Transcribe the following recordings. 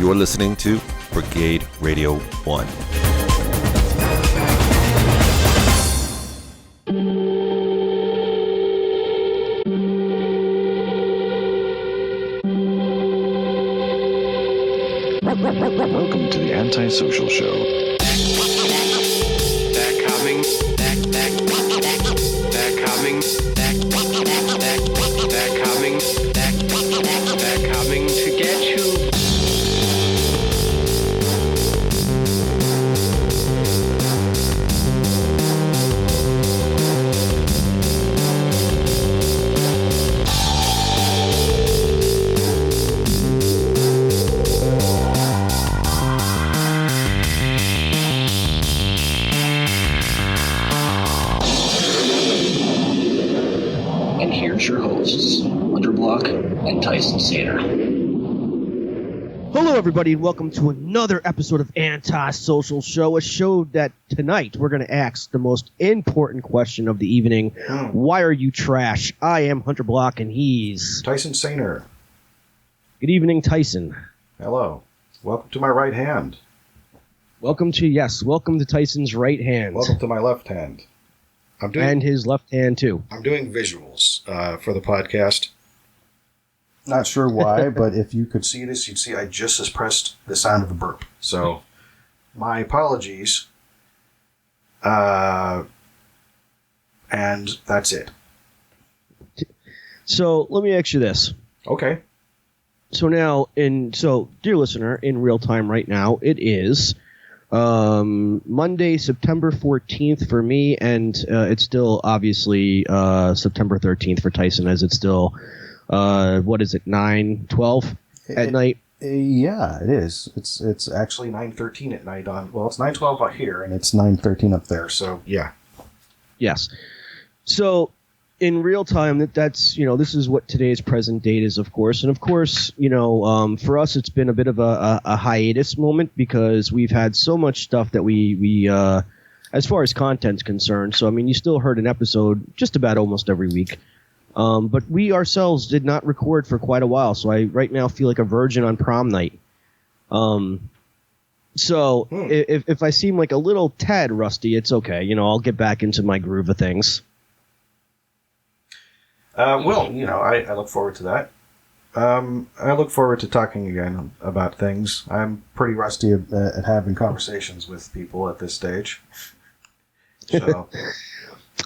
You're listening to Brigade Radio 1. Welcome to the Antisocial Show. They're coming. They're coming. They're coming. They're coming to get you. And here's your hosts, Underblock and Tyson Sater. Hello, everybody, and welcome to another episode of Antisocial Show, a show that tonight we're going to ask the most important question of the evening. Why are you trash? I am Hunter Block, and he's... Tyson Sater. Good evening, Tyson. Hello. Welcome to my right hand. Welcome to Tyson's right hand. Welcome to my left hand. And his left hand, too. I'm doing visuals for the podcast. Not sure why, but if you could see this, you'd see I just suppressed the sound of a burp. So, my apologies. And that's it. So, let me ask you this. Okay. So now, dear listener, in real time right now, it is Monday, September 14th for me, and it's still obviously September 13th for Tyson, as it's still, 9:12 at night? Yeah, it is. It's actually 9:13 at night it's 9:12 out here, and it's 9:13 up there, so yeah. Yes. So, in real time, that's this is what today's present date is, of course. And of course, for us, it's been a bit of a hiatus moment because we've had so much stuff that we as far as content's concerned. So, I mean, you still heard an episode just about almost every week. But we ourselves did not record for quite a while. So I right now feel like a virgin on prom night. So if I seem like a little tad rusty, it's okay. I'll get back into my groove of things. I look forward to that. I look forward to talking again about things. I'm pretty rusty at having conversations with people at this stage. So,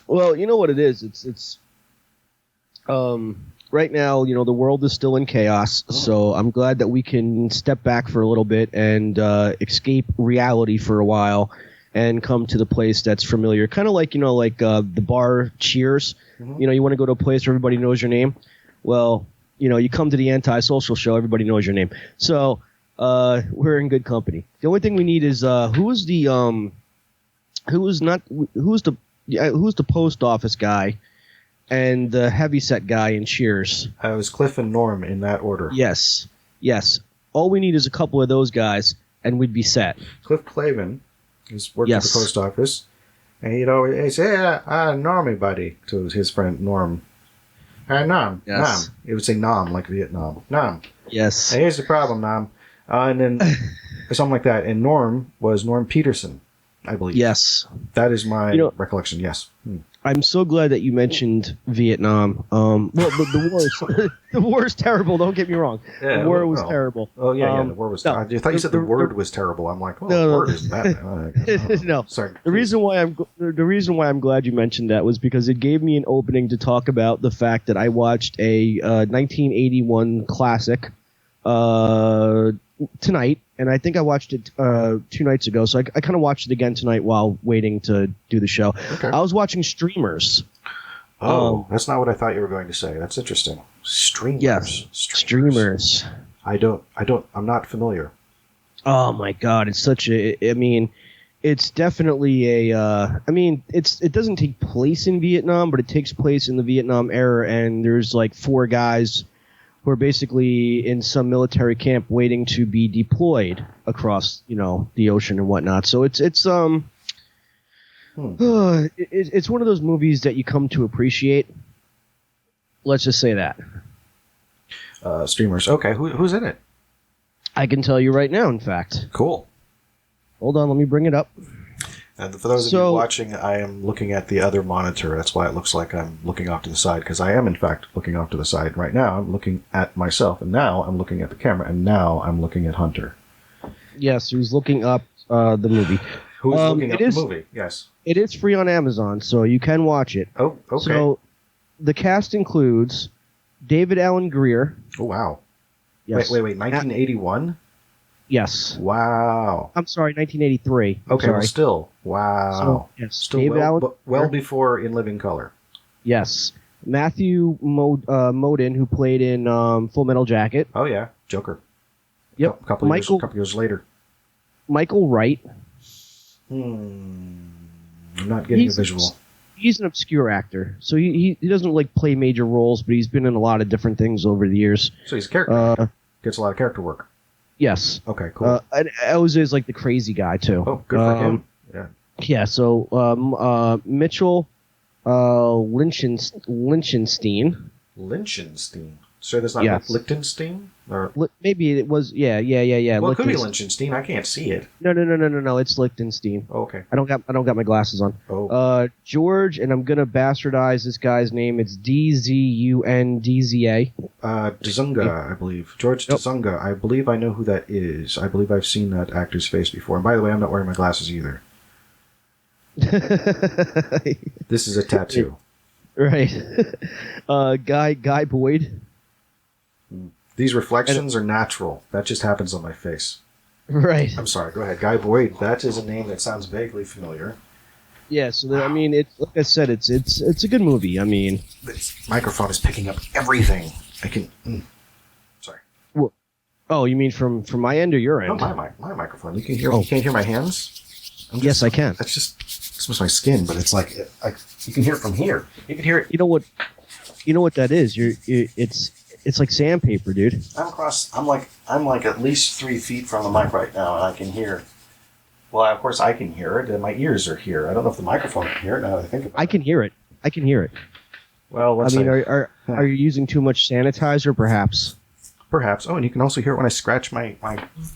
well, you know what it is. It's right now, the world is still in chaos. So I'm glad that we can step back for a little bit and escape reality for a while and come to the place that's familiar. Kind of like, the bar Cheers. Mm-hmm. You want to go to a place where everybody knows your name. Well, you come to the Antisocial Show, everybody knows your name. So we're in good company. The only thing we need is who's the post office guy and the heavyset guy in Cheers. It was Cliff and Norm in that order. Yes. All we need is a couple of those guys, and we'd be set. Cliff Clavin is working at the post office, and he'd always say, Normie, buddy, to his friend Norm. Nam. Yes. Nam. He would say Nam, like Vietnam. Nam. Yes. Hey, here's the problem, Nam. And then something like that. And Norm was Norm Peterson, I believe. Yes. That is my recollection, yes. I'm so glad that you mentioned Vietnam. The war is terrible. Don't get me wrong. Yeah, the war was terrible. Oh yeah, the war was. I thought you said the word was terrible. I'm like, the word isn't that. No. Sorry. The reason why I'm glad you mentioned that was because it gave me an opening to talk about the fact that I watched a 1981 classic tonight, and I think I watched it 2 nights ago, so I kind of watched it again tonight while waiting to do the show. Okay. I was watching Streamers. That's not what I thought you were going to say. That's interesting. Streamers. Yes, Streamers. I'm not familiar. Oh my God, it's such it's definitely it doesn't take place in Vietnam, but it takes place in the Vietnam era, and there's like 4 guys who are basically in some military camp waiting to be deployed across, the ocean and whatnot. So it's one of those movies that you come to appreciate. Let's just say that. Streamers. Okay, who's in it? I can tell you right now, in fact. Cool. Hold on, let me bring it up. And for those of you watching, I am looking at the other monitor. That's why it looks like I'm looking off to the side, because I am, in fact, looking off to the side. Right now, I'm looking at myself, and now I'm looking at the camera, and now I'm looking at Hunter. Yes, who's looking up the movie. Who's looking up the movie? Yes. It is free on Amazon, so you can watch it. Oh, okay. So the cast includes David Alan Grier. Oh, wow. Yes. Wait. 1981? Yes. Wow. I'm sorry, 1983. Okay, sorry. well, still. Wow. So, yes. Still David Alan well before In Living Color. Yes. Matthew Modine, who played in Full Metal Jacket. Oh, yeah. Joker. Yep. A couple years later. Michael Wright. I'm not getting a visual. He's an obscure actor, so he doesn't like play major roles, but he's been in a lot of different things over the years. So he's a character. Gets a lot of character work. Yes. Okay, cool. And Oz like the crazy guy too. Oh, good for him. Yeah. Yeah. So Mitchell Lichtenstein. Lichtenstein. So that's not Yes. like Lichtenstein? Or Maybe it was. Yeah. well, it could be Lichtenstein. I can't see it. No. It's Lichtenstein. Oh, okay. I don't got my glasses on. Oh. George, and I'm gonna bastardize this guy's name. It's Dzundza. Dzunga, I believe. George Dzunga. I believe I know who that is. I believe I've seen that actor's face before. And by the way, I'm not wearing my glasses either. This is a tattoo. Right. Guy Boyd. These reflections are natural. That just happens on my face. Right. I'm sorry. Go ahead. Guy Boyd. That is a name that sounds vaguely familiar. Yeah. So I mean, it's like I said, it's a good movie. I mean, this microphone is picking up everything. I can. Sorry. Well, oh, you mean from my end or your end? No, my microphone. You can hear. You can't hear my hands. Yes, I can. That's just my skin, but it's like you can hear it from here. You can hear it. You know what that is? It's like sandpaper, dude. I'm like at least 3 feet from the mic right now, and I can hear. Well, of course I can hear it, and my ears are here. I don't know if the microphone can hear it. Now that I think about it, I can hear it. Well, let's are you using too much sanitizer, perhaps? Perhaps. Oh, and you can also hear it when I scratch my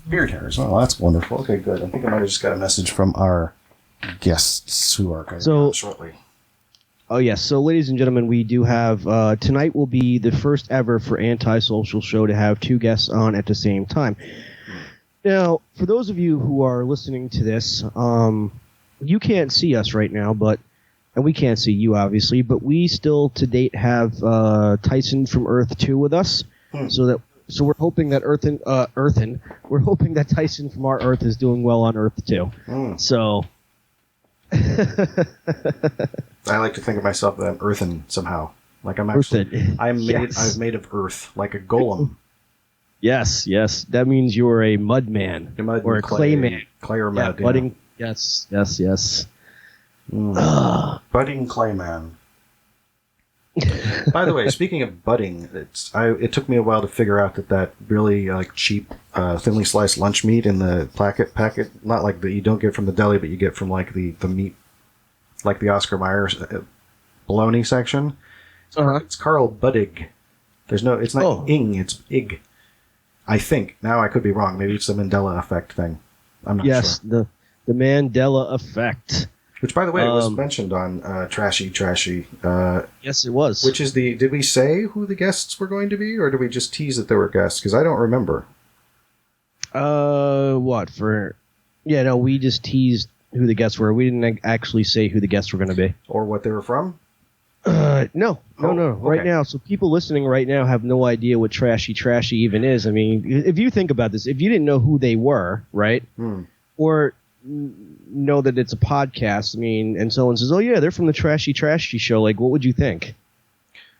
beard hairs. Oh, that's wonderful. Okay, good. I think I might have just got a message from our guests who are coming shortly. Oh, yes. So, ladies and gentlemen, we do have... tonight will be the first ever for Antisocial Show to have 2 guests on at the same time. Now, for those of you who are listening to this, you can't see us right now, and we can't see you, obviously, but we still, to date, have Tyson from Earth 2 with us. So we're hoping that we're hoping that Tyson from our Earth is doing well on Earth 2. So... I like to think of myself as earthen somehow. Like I'm actually, I'm made of earth, like a golem. Yes. That means you're a mud man or a clay man. Clay or mud. Budding. Yeah. Yes. Budding clay man. By the way, speaking of budding, it took me a while to figure out that really cheap, thinly sliced lunch meat in the packet, not like that you don't get from the deli, but you get from like the meat, like the Oscar Mayer bologna section. It's Carl Buddig. It's not ing, it's ig. I think. Now I could be wrong. Maybe it's the Mandela effect thing. I'm not sure. Yes, the Mandela effect. Which, by the way, was mentioned on Trashy Trashy. Yes, it was. Which is did we say who the guests were going to be, or did we just tease that there were guests? Because I don't remember. We just teased who the guests were. We didn't actually say who the guests were going to be. Or what they were from? No. Okay. Right now, so people listening right now have no idea what Trashy Trashy even is. I mean, if you think about this, if you didn't know who they were, right? Or know that it's a podcast, I mean, and someone says, "Oh yeah, they're from the Trashy Trashy show." Like, what would you think?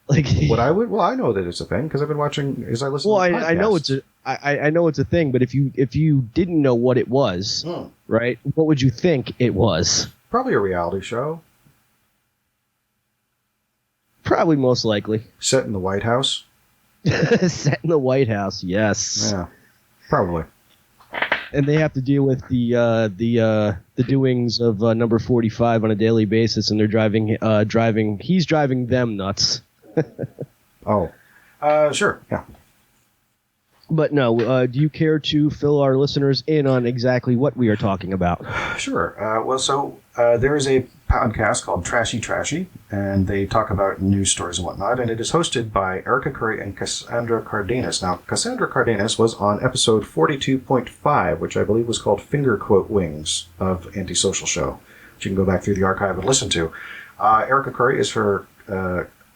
Like, I know that it's a thing because I've been watching. As I listen. Well, to podcasts. I know it's a thing, but if you didn't know what it was, right? What would you think it was? Probably a reality show. Probably, most likely. Set in the White House. Set in the White House, yes. Yeah, probably. And they have to deal with the doings of number 45 on a daily basis, and they're driving. He's driving them nuts. Oh, sure, yeah. But no, do you care to fill our listeners in on exactly what we are talking about? Sure. There is a podcast called Trashy Trashy, and they talk about news stories and whatnot, and it is hosted by Erika Curry and Cassandra Cardenes. Now, Cassandra Cardenes was on episode 42.5, which I believe was called Finger Quote Wings of Antisocial Show, which you can go back through the archive and listen to. Erika Curry is her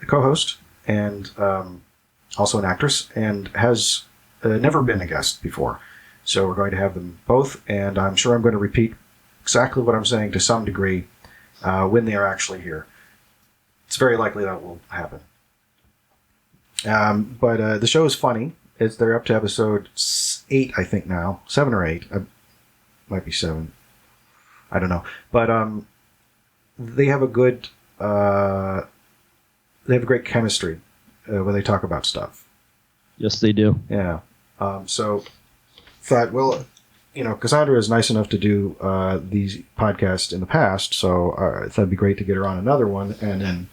co-host and also an actress, and has never been a guest before. So we're going to have them both, and I'm sure I'm going to repeat exactly what I'm saying to some degree when they are actually here. It's very likely that will happen. But the show is funny. They're up to episode 8, I think now. 7 or 8. Might be 7. I don't know. But they have a good... they have a great chemistry when they talk about stuff. Yes, they do. Yeah. So thought, well, Cassandra is nice enough to do these podcasts in the past, so I thought it'd be great to get her on another one, and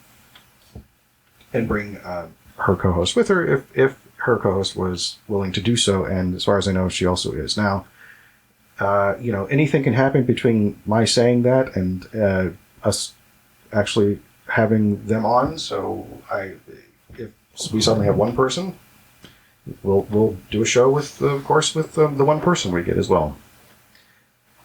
bring her co-host with her if her co-host was willing to do so. And as far as I know, she also is. Now, anything can happen between my saying that and us actually having them on. So if we suddenly have one person, we'll do a show with the one person we get as well.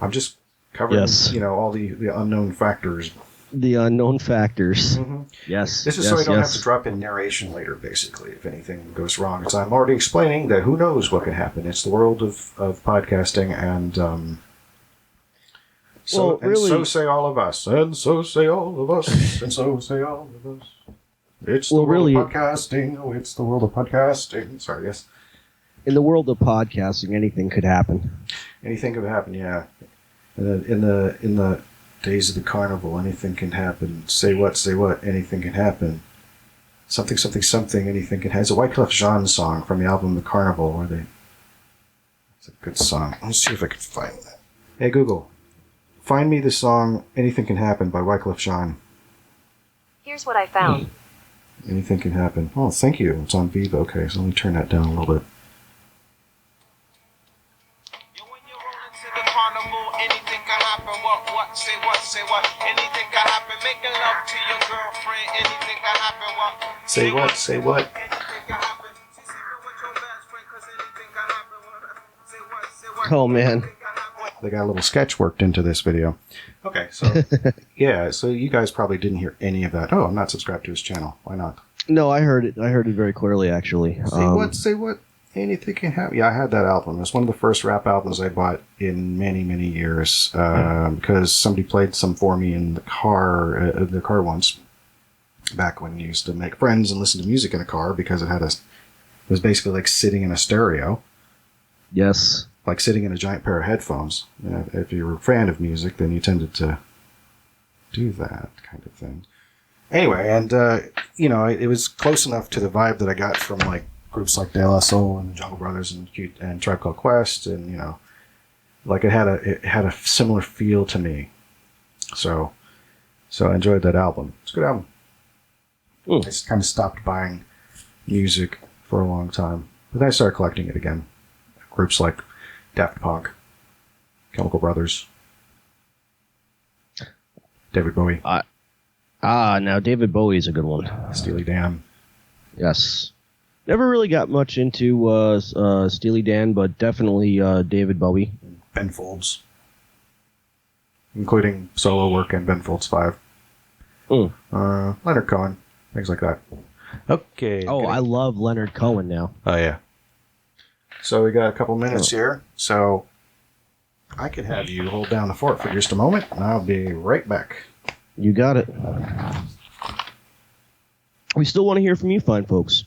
I'm just covering, all the unknown factors. The unknown factors. Mm-hmm. Yes. This is so I don't have to drop in narration later, basically, if anything goes wrong. So I'm already explaining that who knows what can happen. It's the world of podcasting, and so say all of us, and so say all of us, and so say all of us. It's the world of podcasting. Oh, it's the world of podcasting. Sorry, yes. In the world of podcasting, anything could happen. Anything could happen, yeah. In the days of the carnival, anything can happen. Say what, anything can happen. Something, anything can happen. It's a Wyclef Jean song from the album The Carnival, it's a good song. Let's see if I can find that. Hey, Google, find me the song Anything Can Happen by Wyclef Jean. Here's what I found. Anything can happen. Oh, thank you. It's on Viva. Okay, so let me turn that down a little bit. When you're rolling to the carnival, anything can happen. What, say what, anything can happen. Making love to your girlfriend, anything can happen. What, say what. Anything can happen. See with your best friend, 'cause anything can happen. Say what. Oh, man. They got a little sketch worked into this video. Okay, so yeah, so you guys probably didn't hear any of that. Oh, I'm not subscribed to his channel. Why not? No, I heard it. I heard it very clearly, actually. Say what? Anything can happen. Yeah, I had that album. It's one of the first rap albums I bought in many, many years because somebody played some for me in the car once. Back when you used to make friends and listen to music in a car, because it was basically like sitting in a stereo. Yes. Like sitting in a giant pair of headphones. If you were a fan of music, then you tended to do that kind of thing. Anyway, and it was close enough to the vibe that I got from like groups like De La Soul and the Jungle Brothers and Tribe Called Quest, and like it had a similar feel to me. So I enjoyed that album. It's a good album. I just kind of stopped buying music for a long time, but then I started collecting it again. Groups like Daft Punk, Chemical Brothers, David Bowie. Now David Bowie's a good one. Steely Dan. Yes. Never really got much into Steely Dan, but definitely David Bowie. Ben Folds. Including solo work and Ben Folds 5. Leonard Cohen. Things like that. Okay. Oh, I love Leonard Cohen now. Oh, yeah. So we got a couple minutes here, so I could have you hold down the fort for just a moment, and I'll be right back. You got it. We still want to hear from you, fine folks.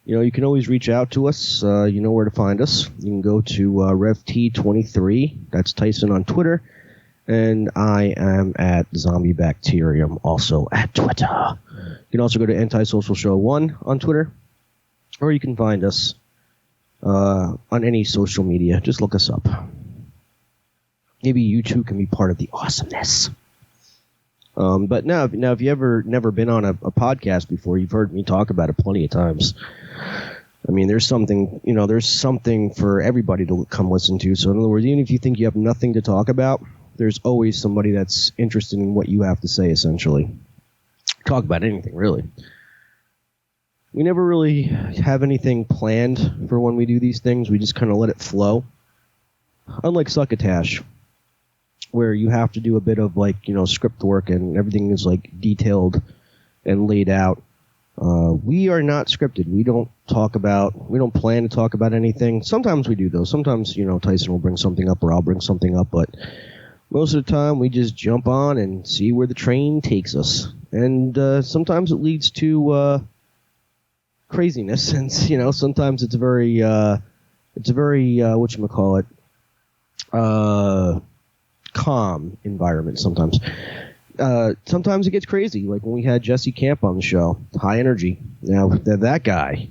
You can always reach out to us. You know where to find us. You can go to RevT23. That's Tyson on Twitter. And I am at ZombieBacterium, also at Twitter. You can also go to Antisocial Show 1 on Twitter. Or you can find us on any social media. Just look us up. Maybe you too can be part of the awesomeness. But now, if you never been on a podcast before, you've heard me talk about it plenty of times. I mean, there's something for everybody to come listen to. So in other words, even if you think you have nothing to talk about, there's always somebody that's interested in what you have to say, essentially. Talk about anything, really. We never really have anything planned for when we do these things. We just kind of let it flow. Unlike Succotash, where you have to do a bit of script work and everything is detailed and laid out. We are not scripted. We don't plan to talk about anything. Sometimes we do, though. Sometimes, Tyson will bring something up or I'll bring something up, but most of the time we just jump on and see where the train takes us. And sometimes it leads to craziness, and sometimes it's a very whatchamacallit, calm environment sometimes. Sometimes it gets crazy, like when we had Jesse Camp on the show. High energy. Now, that guy,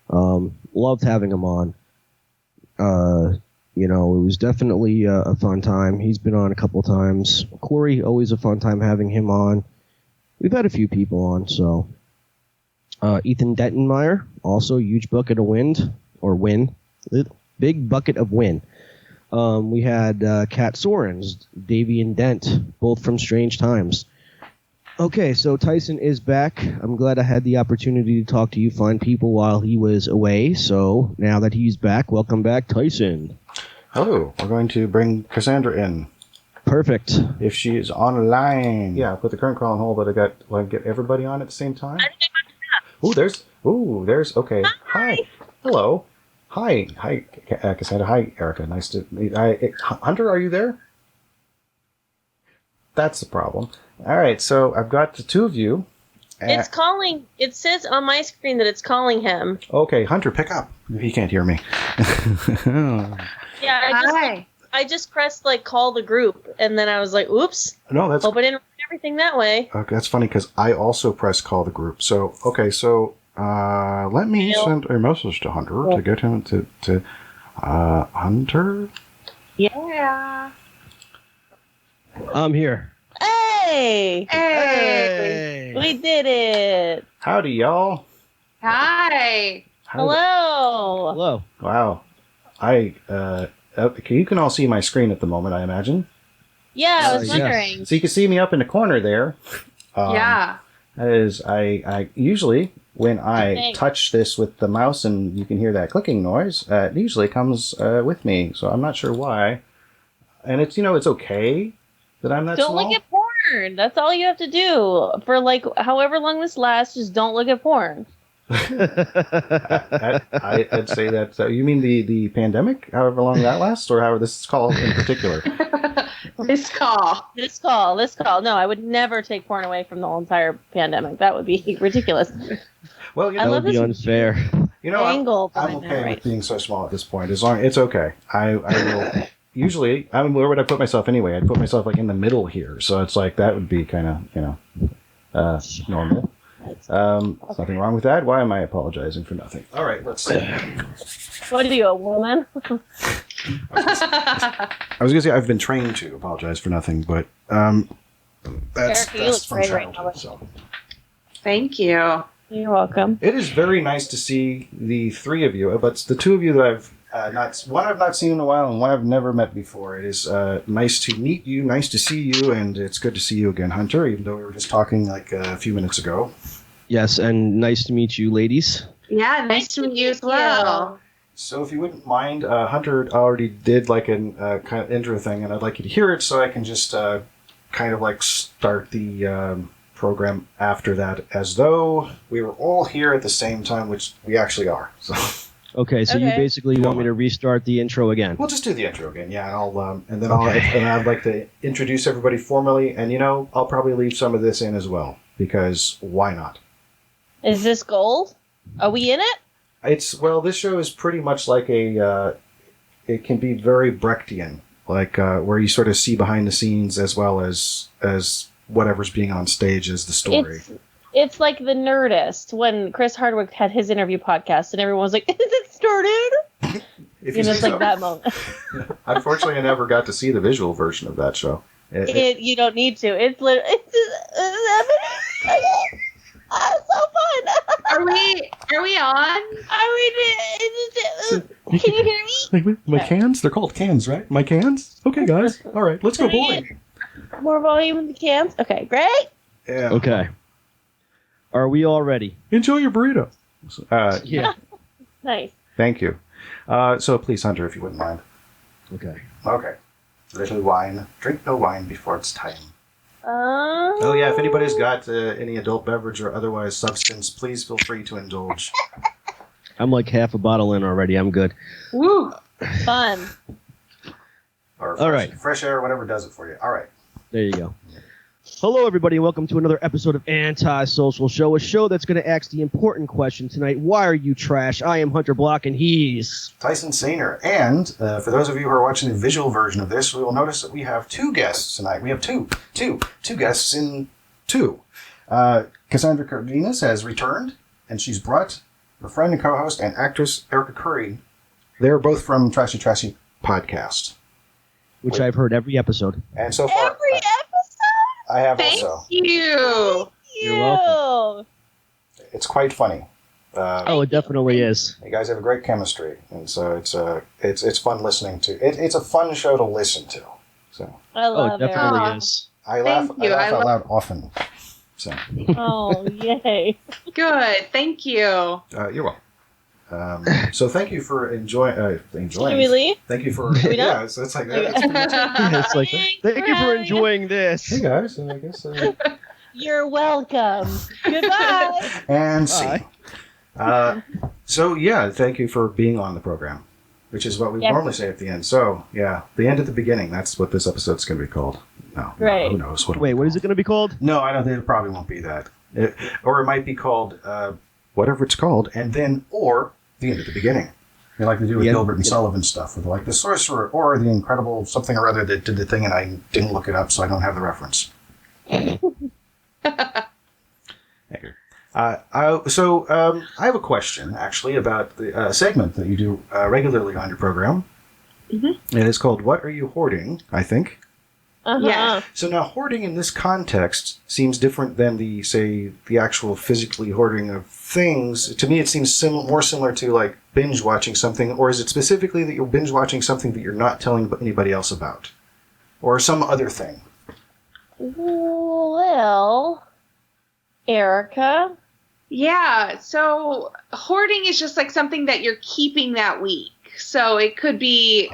loved having him on. It was definitely a fun time. He's been on a couple times. Corey, always a fun time having him on. We've had a few people on, so. Ethan Dettenmeyer, also huge bucket of wind, or win. Big bucket of win. We had Kat Sorens, Davey and Dent, both from Strange Times. Okay, so Tyson is back. I'm glad I had the opportunity to talk to you fine people while he was away. So now that he's back, welcome back, Tyson. Hello. We're going to bring Cassandra in. Perfect. If she is online. Yeah, put the current call on hold, but I get everybody on at the same time. There's, okay. Hi. Hello. Hi, Cassandra. Hi, Erika. Nice to meet. Hunter, are you there? That's the problem. All right, so I've got the two of you. It's calling. It says on my screen that it's calling him. Okay, Hunter, pick up. He can't hear me. Yeah, I just pressed call the group, and then I was like, "Oops." No, that's. Hope I didn't read everything that way. Okay, that's funny because I also pressed call the group. So let me send a message to Hunter to get him to Hunter. Yeah. I'm here. Hey! We did it! Howdy, y'all. Hi! Hello! Wow. You can all see my screen at the moment, I imagine. Yeah, I was wondering. Yes. So you can see me up in the corner there. Yeah. That is, I usually, when I touch this with the mouse and you can hear that clicking noise, it usually comes with me. So I'm not sure why. And it's okay that I'm that small. Don't look at porn. That's all you have to do. For however long this lasts, just don't look at porn. I'd say that. You mean the pandemic? However long that lasts, or however this is called in particular? This call. No, I would never take porn away from the whole entire pandemic. That would be ridiculous. Well, that would be unfair. Angle I'm okay with being so small at this point. As long it's okay. I will. Usually, where would I put myself anyway? I'd put myself in the middle here, so it's that would be kind of normal. Nothing wrong with that. Why am I apologizing for nothing? All right, let's see. What are you, a woman? I was gonna say I've been trained to apologize for nothing, but that's from childhood. So. Thank you. You're welcome. It is very nice to see the three of you, but it's the two of you that I've one I've not seen in a while, and one I've never met before. It is nice to meet you, nice to see you, and it's good to see you again, Hunter, even though we were just talking a few minutes ago. Yes, and nice to meet you, ladies. Yeah, nice to meet you as well. So if you wouldn't mind, Hunter already did an kind of intro thing, and I'd like you to hear it so I can just start the program after that as though we were all here at the same time, which we actually are. So. Okay, so you basically want me to restart the intro again? We'll just do the intro again, yeah. And I'd like to introduce everybody formally, and I'll probably leave some of this in as well because why not? Is this gold? Are we in it? This show is pretty much like it can be very Brechtian, where you sort of see behind the scenes as well as whatever's being on stage as the story. It's like the Nerdist when Chris Hardwick had his interview podcast and everyone was like, "Is it started?" It's like that moment. Unfortunately, I never got to see the visual version of that show. You don't need to. It's literally so fun. Are we on? Can you hear me? My cans? They're called cans, right? My cans? Okay, guys. All right, let's go bowling. More volume in the cans? Okay, great. Yeah. Okay. Are we all ready? Enjoy your burrito. Yeah. Nice. Thank you. So please, Hunter, if you wouldn't mind. Okay. Okay. Little wine. Drink no wine before it's time. Oh. Oh, yeah, if anybody's got any adult beverage or otherwise substance, please feel free to indulge. I'm like half a bottle in already. I'm good. Woo! Fun. Or All right. fresh air, whatever does it for you. All right. There you go. Hello, everybody, and welcome to another episode of Anti-Social Show, a show that's going to ask the important question tonight: why are you trash? I am Hunter Block, and he's Tyson Sainer. And for those of you who are watching the visual version of this, we will notice that we have two guests tonight. We have two guests in two. Cassandra Cardenes has returned, and she's brought her friend and co-host and actress Erika Curry. They're both from Trashy Trashy Podcast. which I've heard every episode. And so far, Every episode? I have Thank also. you. You're welcome. It's quite funny. It definitely is. You guys have a great chemistry, and so it's fun listening to. It's a fun show to listen to. So I love it definitely Aw. is. I laugh out loud often. So Oh, yay. Good. Thank you. you're welcome. So thank you for enjoying. Can we leave? Thank you for. we done? Yeah, it's like that. That's pretty much it. Yeah, it's like, thank you for enjoying this. Hey guys, I guess. You're welcome. Goodbye. And see. Bye. So yeah, thank you for being on the program, which is what we Yeah. normally say at the end. So yeah, the end at the beginning. That's what this episode's going to be called. No, Right. who knows what? Wait, what is it going to be called? No, I don't think it probably won't be that. Or it might be called whatever it's called, and then or the end at the beginning. You like to do with Yeah. Gilbert and Sullivan stuff, with like the sorcerer or the incredible something or other that did the thing, and I didn't look it up, so I don't have the reference. I have a question actually about the segment that you do regularly on your program. Mm-hmm. It is called "What Are You Hoarding?" I think. Uh-huh. Yeah. So now, hoarding in this context seems different than the actual physically hoarding of things. To me, it seems more similar to like binge watching something, or is it specifically that you're binge watching something that you're not telling anybody else about, or some other thing? Well, Erica. Yeah. So hoarding is just like something that you're keeping that week. So it could be,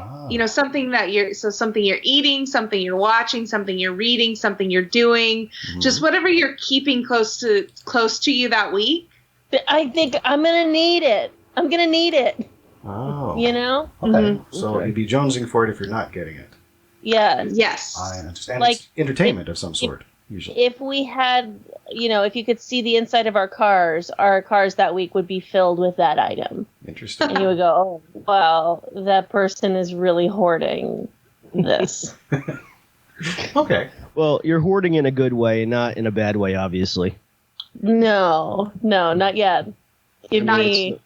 something that something you're eating, something you're watching, something you're reading, something you're doing, just whatever you're keeping close to you that week. I think I'm going to need it. I'm going to need it. Oh. You know? Okay. Mm-hmm. So you'd be jonesing for it if you're not getting it. Yeah. Yes. I understand. Like, it's entertainment of some sort, usually. If we had, if you could see the inside of our cars that week would be filled with that item. Interesting. And you would go, oh, wow, that person is really hoarding this. Okay. Well, you're hoarding in a good way, not in a bad way, obviously. No, not yet. Give me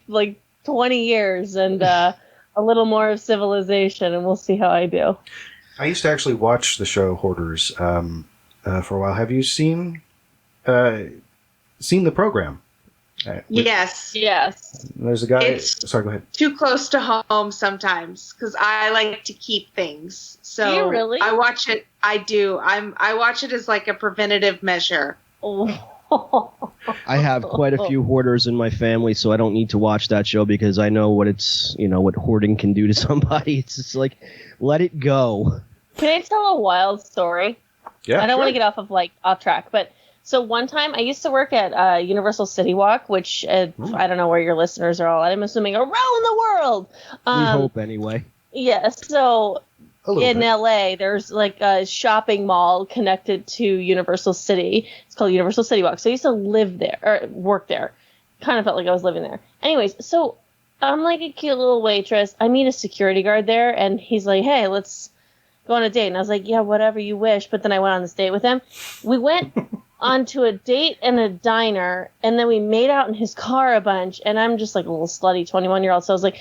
like 20 years and a little more of civilization, and we'll see how I do. I used to actually watch the show Hoarders for a while. Have you seen the program? Yes. Yes. There's a guy. It's- Sorry, go ahead. Too close to home sometimes because I like to keep things. So Do you really? I watch it. I do. I watch it as like a preventative measure. Oh. I have quite a few hoarders in my family, so I don't need to watch that show because I know what hoarding can do to somebody. It's just like, let it go. Can I tell a wild story? Yeah. I don't want to get off track, but so one time I used to work at Universal City Walk, which I don't know where your listeners are all at. I'm assuming around the world. We hope anyway. Yeah. So in LA, there's like a shopping mall connected to Universal City. It's called Universal City Walk. So I used to live there or work there. Kind of felt like I was living there. Anyways, so I'm like a cute little waitress. I meet a security guard there, and he's like, "Hey, let's go on a date." And I was like, "Yeah, whatever you wish." But then I went on this date with him. We went onto a date in a diner, and then we made out in his car a bunch. And I'm just like a little slutty 21-year-old. So I was like,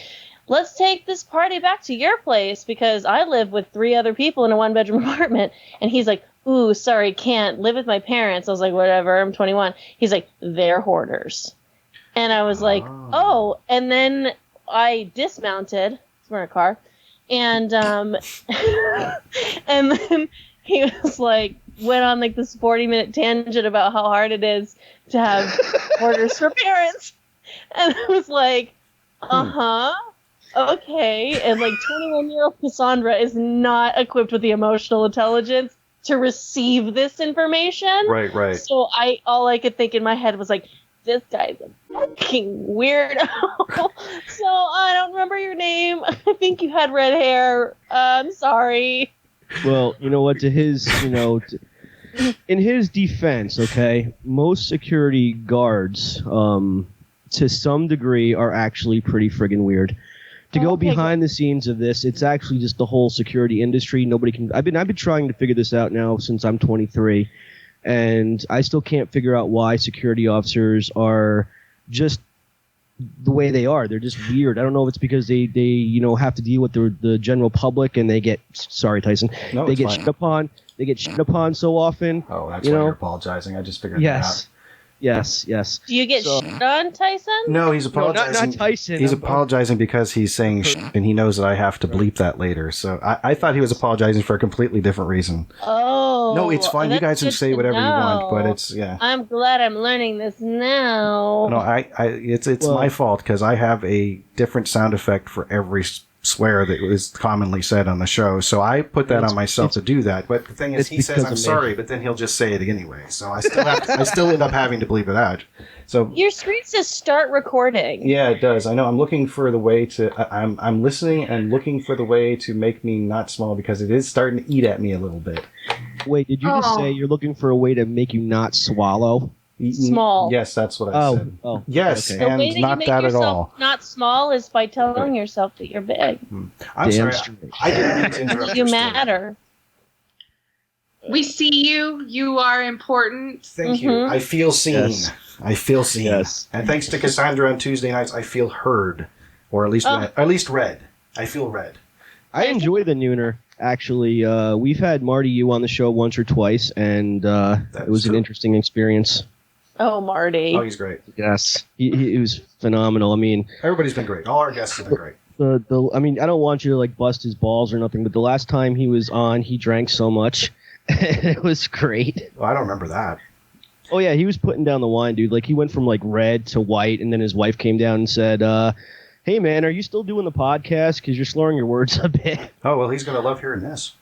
let's take this party back to your place because I live with 3 other people in a 1-bedroom apartment. And he's like, ooh, sorry, can't live with my parents. I was like, whatever, I'm 21. He's like, they're hoarders. And I was like, oh. And then I dismounted. We're in a car. And and then he was like, went on like this 40-minute tangent about how hard it is to have hoarders for parents. And I was like, okay. And like 21-year-old Cassandra is not equipped with the emotional intelligence to receive this information. Right. So all I could think in my head was like, this guy's a fucking weirdo. So I don't remember your name. I think you had red hair. I'm sorry. Well, you know what? To his, in his defense, okay, most security guards, to some degree, are actually pretty friggin' weird. To go behind the scenes of this, it's actually just the whole security industry. Nobody can. I've been trying to figure this out now since I'm 23, and I still can't figure out why security officers are just the way they are. They're just weird. I don't know if it's because they have to deal with the general public and they get Tyson. No, they it's get fine. shit upon. They get shit upon so often. Oh, that's why you're apologizing. I just figured that out. Yes. Do you get shit on, Tyson? No, he's apologizing. No, not Tyson. He's apologizing because he's saying shit, and he knows that I have to bleep that later. So I thought he was apologizing for a completely different reason. Oh. No, it's fine. You guys can say whatever you want, but it's I'm glad I'm learning this now. No, it's my fault because I have a different sound effect for every swear that was commonly said on the show. So I put that on myself to do that. But the thing is, he says I'm sorry, but then he'll just say it anyway. So I still end up having to bleep it out. So your screen says start recording. Yeah, it does. I know. I'm looking for the way to. I'm listening and looking for the way to make me not small because it is starting to eat at me a little bit. Wait, did you just say you're looking for a way to make you not swallow? Small. Yes, that's what I said. Oh, yes, okay. and the way that not you make that at yourself all. not small is by telling yourself that you're big. I'm sorry. I didn't mean to interrupt. You your story. matter. We see you. You are important. Thank you. I feel seen. Yes. I feel seen. Yes. And thanks to Cassandra on Tuesday nights, I feel heard, or at least read. I feel read. I enjoy the nooner. Actually, we've had Marty you on the show once or twice, and it was an interesting experience. Oh, Marty. Oh, he's great. Yes, he was phenomenal. I mean, everybody's been great. All our guests have been great. I mean, I don't want you to like bust his balls or nothing, but the last time he was on, he drank so much, it was great. Well, I don't remember that. Oh yeah, he was putting down the wine, dude. Like he went from like red to white, and then his wife came down and said, "Hey man, are you still doing the podcast? Because you're slurring your words a bit." Oh well, he's gonna love hearing this.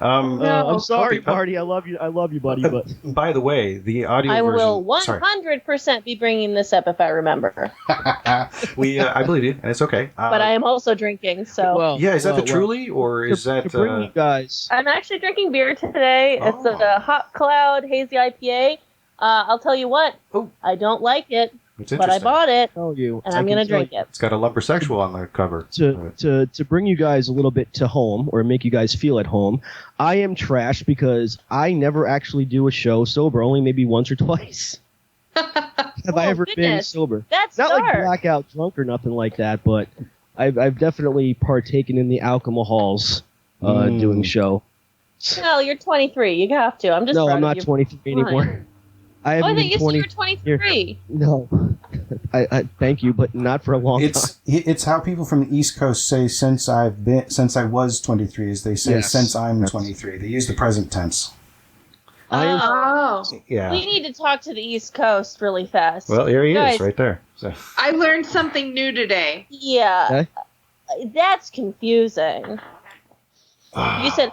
I'm sorry, Marty. I love you, buddy. But by the way, the audio I version. will 100% be bringing this up if I remember. I believe you, and it's okay. But I am also drinking, so. Is that the Truly, or is that? To bring you guys. I'm actually drinking beer today. It's a Hot Cloud Hazy IPA. I'll tell you what, I don't like it. But I bought it, and I'm going to drink it. It's got a lumbersexual on the cover. To bring you guys a little bit to home, or make you guys feel at home, I am trash because I never actually do a show sober, only maybe once or twice. Have I ever been sober? That's not dark. like blackout drunk or nothing like that, but I've definitely partaken in the alcohol halls doing show. No, you're 23. You have to. I'm just. No, I'm not 23 anymore. I thought been you said 20 you were 23. No, I thank you, but not for a long time. It's how people from the East Coast say since I was 23, as they say since I'm 23. They use the present tense. Yeah. We need to talk to the East Coast really fast. Well, here he is, right there. So. I learned something new today. Yeah, that's confusing. You said,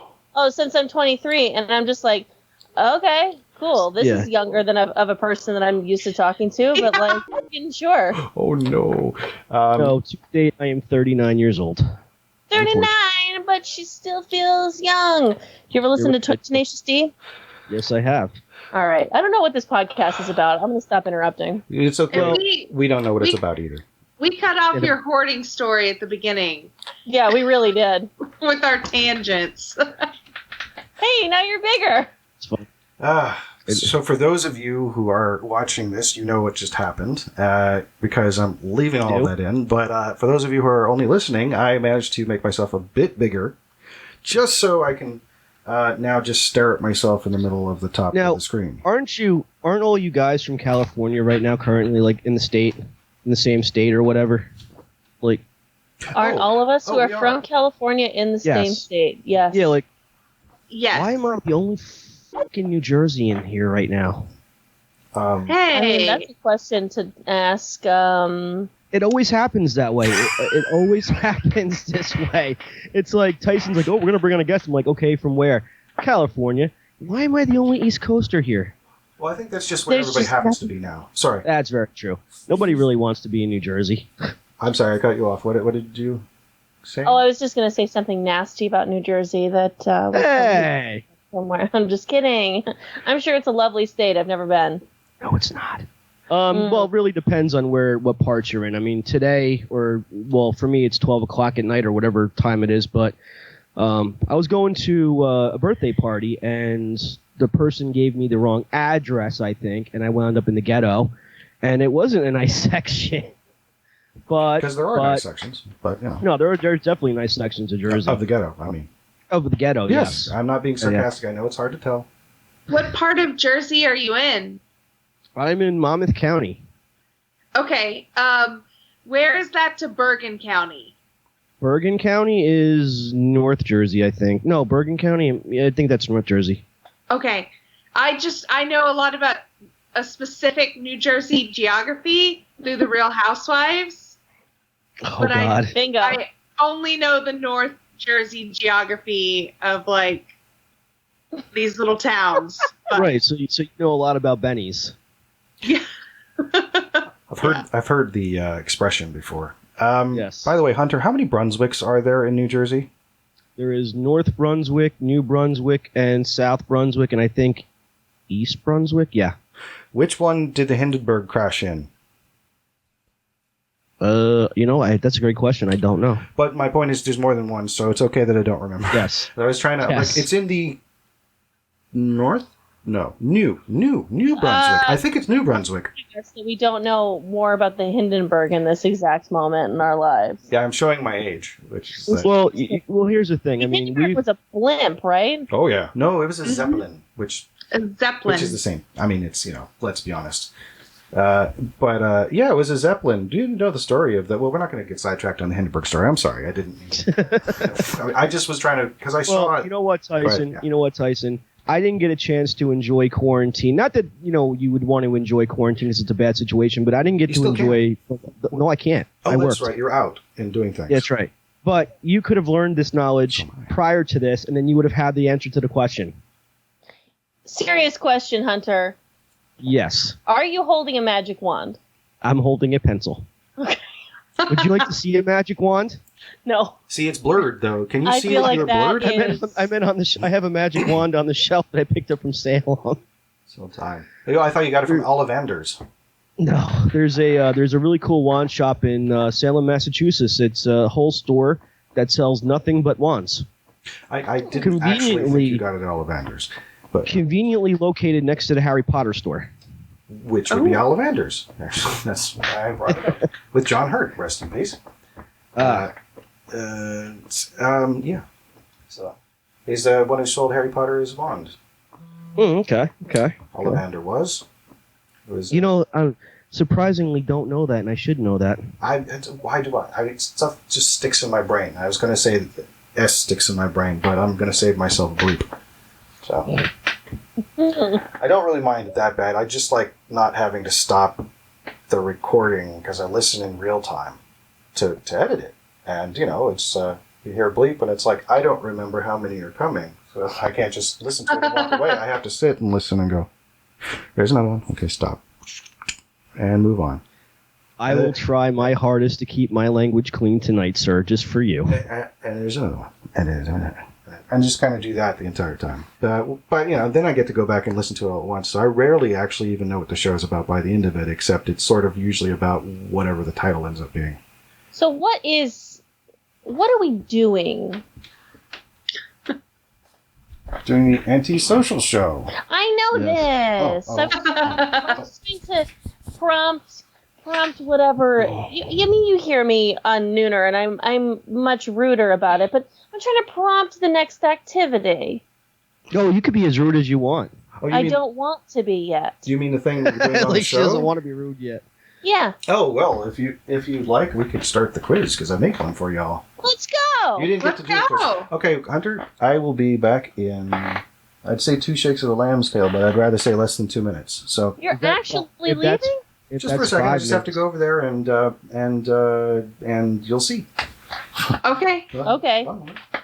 since I'm 23, and I'm just like, okay. Cool. This is younger than of a person that I'm used to talking to, but like, sure. Oh no. No, to date, I am 39 years old. 39, but she still feels young. Do you ever listen to Tenacious D? Yes, I have. All right. I don't know what this podcast is about. I'm going to stop interrupting. It's okay. We don't know what it's about either. We cut off your hoarding story at the beginning. Yeah, we really did. With our tangents. Hey, now you're bigger. It's fun. So for those of you who are watching this, you know what just happened because I'm leaving all that in. But for those of you who are only listening, I managed to make myself a bit bigger just so I can now just stare at myself in the middle of the top of the screen. Aren't all you guys from California right now currently like in the same state or whatever? Like, aren't all of us who are from California in the same state? Yes. Yeah, like, yes. Why am I the only fucking New Jerseyan here right now? Hey, I mean, that's a question to ask. It always happens that way. It always happens this way. It's like Tyson's like, oh, we're going to bring on a guest. I'm like, okay, from where? California. Why am I the only East Coaster here? Well, I think that's just where everybody happens to be now. Sorry. That's very true. Nobody really wants to be in New Jersey. I'm sorry, I cut you off. What did you say? Oh, I was just going to say something nasty about New Jersey that hey! Somewhere. I'm just kidding. I'm sure it's a lovely state. I've never been. No, it's not. Well, it really depends on what parts you're in. I mean, today, for me, it's 12 o'clock at night or whatever time it is, but I was going to a birthday party, and the person gave me the wrong address, I think, and I wound up in the ghetto, and it wasn't a nice section. Because there are nice sections, but yeah. No, there's definitely nice sections of Jersey. Of the ghetto, I mean. Of the ghetto, yes. I'm not being sarcastic. I know it's hard to tell. What part of Jersey are you in? I'm in Monmouth County. Okay. Where is that to Bergen County? Bergen County is North Jersey, I think. No, Bergen County, I think that's North Jersey. Okay. I know a lot about a specific New Jersey geography through the Real Housewives. Oh, but God. Bingo. I only know the North Jersey geography of, like, these little towns. But... Right, so you know a lot about Benny's. Yeah. I've heard the expression before. Yes. By the way, Hunter, how many Brunswicks are there in New Jersey? There is North Brunswick, New Brunswick, and South Brunswick, and I think East Brunswick. Yeah. Which one did the Hindenburg crash in? That's a great question. I don't know. But my point is, there's more than one, so it's okay that I don't remember. Yes. I was trying to. Yes. Like, it's in the north. No, New Brunswick. I think it's New Brunswick. We don't know more about the Hindenburg in this exact moment in our lives. Yeah, I'm showing my age. Which is well, here's the thing. I mean, Hindenburg was a blimp, right? Oh yeah. No, it was a Zeppelin, which Zeppelin, which is the same. I mean, it's let's be honest. But it was a Zeppelin. Do you know the story of that? Well, we're not going to get sidetracked on the Hindenburg story. I'm sorry, I didn't mean to. I just was trying to because I saw it. You know what, Tyson? I didn't get a chance to enjoy quarantine. Not that, you would want to enjoy quarantine because it's a bad situation, but I didn't get to enjoy... No, I can't. I worked. That's right. You're out and doing things. That's right. But you could have learned this knowledge prior to this, and then you would have had the answer to the question. Serious question, Hunter. Yes. Are you holding a magic wand? I'm holding a pencil. Okay. Would you like to see a magic wand? No. See, it's blurred, though. Can you I see feel that like you're that blurred? I meant on the. I have a magic wand on the shelf that I picked up from Salem. So time. I thought you got it from Ollivanders. No, there's a really cool wand shop in Salem, Massachusetts. It's a whole store that sells nothing but wands. I didn't actually think you got it at Ollivanders, but conveniently located next to the Harry Potter store, which would be Ollivanders. That's why I brought it up with John Hurt. Rest in peace. Yeah. So he's the one who sold Harry Potter his wand. Okay. Ollivander was. I surprisingly don't know that, and I should know that. Why do I? Stuff just sticks in my brain. I was going to say that S sticks in my brain, but I'm going to save myself a bleep. So I don't really mind it that bad. I just like not having to stop the recording because I listen in real time to edit it. And, it's, you hear a bleep and it's like, I don't remember how many are coming. So I can't just listen to it and walk away. I have to sit and listen and go, there's another one. Okay, stop. And move on. I will try my hardest to keep my language clean tonight, sir, just for you. And there's another one. And just kind of do that the entire time. But, then I get to go back and listen to it all at once. So I rarely actually even know what the show is about by the end of it, except it's sort of usually about whatever the title ends up being. So what are we doing? Doing the antisocial show. I know this. I'm trying to prompt whatever. You hear me on Nooner, and I'm much ruder about it, but I'm trying to prompt the next activity. No, you could be as rude as you want. Oh, I don't want to be yet. Do you mean the thing that we're doing on the Like she show? doesn't want to be rude yet. Yeah. Oh, well, if you'd like, we could start the quiz, because I make one for y'all. Let's go. You didn't get to do the quiz. Okay, Hunter, I will be back in, I'd say 2 shakes of a lamb's tail, but I'd rather say less than 2 minutes. So You're actually leaving? Just for a second, I just have to go over there and you'll see. Okay. Okay.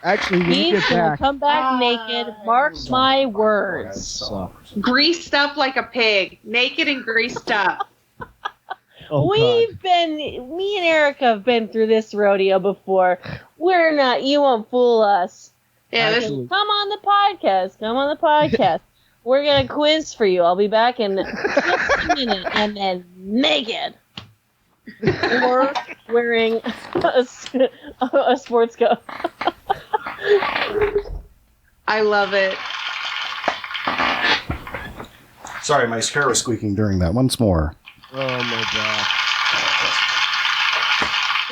Actually, when you He's get gonna back, come back naked. Mark my words. Greased up like a pig. Naked and greased up. Me and Erika have been through this rodeo before. We're not, you won't fool us. Yeah, Come on the podcast. We're going to quiz for you. I'll be back in just a minute. And then naked. Or wearing a sports coat. I love it. Sorry, my chair was squeaking during that. Once more. oh my god.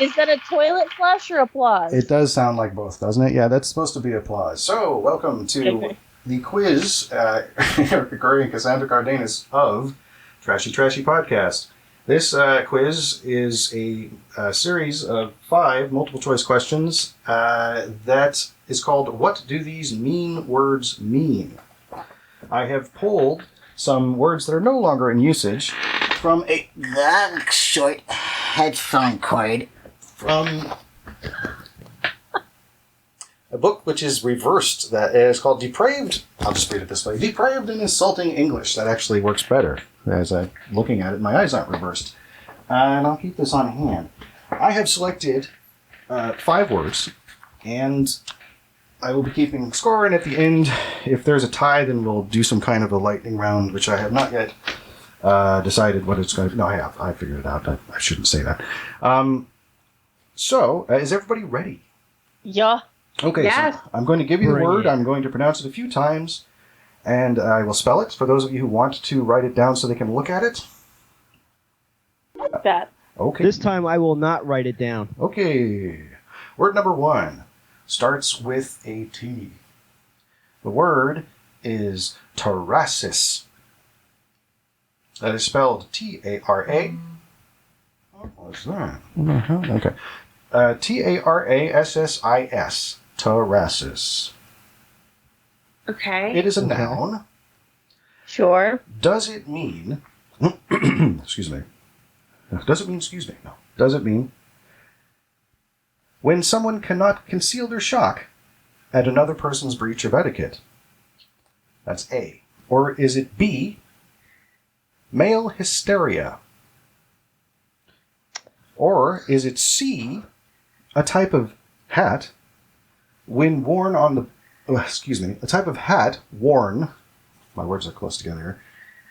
Is that a toilet flush or applause? It does sound like both, doesn't it? Yeah, that's supposed to be applause. So, welcome to the quiz, Erika Curry and Cassandra Cardenes of Trashy Trashy Podcast. This quiz is a series of 5 multiple-choice questions that is called What Do These Mean Words Mean? I have pulled some words that are no longer in usage from a long, short headphone cord from a book which is reversed. That is called Depraved. I'll just read it this way. Depraved and Insulting English. That actually works better. As I'm looking at it, my eyes aren't reversed. And I'll keep this on hand. I have selected 5 words, and I will be keeping score, and at the end, if there's a tie, then we'll do some kind of a lightning round, which I have not yet decided what it's going to be. No, I have. I figured it out. I shouldn't say that. So, is everybody ready? Yeah. Okay, Yes. so I'm going to give you the word. I'm going to pronounce it a few times, and I will spell it for those of you who want to write it down so they can look at it. That. Okay. This time I will not write it down. Okay. Word number 1 starts with a T. The word is terrasis. That is spelled T-A-R-A. What's that? Okay. T-A-R-A-S-S-I-S. Terrasis. Okay. It is a noun. Sure. Does it mean... excuse me. Does it mean... Excuse me. No. Does it mean... when someone cannot conceal their shock at another person's breach of etiquette? That's A. Or is it B, male hysteria? Or is it C, a type of hat when worn on the... a type of hat worn... My words are close together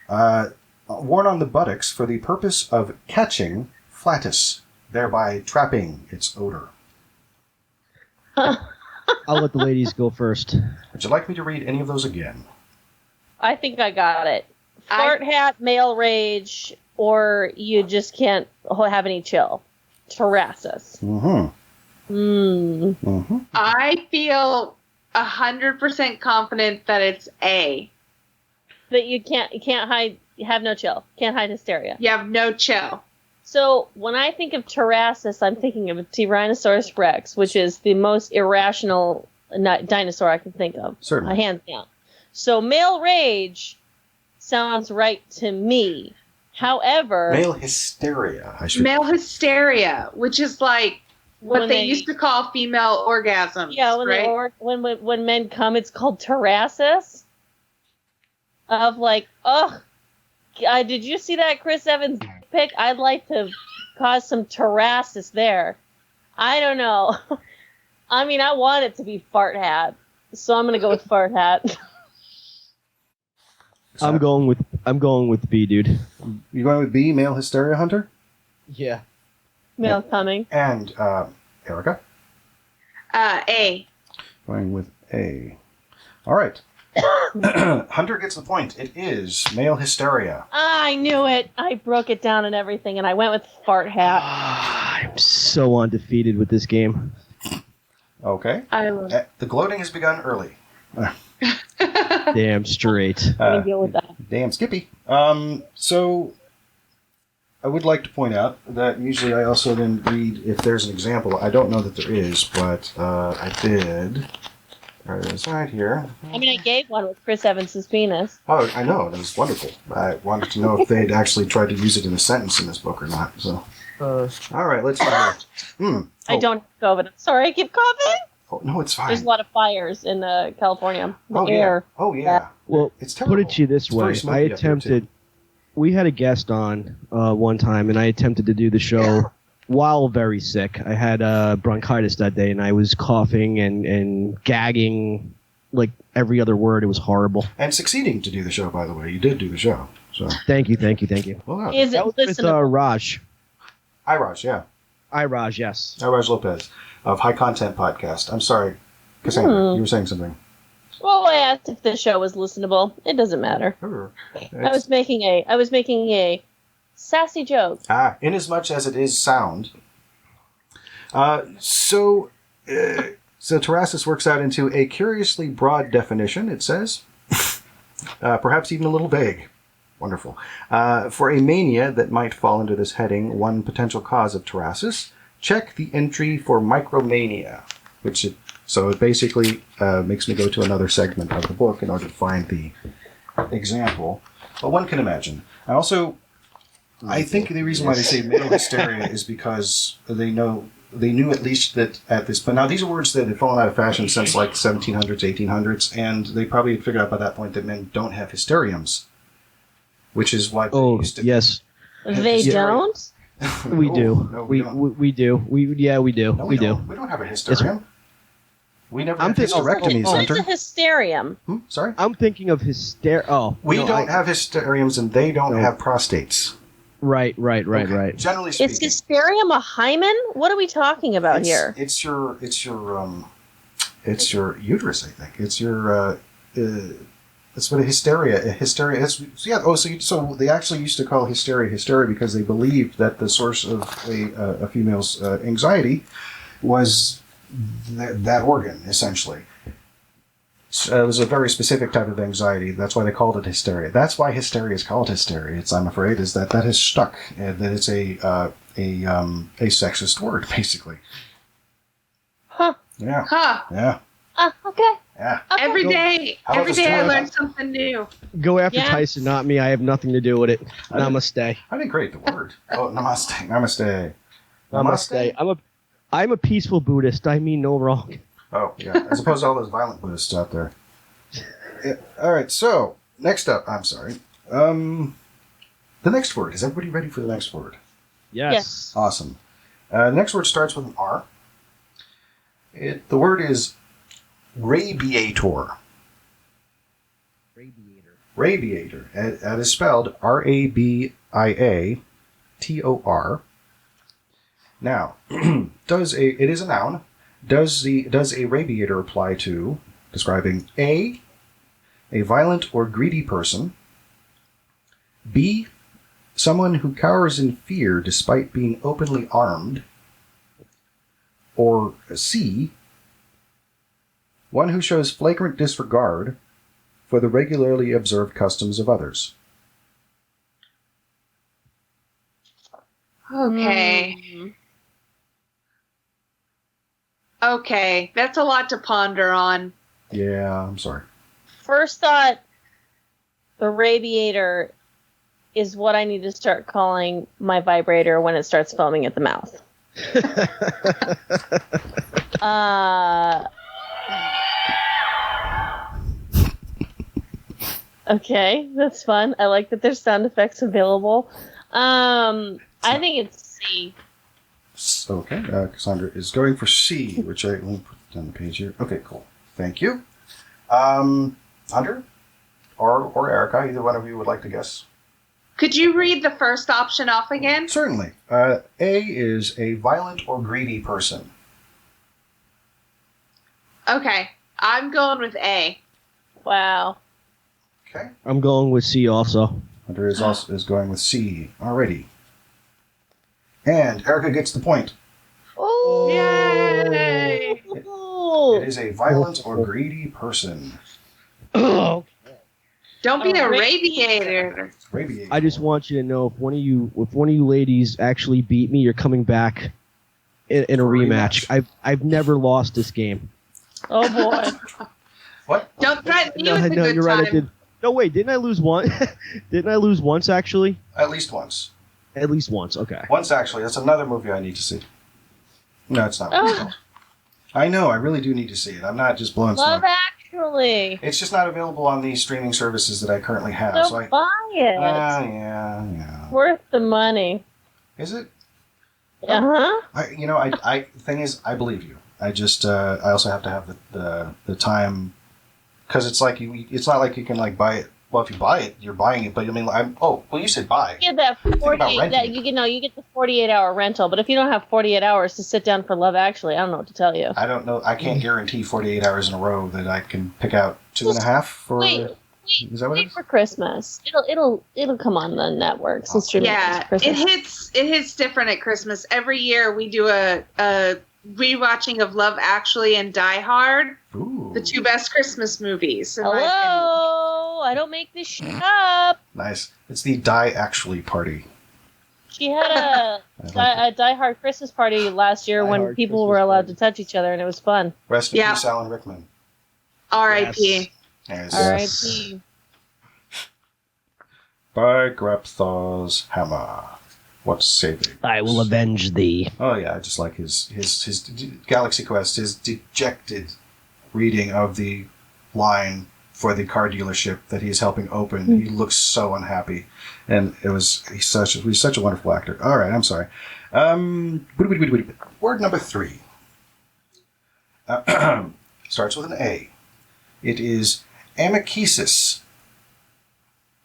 here. Worn on the buttocks for the purpose of catching flatus, thereby trapping its odor. I'll let the ladies go first. Would you like me to read any of those again? I think I got it. Fart hat, male rage, or you just can't have any chill. Terrasis. I feel 100% confident that it's A. That you can't hide, you have no chill. Can't hide hysteria. You have no chill. So when I think of Terrasis, I'm thinking of a Tyrannosaurus Rex, which is the most irrational dinosaur I can think of. Certainly. Hands down. So male rage sounds right to me. However... Male hysteria. Male hysteria, which is like what When they they- used to call female orgasms. Yeah, when right? when men come, it's called Terrasis. Of like, oh, did you see that Chris Evans pic? I'd like to cause some Terrasis there. I don't know. I mean, I want it to be fart hat, so I'm gonna go with fart hat. I'm going with B, dude. You going with B, male hysteria, Hunter? Yeah. Male coming. And Erika? A. Going with A. All right. Hunter gets the point. It is male hysteria. I knew it. I broke it down and everything, and I went with fart hat. I'm so undefeated with this game. Okay. I love it. The gloating has begun early. Damn straight. I can deal with that. Damn Skippy. So I would like to point out that usually I also then read if there's an example. I don't know that there is, but I did. There it is right here. I mean, I gave one with Chris Evans' penis. Oh, I know. That was wonderful. I wanted to know if they'd actually tried to use it in a sentence in this book or not. So, all right, let's see. I don't have COVID. I'm sorry, I keep coughing. Oh, no, it's fine. There's a lot of fires in California. The Oh, air. yeah. Oh, yeah. Well, It's terrible. put it to you this It's very way. smoky I up here, attempted. We had a guest on one time, and I attempted to do the show while very sick. I had bronchitis that day, and I was coughing and gagging like every other word. It was horrible. And succeeding to do the show, by the way. You did do the show. So Thank you. well, Is it That was with listenable? Raj. Iraj, yeah. Raj, yes. Iraj Lopez of High Content Podcast. I'm sorry, Cassandra, you were saying something. Well, I asked if the show was listenable. It doesn't matter. I was making a sassy joke. Inasmuch as it is sound. So Terrassus works out into a curiously broad definition, it says. Perhaps even a little vague. Wonderful. For a mania that might fall under this heading, one potential cause of Terrassus, check the entry for micromania, so it basically makes me go to another segment of the book in order to find the example. But one can imagine. I think the reason why they say male hysteria is because they knew at least that at this point. Now, these are words that had fallen out of fashion since like 1700s, 1800s, and they probably had figured out by that point that men don't have hysteriums, which is what they used to. Yes. They don't? We do. No, we do. We do. No, We do. We don't have a hysterium. We never have hysterectomies, What's Hunter. a hysterium? Sorry? I'm thinking of We don't have hysteriums, and they don't have prostates. Right. Generally speaking. Is hysterium a hymen? What are we talking about here? It's your uterus, I think. It's your that's what a hysteria is. Yeah. So they actually used to call hysteria because they believed that the source of a female's anxiety was that organ, essentially. So it was a very specific type of anxiety. That's why they called it hysteria. That's why hysteria is called hysteria. I'm afraid, is that has stuck, and that it's a sexist word, basically. Huh. Yeah. Huh. Yeah. Okay. Yeah. Okay. Every day How about I this learn something new. Go after Yeah. Tyson, not me. I have nothing to do with it. Namaste. I didn't create the word. Oh, namaste. Namaste. Namaste. I'm a peaceful Buddhist. I mean no wrong. Oh, yeah. As opposed to all those violent Buddhists out there. Yeah. All right, so, next up, I'm sorry. The next word. Is everybody ready for the next word? Yes. Awesome. The next word starts with an R. The word is radiator. Radiator. That is spelled R-A-B-I-A-T-O-R. Now, it is a noun. Does a radiator apply to describing A, violent or greedy person, B, someone who cowers in fear despite being openly armed, or C, one who shows flagrant disregard for the regularly observed customs of others? Okay. Okay, that's a lot to ponder on. Yeah, I'm sorry. First thought, the radiator is what I need to start calling my vibrator when it starts foaming at the mouth. Okay, that's fun. I like that there's sound effects available. I think it's C. Okay, Cassandra is going for C, which let me put on the page here. Okay, cool. Thank you. Hunter? Or Erika, either one of you would like to guess? Could you read the first option off again? Certainly. A is a violent or greedy person. Okay, I'm going with A. Wow. Okay. I'm going with C also. Hunter is going with C. Alrighty. And Erika gets the point. Oh! Yay! It is a violent or greedy person. Oh. Don't be a radiator. radiator. I just want you to know if one of you ladies actually beat me, you're coming back in a rematch. I've never lost this game. Oh boy. What? Don't threaten you with a No, good you're time. right. I did. No, wait. Didn't I lose one? Didn't I lose once actually? At least once. At least once. Okay. Once actually. That's another movie I need to see. No, it's not. Oh. I know. I really do need to see it. I'm not just blowing Love smoke. Actually. It's just not available on the streaming services that I currently have. So So I. buy it. Yeah. Worth the money. Is it? Uh-huh. I thing is, I believe you. I just, I also have to have the time, because it's like it's not like you can like buy it. Well, if you buy it, you're buying it. But I mean, you said buy. You get that 48. That you get the 48-hour rental. But if you don't have 48 hours to sit down for Love Actually, I don't know what to tell you. I don't know. I can't guarantee 48 hours in a row that I can pick out 2.5 for. Wait is that what it is? for Christmas. It'll come on the networks and stream. Yeah, it hits different at Christmas. Every year we do a rewatching of Love Actually and Die Hard, the two best Christmas movies. Hello, I don't make this shit up. Nice. It's the Die Actually party. She had a Die Hard Christmas party last year when people were allowed to touch each other, and it was fun. Rest in peace, Alan Rickman. R.I.P. Yes. R.I.P. By Grabthar's hammer. What saving? I will avenge thee. Oh yeah, I just like his Galaxy Quest, his dejected reading of the line for the car dealership that he is helping open. He looks so unhappy, and he's such a wonderful actor. All right, I'm sorry. Word number 3 starts with an A. It is amicesis.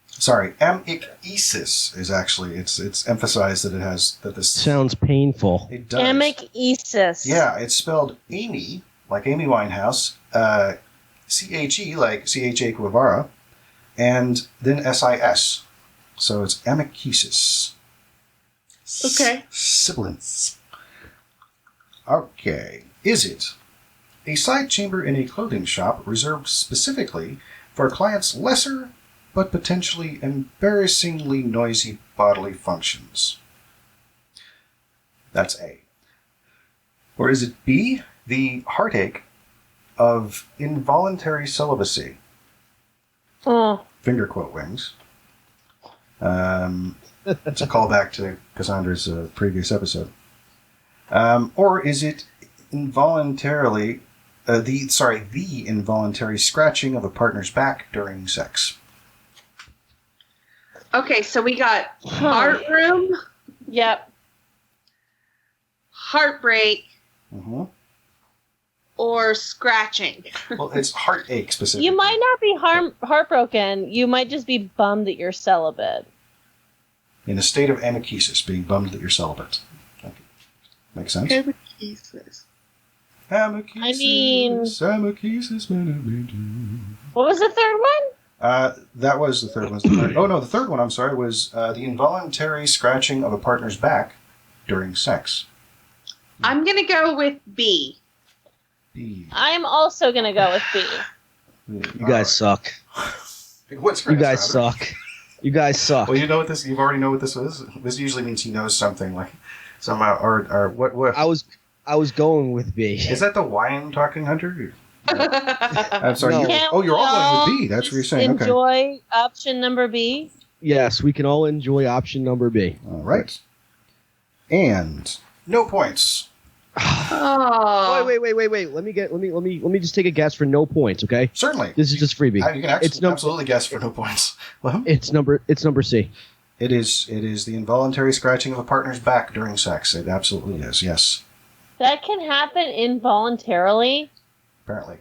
Sorry, amicesis is actually it's emphasized that it has that this sounds painful. It does. Amicesis. Yeah, it's spelled Amy, like Amy Winehouse, C-H-E, like C-H-A Guevara, and then S-I-S. So it's amicesis. Okay. Sibilance. Okay. Is it a side chamber in a clothing shop reserved specifically for a client's lesser but potentially embarrassingly noisy bodily functions? That's A. Or is it B, the heartache of involuntary celibacy? Oh. Finger quote wings. It's a callback to Cassandra's previous episode. Or is it involuntarily the involuntary scratching of a partner's back during sex? Okay, so we got heart room. Yep. Heartbreak. Mm-hmm. Or scratching. Well, it's heartache specifically. You might not be heartbroken. You might just be bummed that you're celibate. In a state of amicesis, being bummed that you're celibate. Okay. Makes sense? Amicesis. Amicesis. I mean... Amicesis. What was the third one? That was the third one. The third one, I'm sorry, was the involuntary scratching of a partner's back during sex. I'm going to go with B. B. I'm also going to go with B. You guys suck. What's you guys suck. You guys suck. Well, you know what this. You already know what this is. This usually means he knows something, like somehow, or what? I was going with B. Is that the wine talking hunter? I'm sorry. No. You're all going with B. That's what you're saying. Enjoy option number B. Yes, we can all enjoy option number B. All right. And no points. Oh. Wait. Let me just take a guess for no points, okay? Certainly. This is just freebie. You can absolutely guess for no points. Well, it's number C. It is the involuntary scratching of a partner's back during sex. It absolutely is. Yes. That can happen involuntarily. Apparently.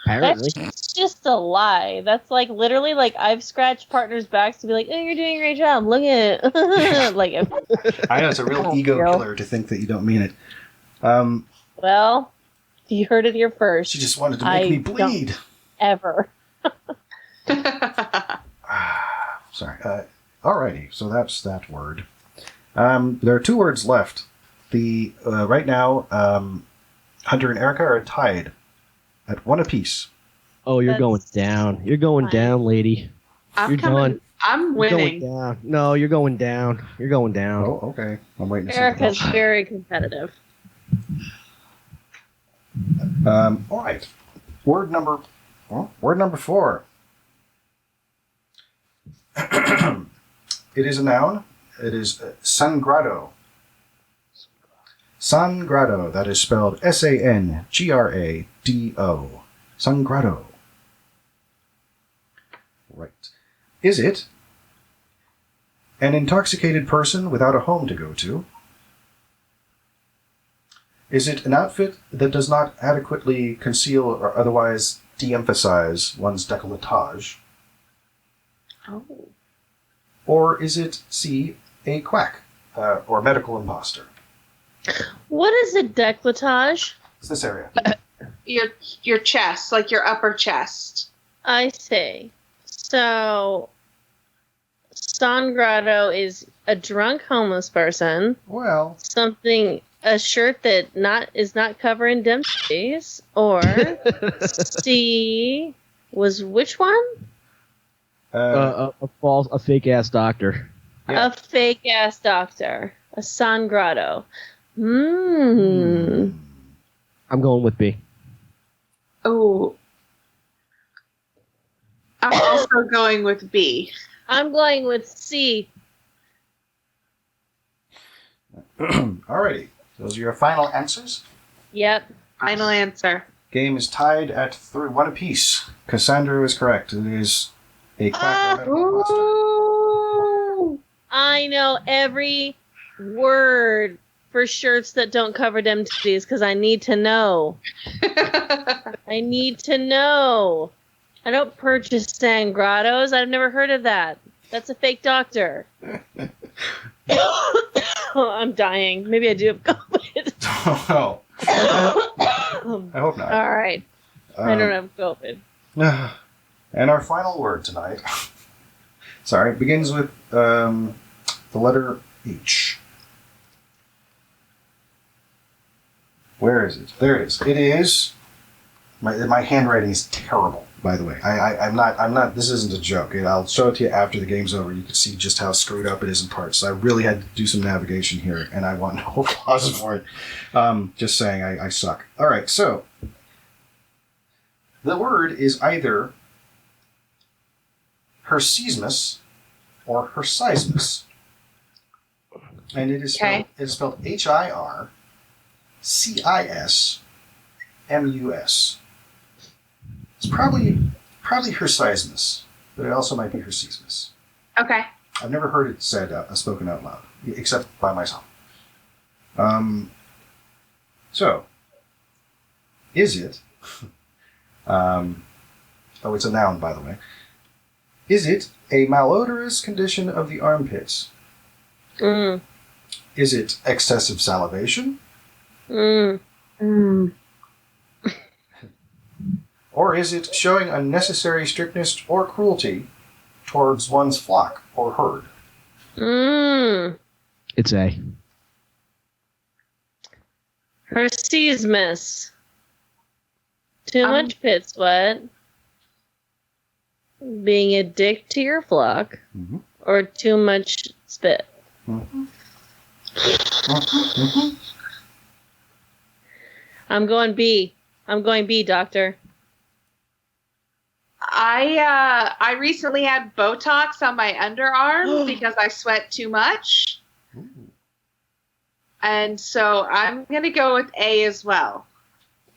That's just a lie. That's like literally like I've scratched partners' backs to be like, oh, you're doing a great job. Look at it. Like, I know it's a real ego killer to think that you don't mean it. Well, you heard it here first. She just wanted to make me bleed. Ever. Sorry. Alrighty. So that's that word. There are 2 words left. The right now, Hunter and Erika are tied at 1 apiece. Oh, you're That's going down. You're going fine. down, lady. I'm You're coming. done. I'm You're going winning. down. No, you're going down. You're going down. Oh, okay. I'm waiting to see. Erica's very competitive. All right. Word number 4. It is a noun. It is sangrado. Sangrado. That is spelled Sangrado. Sangrado. Right. Is it an intoxicated person without a home to go to? Is it an outfit that does not adequately conceal or otherwise de-emphasize one's décolletage? Oh. Or is it, C, a quack or medical imposter? What is a décolletage? It's this area. Your chest, like your upper chest. I see. So, sangrado is a drunk homeless person. Well, A shirt that is not covering dempsey's, or C was which one? A fake ass doctor. Yeah. A fake ass doctor. A sangrado. Hmm. I'm going with B. Oh. I'm also going with B. I'm going with C. Alrighty. Those are your final answers. Yep. Final answer. Game is tied at 1 apiece. Cassandra is correct. It is a quack or medical imposter. Ooh. I know every word for shirts that don't cover dempsey's because I need to know. I need to know. I don't purchase sangrados. I've never heard of that. That's a fake doctor. Oh, I'm dying. Maybe I do have COVID. Oh, I hope not. All right. I don't have COVID. And our final word tonight, begins with the letter H. Where is it? There it is. It is. My handwriting is terrible, by the way. I'm not. This isn't a joke. I'll show it to you after the game's over. You can see just how screwed up it is in parts. So I really had to do some navigation here, and I want no applause for it. Just saying, I suck. All right, so the word is either Hircismus or Hircismus, and it is spelled Hircismus. It's probably Hircismus, but it also might be Hircismus. Okay. I've never heard it said spoken out loud, except by myself. So, is it? It's a noun, by the way. Is it a malodorous condition of the armpits? Mm. Is it excessive salivation? Mm. Mm. Or is it showing unnecessary strictness or cruelty towards one's flock or herd? Mm. It's A. Hircismus. Too much pit sweat. Being a dick to your flock. Mm-hmm. Or too much spit. Mm-hmm. Mm-hmm. I'm going B. Doctor. I recently had Botox on my underarm because I sweat too much. Ooh. And so I'm going to go with A as well.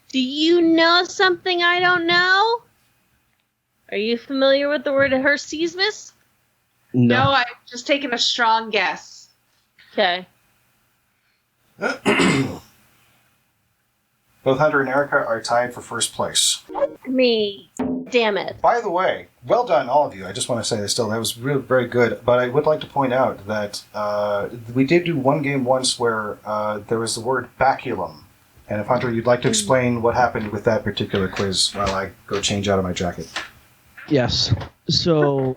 Do you know something I don't know? Are you familiar with the word Hircismus? No, I've just taken a strong guess. Okay. Both Hunter and Erika are tied for first place. Me. Damn it. By the way, well done, all of you. I just want to say that was very good. But I would like to point out that we did do one game once where there was the word baculum. And if, Hunter, you'd like to explain what happened with that particular quiz while I go change out of my jacket. Yes. So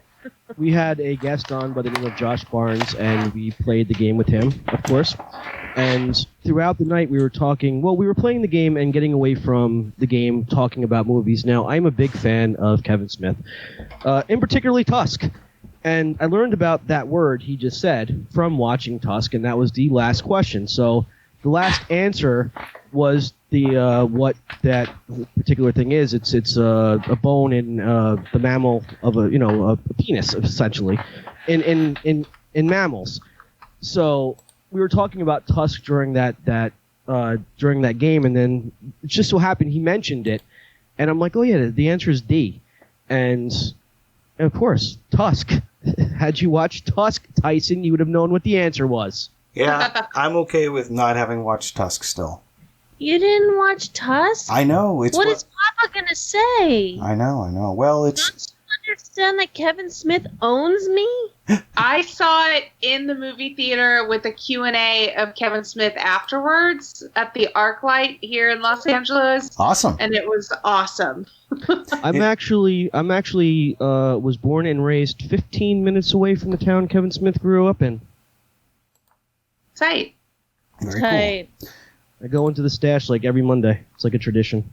we had a guest on by the name of Josh Barnes, and we played the game with him, of course. And throughout the night, we were talking. Well, we were playing the game and getting away from the game, talking about movies. Now, I'm a big fan of Kevin Smith, in particularly Tusk. And I learned about that word he just said from watching Tusk, and that was the last question. So the last answer was the what that particular thing is. It's a bone in the mammal of a penis, essentially, in mammals. So we were talking about Tusk during that game, and then it just so happened he mentioned it, and I'm like, oh yeah, the answer is D, and of course Tusk. Had you watched Tusk, Tyson, you would have known what the answer was. Yeah, I'm okay with not having watched Tusk still. You didn't watch Tusk? I know. What is Papa gonna say? I know. Well, it's... Don't you understand that Kevin Smith owns me? I saw it in the movie theater with a Q&A of Kevin Smith afterwards at the ArcLight here in Los Angeles. Awesome. And it was awesome. I'm actually was born and raised 15 minutes away from the town Kevin Smith grew up in. Tight. Very Tight. cool. I go into the stash like every Monday. It's like a tradition.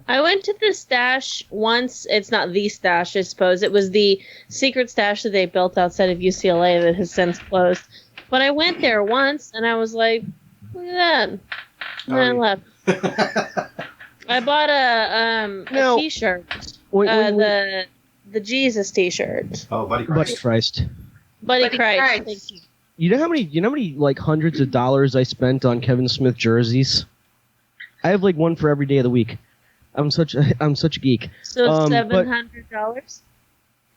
I went to the stash once. It's not the stash, I suppose. It was the secret stash that they built outside of UCLA that has since closed. But I went there once, and I was like, look at that. And then I left. I bought a T-shirt. The Jesus T-shirt. Oh, Buddy Christ. Buddy Christ. Thank you. You know how many like hundreds of dollars I spent on Kevin Smith jerseys? I have like one for every day of the week. I'm such a geek. So $700?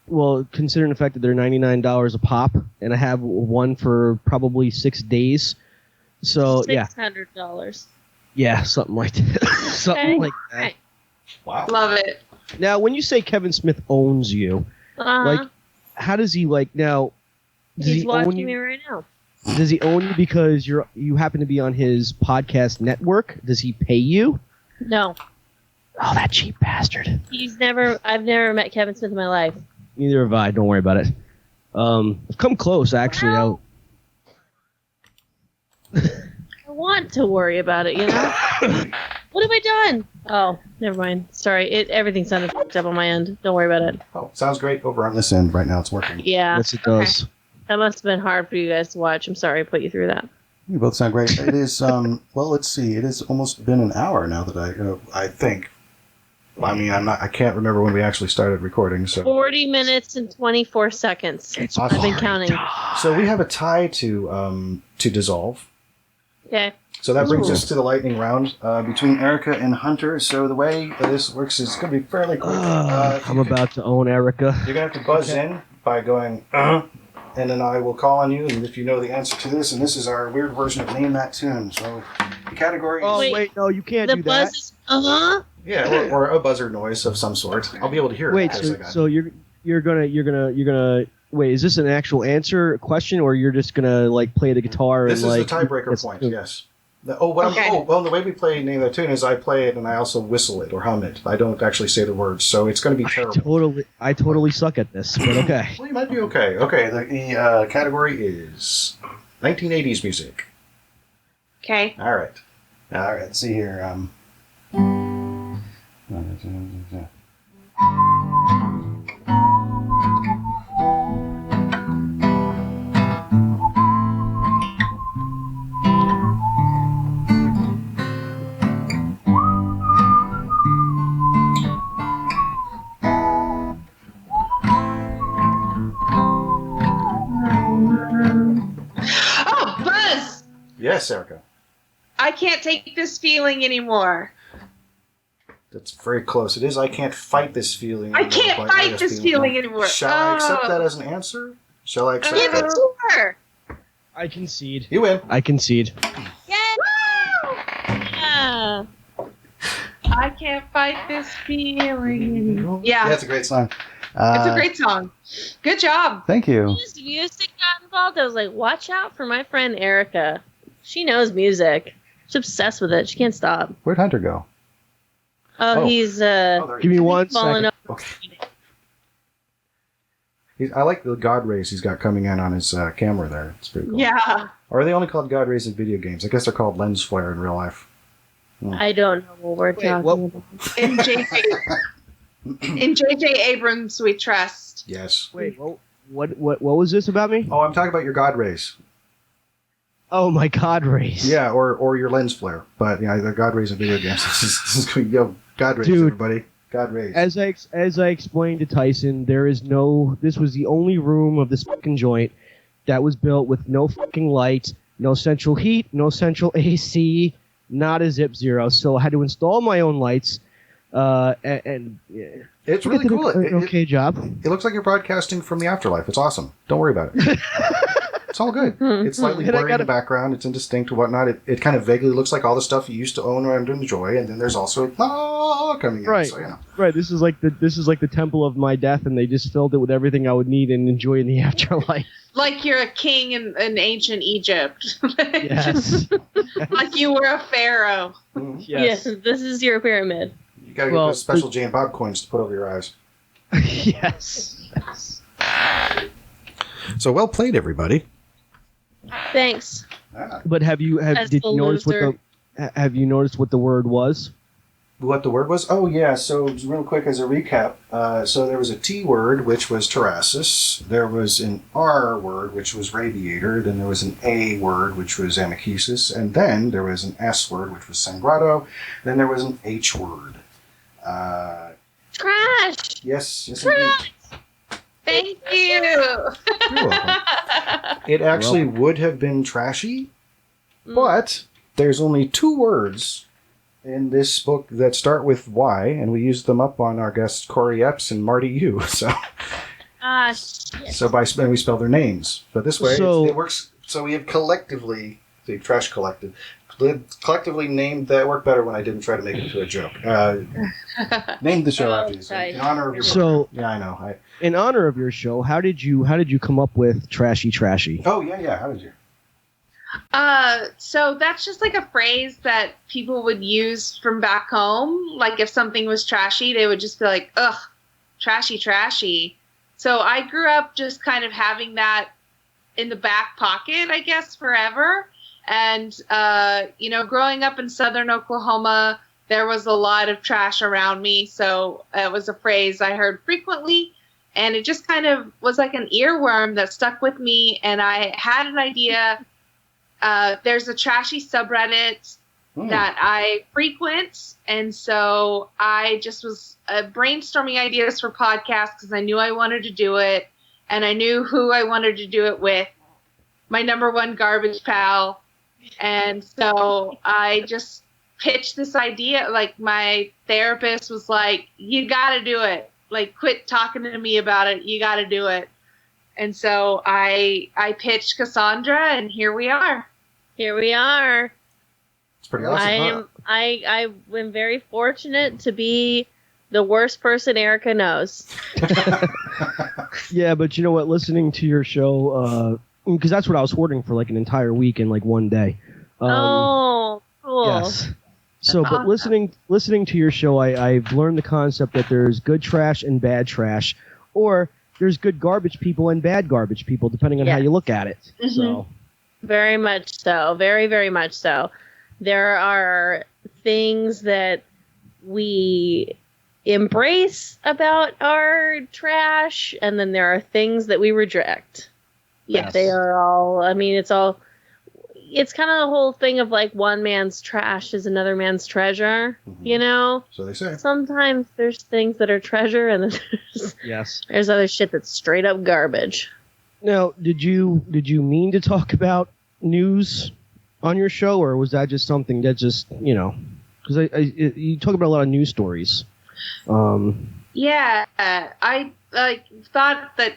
Well, considering the fact that they're $99 a pop, and I have one for probably 6 days. So $600. Yeah, something like that. Something like that. Right. Wow. Love it. Now, when you say Kevin Smith owns you, like, how does he like now? He's watching me right now. Does he own you because you happen to be on his podcast network? Does he pay you? No. Oh, that cheap bastard. I've never met Kevin Smith in my life. Neither have I. Don't worry about it. I've come close, actually. Well, I want to worry about it, you know? What have I done? Oh, never mind. Sorry. Everything sounded fucked up on my end. Don't worry about it. Oh, sounds great. Over on this end right now, it's working. Yeah. Yes, it does. Okay. That must have been hard for you guys to watch. I'm sorry I put you through that. You both sound great. It is, well, let's see. It has almost been an hour now that I think. I mean, I can't remember when we actually started recording, so 40 minutes and 24 seconds. It's I've been counting. So we have a tie to dissolve. Okay. So that brings us to the lightning round between Erika and Hunter. So the way this works is going to be fairly quick. I'm about to own Erika. You're going to have to buzz in by going, and then I will call on you, and if you know the answer to this, and this is our weird version of Name That Tune. So the category is... Oh, wait, no, you can't do that. The buzz is, Yeah, or a buzzer noise of some sort. I'll be able to hear it. Wait, so you're gonna wait, is this an actual answer question, or you're just gonna like play the guitar This and like... is the tiebreaker point, yes. The way we play Name That Tune is I play it and I also whistle it or hum it. I don't actually say the words, so it's going to be terrible. I totally suck at this, but okay. Well, you might be okay. Okay, the category is 1980s music. Okay. All right. Let's see here. Oh, Buzz! Yes, Erika. I can't take this feeling anymore. That's very close. It is I Can't Fight This Feeling. I can't fight this feeling anymore. Shall I accept that as an answer? Shall I accept Give that? it to her. I concede. You win. I concede. Yay! Yeah. I can't fight this feeling anymore. Yeah. That's a great song. It's a great song. Good job. Thank you. As music got involved, I was like, watch out for my friend Erika. She knows music. She's obsessed with it. She can't stop. Where'd Hunter go? He's Give me 1 second. Okay. I like the God rays he's got coming in on his camera there. It's pretty cool. Yeah. Or are they only called God rays in video games? I guess they're called lens flare in real life. I don't know what we're talking about. In J.J. Abrams, we trust. Yes. Wait, what was this about me? Oh, I'm talking about your God rays. Oh, my God rays. Yeah, or your lens flare. But yeah, the God rays in video games. This is God rays, Dude, everybody. God rays. As I explained to Tyson, this was the only room of this fucking joint that was built with no fucking light, no central heat, no central AC, not a zip zero. So I had to install my own lights. And it's really cool. Okay job. It looks like you're broadcasting from the afterlife. It's awesome. Don't worry about it. It's all good. It's slightly blurry in the background. It's indistinct and whatnot. It kind of vaguely looks like all the stuff you used to own and enjoy, and then there's also coming in. Right. So, yeah. Right. This is like the temple of my death, and they just filled it with everything I would need and enjoy in the afterlife. Like you're a king in ancient Egypt. Yes. Like you were a pharaoh. Yes. This is your pyramid. You gotta get those special Jane Bob coins to put over your eyes. Yes. So well played, everybody. Thanks. But have you noticed what the word was? What the word was? Oh yeah. So real quick as a recap, so there was a T word which was terrasis. There was an R word which was radiator. Then there was an A word which was amichesis, and then there was an S word which was sangrado. Then there was an H word. Trash. Yes. Trash. Thank you. You're welcome. It actually would have been trashy, but there's only 2 words in this book that start with Y, and we used them up on our guests Corey Epps and Marty Yu. So, and we spell their names. But this way, it works. So we have collectively, the Trash Collective, collectively named that. Worked better when I didn't try to make it into a joke. Named the show after you. So in honor of your book. Yeah, I know. In honor of your show, how did you come up with Trashy Trashy? Oh yeah. How did you? So that's just like a phrase that people would use from back home. Like if something was trashy, they would just be like, ugh, trashy, trashy. So I grew up just kind of having that in the back pocket, I guess, forever. And, growing up in southern Oklahoma, there was a lot of trash around me. So it was a phrase I heard frequently. And it just kind of was like an earworm that stuck with me. And I had an idea. There's a trashy subreddit that I frequent. And so I just was brainstorming ideas for podcasts because I knew I wanted to do it. And I knew who I wanted to do it with. My number one garbage pal. And so I just pitched this idea. Like my therapist was like, you got to do it. Like, quit talking to me about it. You got to do it. And so I pitched Cassandra, and here we are. Here we are. It's pretty awesome. I am very fortunate to be the worst person Erika knows. Yeah, but you know what? Listening to your show, because that's what I was hoarding for like an entire week in like one day. Oh, cool. Yes. So, but listening to your show, I've learned the concept that there's good trash and bad trash, or there's good garbage people and bad garbage people, depending on how you look at it. Mm-hmm. So, very much so, very, very much so. There are things that we embrace about our trash, and then there are things that we reject. Yes, they are all. I mean, it's kind of the whole thing of like one man's trash is another man's treasure, you know? So they say. Sometimes there's things that are treasure and then there's other shit that's straight up garbage. Now, did you mean to talk about news on your show, or was that just something that just, because you talk about a lot of news stories. Yeah, I thought that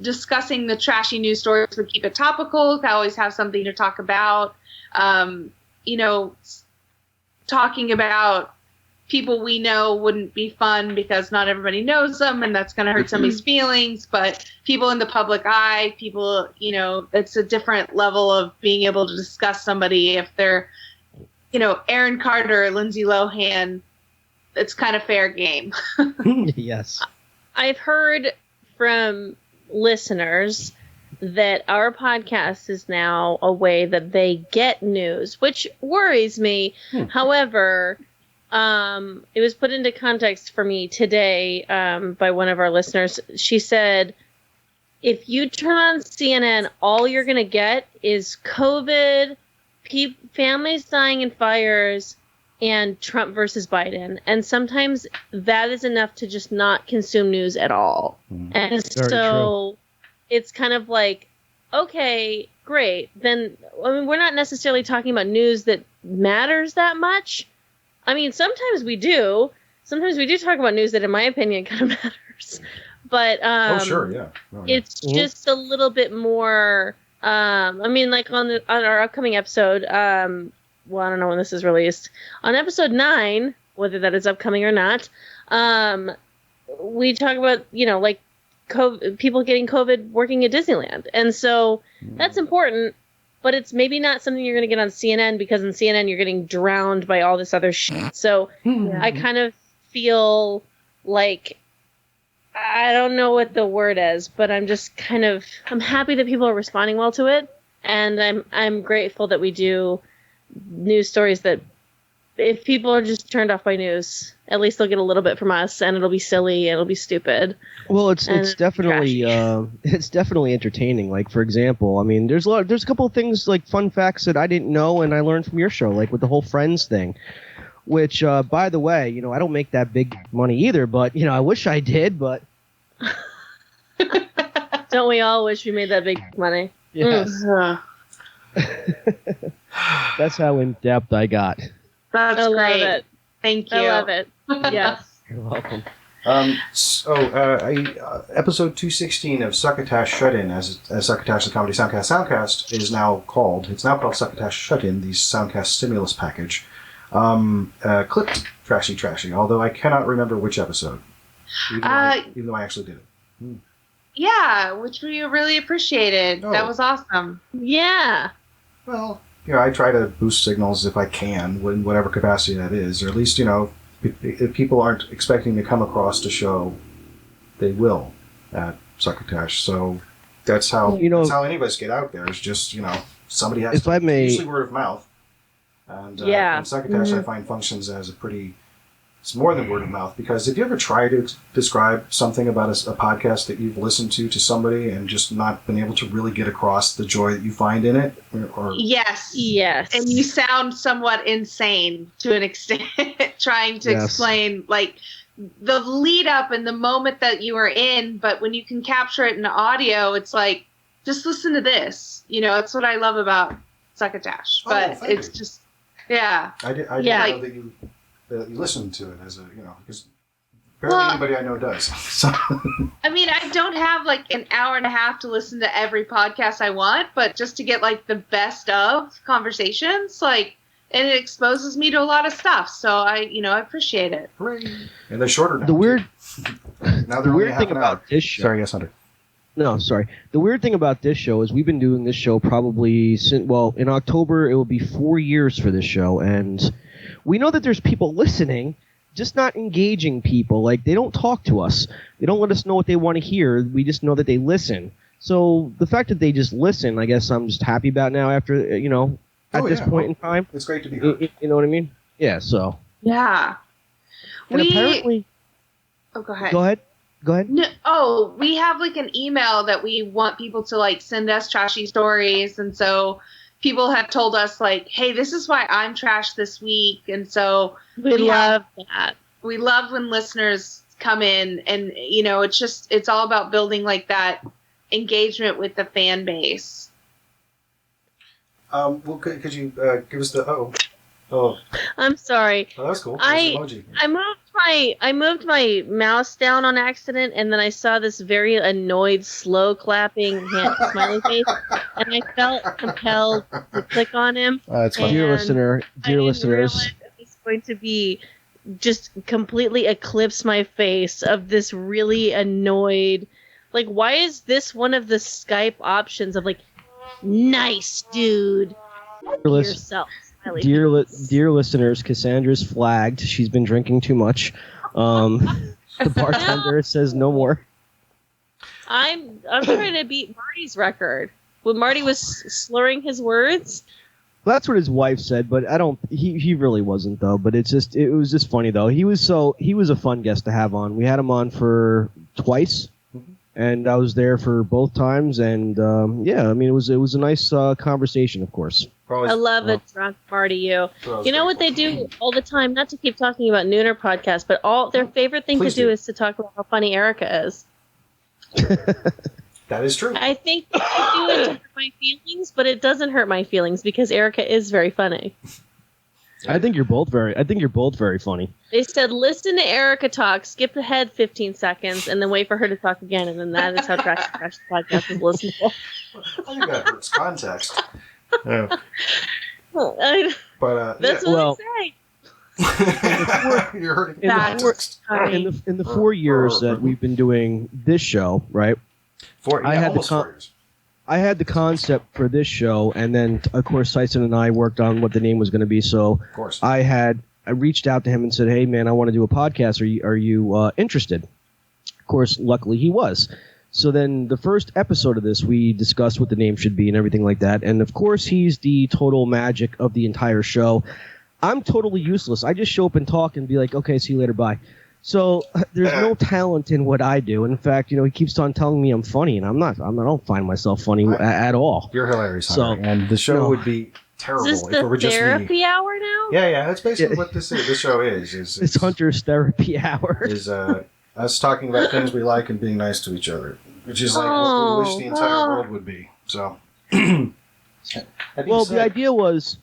discussing the trashy news stories would keep it topical. I always have something to talk about. Talking about people we know wouldn't be fun because not everybody knows them, and that's going to hurt somebody's feelings. But people in the public eye, people, it's a different level of being able to discuss somebody. If they're, Aaron Carter, Lindsay Lohan, it's kind of fair game. Yes. I've heard from listeners that our podcast is now a way that they get news, which worries me. However, it was put into context for me today by one of our listeners. She said, if you turn on CNN, all you're going to get is COVID, families dying in fires, and Trump versus Biden. And sometimes that is enough to just not consume news at all. And so it's kind of like, okay, great. Then, I mean, we're not necessarily talking about news that matters that much. I mean, sometimes we do. Sometimes we do talk about news that, in my opinion, kind of matters. But it's just a little bit more. I mean, like on our upcoming episode. Well, I don't know when this is released. On episode 9, whether that is upcoming or not, we talk about like COVID, people getting COVID working at Disneyland, and so that's important. But it's maybe not something you're going to get on CNN, because on CNN you're getting drowned by all this other shit. So I kind of feel like, I don't know what the word is, but I'm just I'm happy that people are responding well to it. And I'm grateful that we do news stories that, if people are just turned off by news, at least they'll get a little bit from us, and it'll be silly and it'll be stupid. Well, it's definitely entertaining. Like, for example, I mean, there's a couple of things, like fun facts that I didn't know and I learned from your show, like with the whole Friends thing. Which, by the way, I don't make that big money either, but I wish I did. But don't we all wish we made that big money? Yes. That's how in depth I got. That's great. Love it. Thank you. I love it. Yes. You're welcome. Episode 216 of Succotash Shut-In, as Succotash the Comedy Soundcast is now called. It's now called Succotash Shut-In, the Soundcast Stimulus Package. Clipped Trashy Trashy, although I cannot remember which episode. Even though I actually did it. Yeah, which we really appreciated. That was awesome. Yeah. Well, I try to boost signals if I can, in whatever capacity that is, or at least, if people aren't expecting to come across the show, they will at Succotash. So that's how that's how any of us get out there. Is just somebody has to, usually word of mouth, and Succotash I find functions as it's more than word of mouth, because if you ever try to describe something about a podcast that you've listened to somebody and just not been able to really get across the joy that you find in it, or yes, and you sound somewhat insane to an extent, trying to explain like the lead up and the moment that you are in, but when you can capture it in audio, it's like, just listen to this. That's what I love about Succotash. But it's just, I didn't know that you listen to it as because barely anybody I know does. So. I mean, I don't have like an hour and a half to listen to every podcast I want, but just to get like the best of conversations, and it exposes me to a lot of stuff. So I appreciate it. Hooray. And they're shorter now. The weird thing about this show. Sorry, yes, Hunter. No, sorry. The weird thing about this show is we've been doing this show probably since, in October it will be 4 years for this show, and we know that there's people listening, just not engaging people. Like, they don't talk to us. They don't let us know what they want to hear. We just know that they listen. So the fact that they just listen, I guess I'm just happy about now after, at this point in time. It's great to be heard. You know what I mean? Yeah, so. Yeah. And apparently... Oh, go ahead. Go ahead. No, we have like an email that we want people to send us trashy stories, and so people have told us hey, this is why I'm trash this week, and so we love that. We love when listeners come in, and it's all about building that engagement with the fan base. Well, could you give us the I'm sorry. Oh, that's cool. I moved my mouse down on accident, and then I saw this very annoyed, slow clapping smiley face, and I felt compelled to click on him. That's fine. Dear listeners, it's going to be just completely eclipse my face of this really annoyed. Why is this one of the Skype options of nice dude? Yourself. Dear listeners, Cassandra's flagged. She's been drinking too much. The bartender says no more. I'm I'm trying to beat Marty's record. When Marty was slurring his words. Well, that's what his wife said, but I don't. He really wasn't though. But it was just funny though. He was a fun guest to have on. We had him on for twice, and I was there for both times. And yeah, I mean it was a nice conversation, of course. I love a drunk Marty. You know what they do all the time? Not to keep talking about Nooner podcast, but all their favorite thing to do is to talk about how funny Erika is. That is true. I think they do it to hurt my feelings, but it doesn't hurt my feelings because Erika is very funny. I think you're both very funny. They said, listen to Erika talk, skip ahead 15 seconds, and then wait for her to talk again, and then that is how Trashy Trashy Podcast is listenable. I think that hurts context. Yeah. That's what I say. You're hurting context. In the 4 years that we've been doing this show, right? I had the concept for this show, and then of course Tyson and I worked on what the name was going to be. So of course. I reached out to him and said, "Hey man, I want to do a podcast. Are you interested?" Of course, luckily he was. So then the first episode of this, we discussed what the name should be and everything like that. And of course, he's the total magic of the entire show. I'm totally useless. I just show up and talk and be like, okay, see you later, bye. So there's no talent in what I do. In fact, he keeps on telling me I'm funny, and I'm not. I don't find myself funny at all. You're hilarious, Hunter. And the show would be terrible if it were just me. Is this the therapy hour now? Yeah. That's basically what this is. This show is. It's Hunter's therapy hour. Is us talking about things we like and being nice to each other, which is like what we wish the entire world would be. So. Well, the idea was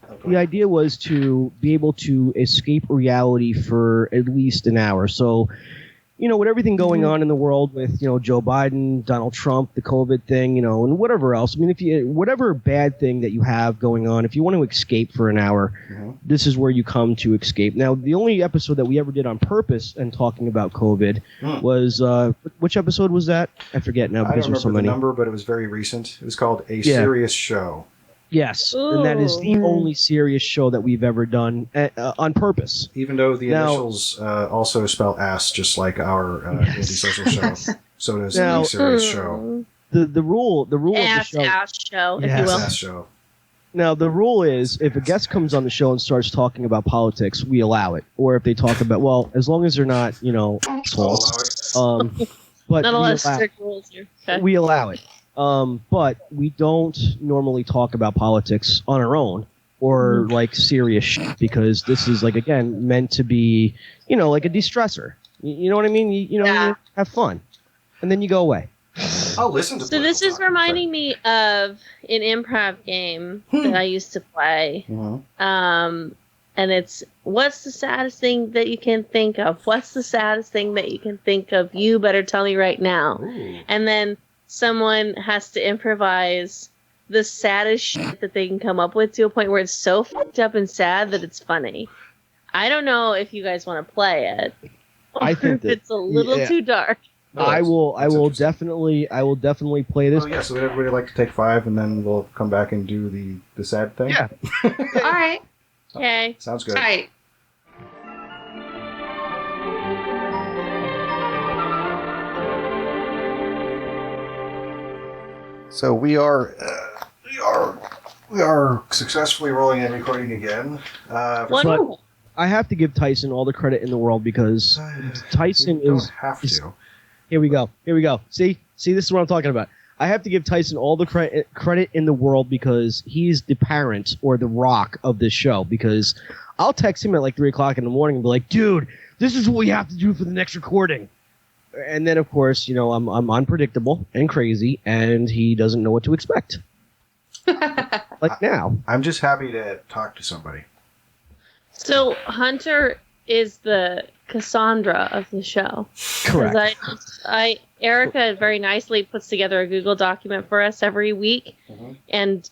to be able to escape reality for at least an hour. So, with everything going on in the world with, Joe Biden, Donald Trump, the COVID thing, and whatever else. I mean, whatever bad thing that you have going on, if you want to escape for an hour, this is where you come to escape. Now, the only episode that we ever did on purpose and talking about COVID was, which episode was that? I forget now because there's so many. I don't remember the number, but it was very recent. It was called A Serious Show. Yes, and that is the only serious show that we've ever done on purpose. Even though the initials also spell ass, just like our antisocial show. So does the serious show. The rule of the show. Ass show, if you will. Ass show. Now, the rule is if a guest comes on the show and starts talking about politics, we allow it. Or if they talk about, as long as they're not, assholes. But not a lot of strict rules here. Okay. We allow it. But we don't normally talk about politics on our own or like serious shit because this is again meant to be, like a de-stressor. You know what I mean? You have fun and then you go away. I'll listen to So this is reminding me of an improv game that I used to play. And it's, what's the saddest thing that you can think of? What's the saddest thing that you can think of? You better tell me right now. Ooh. And then someone has to improvise the saddest shit that they can come up with to a point where it's so fucked up and sad that it's funny. I don't know if you guys want to play it. I think that, it's a little too dark. No, I will definitely play this. Oh yeah, so would everybody like to take 5 and then we'll come back and do the sad thing? Yeah. All right. Okay. Sounds good. All right. So we are successfully rolling and recording again. Wonderful. I have to give Tyson all the credit in the world because Tyson is. Have to. Here we go. See, this is what I'm talking about. I have to give Tyson all the credit in the world because he's the parent or the rock of this show. Because I'll text him at 3:00 in the morning and be like, "Dude, this is what we have to do for the next recording." And then, of course, I'm unpredictable and crazy, and he doesn't know what to expect. Like now. I'm just happy to talk to somebody. So Hunter is the Cassandra of the show. Correct. Erika very nicely puts together a Google document for us every week, and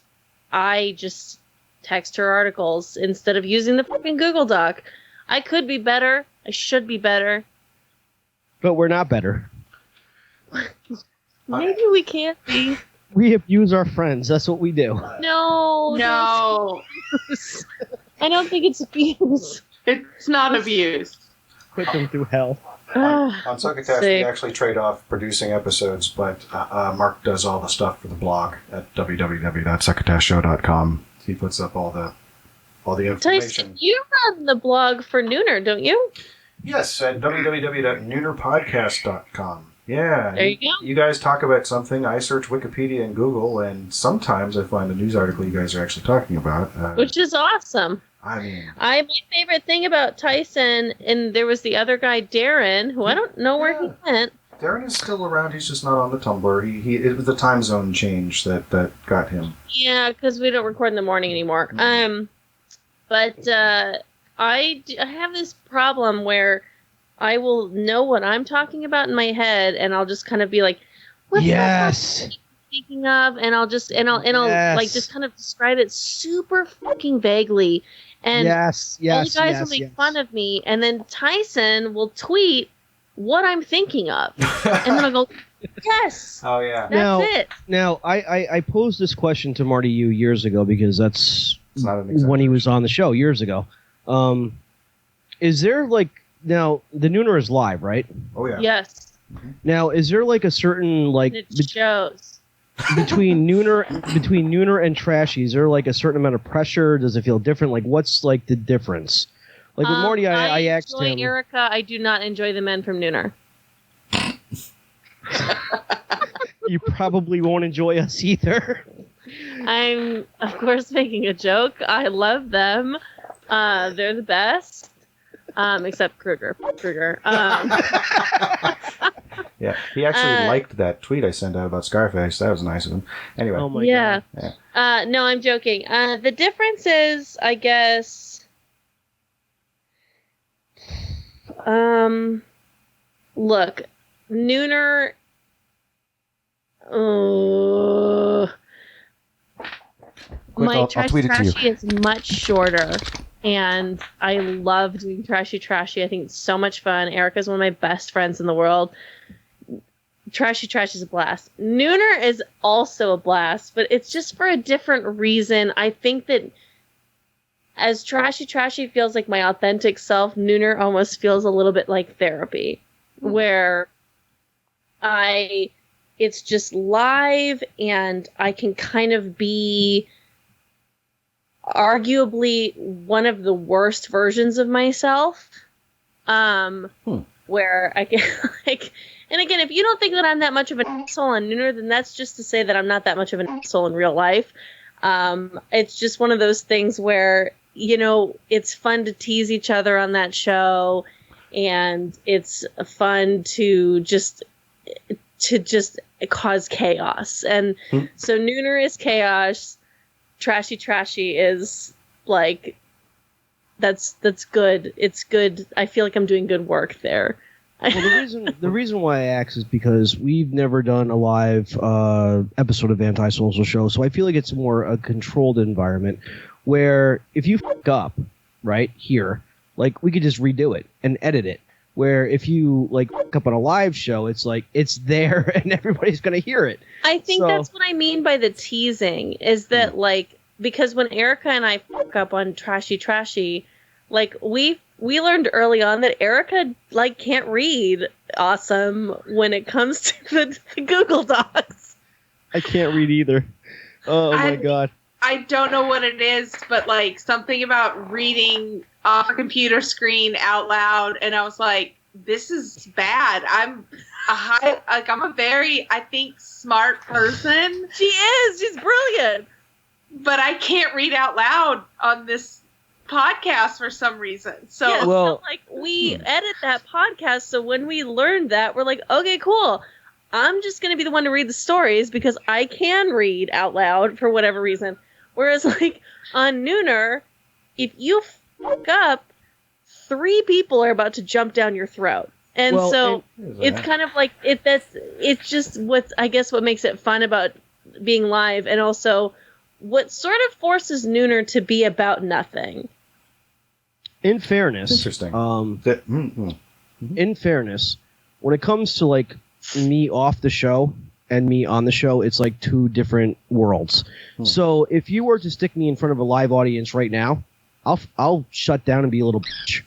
I just text her articles instead of using the fucking Google Doc. I could be better. I should be better. But we're not better. Maybe we can't be. We abuse our friends. That's what we do. No. I don't think it's abuse. It's not abuse. put them through hell. On Succotash, we actually trade off producing episodes, but Mark does all the stuff for the blog at www.succotashshow.com. He puts up all the information. Tyson, you run the blog for Nooner, don't you? Yes, at www.noonerpodcast.com. Yeah. There you go. You guys talk about something. I search Wikipedia and Google, and sometimes I find a news article you guys are actually talking about. Which is awesome. I mean... my favorite thing about Tyson, and there was the other guy, Darren, who I don't know where he went. Darren is still around. He's just not on the Tumblr. It was the time zone change that got him. Yeah, because we don't record in the morning anymore. But I have this problem where I will know what I'm talking about in my head, and I'll just kind of be like, "What the hell am I speaking of?" And I'll just like just kind of describe it super fucking vaguely. And all you guys will make fun of me, and then Tyson will tweet what I'm thinking of, and then I'll go, "Yes, oh yeah, that's it." Now I posed this question to Marty Yu years ago because that's when he was on the show years ago. Is there like now the Nooner is live, right? Oh yeah. Yes. Now is there like a certain like it shows between Nooner and Trashy? Is there like a certain amount of pressure? Does it feel different? Like what's like the difference? Like with Marty, I asked him. Erika, I do not enjoy the men from Nooner. You probably won't enjoy us either. I'm, of course, making a joke. I love them. They're the best. Except Kruger. Yeah, he actually liked that tweet I sent out about Scarface. That was nice of him. Anyway. Oh my God. Yeah. No, I'm joking. The difference is, I guess... look, Nooner... my Trashy Trashy is much shorter, and I love doing Trashy Trashy. I think it's so much fun. Erika's one of my best friends in the world. Trashy Trashy is a blast. Nooner is also a blast, but it's just for a different reason. I think that as Trashy Trashy feels like my authentic self, Nooner almost feels a little bit like therapy, where it's just live, and I can kind of be arguably one of the worst versions of myself, where I can like, and again, if you don't think that I'm that much of an asshole on Nooner, then that's just to say that I'm not that much of an asshole in real life. It's just one of those things where, you know, it's fun to tease each other on that show, and it's fun to just cause chaos. And so Nooner is chaos. Trashy Trashy is like, that's good. It's good. I feel like I'm doing good work there. Well, the reason why I ask is because we've never done a live episode of Antisocial Show, so I feel like it's more a controlled environment where if you fuck up right here, like we could just redo it and edit it. Where if you like fuck up on a live show, it's like it's there and everybody's gonna hear it. I think that's what I mean by the teasing, is that like, because when Erika and I fuck up on Trashy Trashy, like we learned early on that Erika like can't read awesome when it comes to the Google Docs. I can't read either. Oh my God. I don't know what it is, but like something about reading off a computer screen out loud, and I was like, this is bad. I'm a very, I think, smart person. She is. She's brilliant. But I can't read out loud on this podcast for some reason. So, yeah, so like we edit that podcast, so when we learned that, we're like, okay, cool. I'm just going to be the one to read the stories because I can read out loud for whatever reason. Whereas like on Nooner, if you fuck up, 3 people are about to jump down your throat. And it's kind of like it's just what makes it fun about being live, and also what sort of forces Nooner to be about nothing. In fairness, interesting. In fairness, when it comes to like me off the show and me on the show, it's like 2 different worlds. So if you were to stick me in front of a live audience right now, I'll shut down and be a little bitch.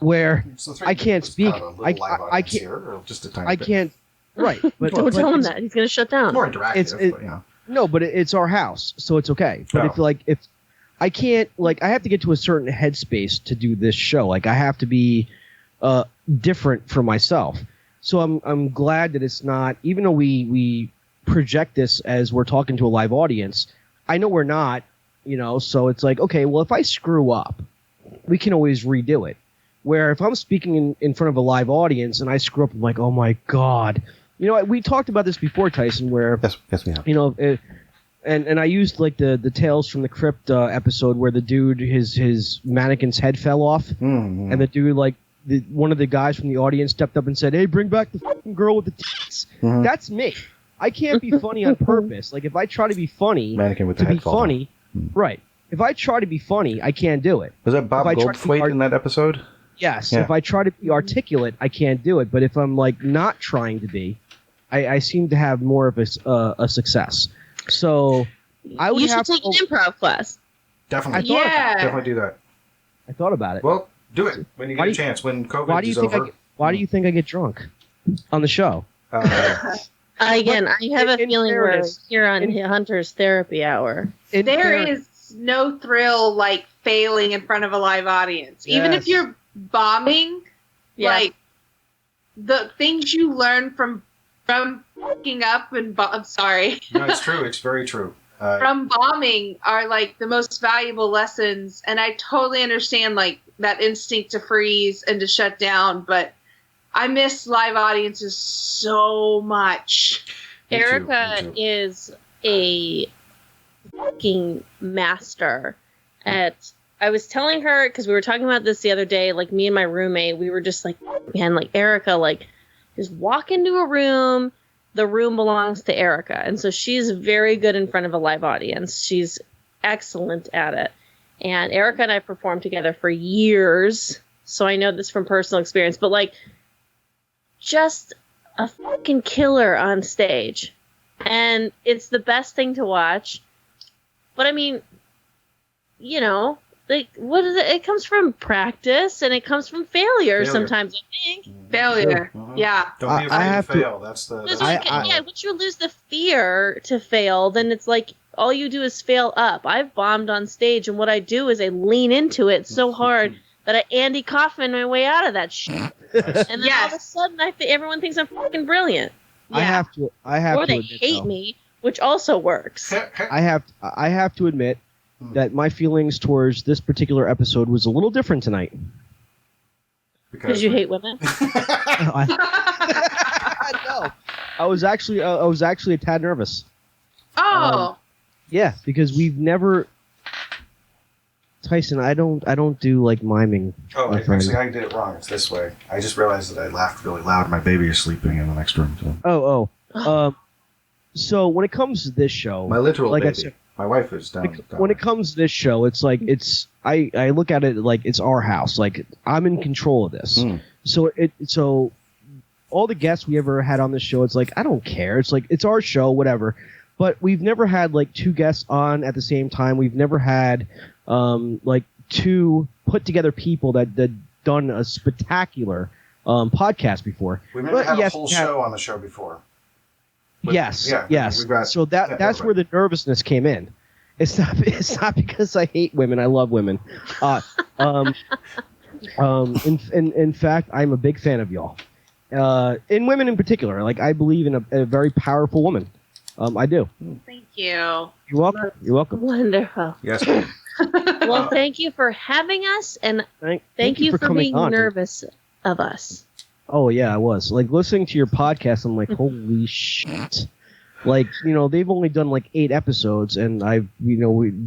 where So I can't speak. I can't. Here, or just a tiny I bit. can't. Right, but Don't tell him it's- that. He's going to shut down. It's more interactive, but, you know. No, but it's our house, so it's okay. But Oh. if I can't, like, I have to get to a certain headspace to do this show. Like, I have to be different for myself. So I'm glad that it's not, even though we project this as we're talking to a live audience, I know we're not, you know. So it's like, okay, well, if I screw up, we can always redo it. Where if I'm speaking in front of a live audience and I screw up, I'm like, oh my God. You know, we talked about this before, Tyson, where, Yes, we have. you know, and I used like the Tales from the Crypt episode where the dude, his mannequin's head fell off, Mm-hmm. and the dude, like, one of the guys from the audience stepped up and said, hey, bring back the fucking girl with the tits. Mhm. That's me. I can't be funny on purpose. Like, if I try to be funny Mannequin with the to be head fall funny, right. If I try to be funny, I can't do it. Was that Bob If I try to be Goldthwait in that episode? Yes. Yeah. If I try to be articulate, I can't do it. But if I'm, like, not trying to be, I seem to have more of a success. So I would You should have take to, an improv class. Definitely. Definitely do that. I thought about it. Well, do it when you Why get a do you- chance. When COVID why do you is think over. why do you think I get drunk on the show? Again, I have a in feeling fairness- we're here on Hunter's therapy hour. There is no thrill like failing in front of a live audience. Even if Yes. you're bombing, Yeah. like the things you learn from fucking up and I'm sorry. No, it's true. It's very true. From bombing are like the most valuable lessons, and I totally understand like that instinct to freeze and to shut down, but I miss live audiences so much. Me too, Erika me too. is a fucking master at. I was telling her because we were talking about this the other day. Like me and my roommate, we were just like, man, like Erika, like just walk into a room. The room belongs to Erika, and so she's very good in front of a live audience. She's excellent at it. And Erika and I performed together for years, so I know this from personal experience. But like, just a fucking killer on stage, and it's the best thing to watch. But I mean, you know, like what is it? It comes from practice, and it comes from failure. Sometimes I think. Failure. Yeah. Don't be afraid I have to to- fail. That's the. Because That's once you lose the fear to fail, then it's like all you do is fail up. I've bombed on stage, and what I do is I lean into it so hard that I Andy Kaufman my way out of that shit. And then all of a sudden, everyone thinks I'm fucking brilliant. I have to Or they admit, hate though, me, which also works. I have to admit that my feelings towards this particular episode was a little different tonight. Because you hate women. No, I was actually a tad nervous. Oh. Yeah, because we've never. Tyson, I don't do like miming. Oh, my friend. actually, I did it wrong. It's this way. I just realized that I laughed really loud. My baby is sleeping in the next room. So. So when it comes to this show, My literal like I baby. said, My wife is down. when it comes to this show, it's like I look at it like it's our house. Like I'm in control of this. So all the guests we ever had on this show, it's like I don't care. It's like it's our show, whatever. But we've never had like two guests on at the same time. We've never had like two put together people that done a spectacular podcast before. We've never But had yes, a whole we have- show on the show before. But, Yes, yeah, yes. we've got- So that's where the nervousness came in. It's not because I hate women. I love women. In fact, I'm a big fan of y'all. In women in particular, like I believe in a very powerful woman. I do. Thank you. You're welcome. You're welcome. Wonderful. Yes. Well, thank you for having us, and thank you for coming being on. nervous of us. Oh yeah, I was like listening to your podcast. I'm like, holy shit! Like they've only done like 8 episodes, and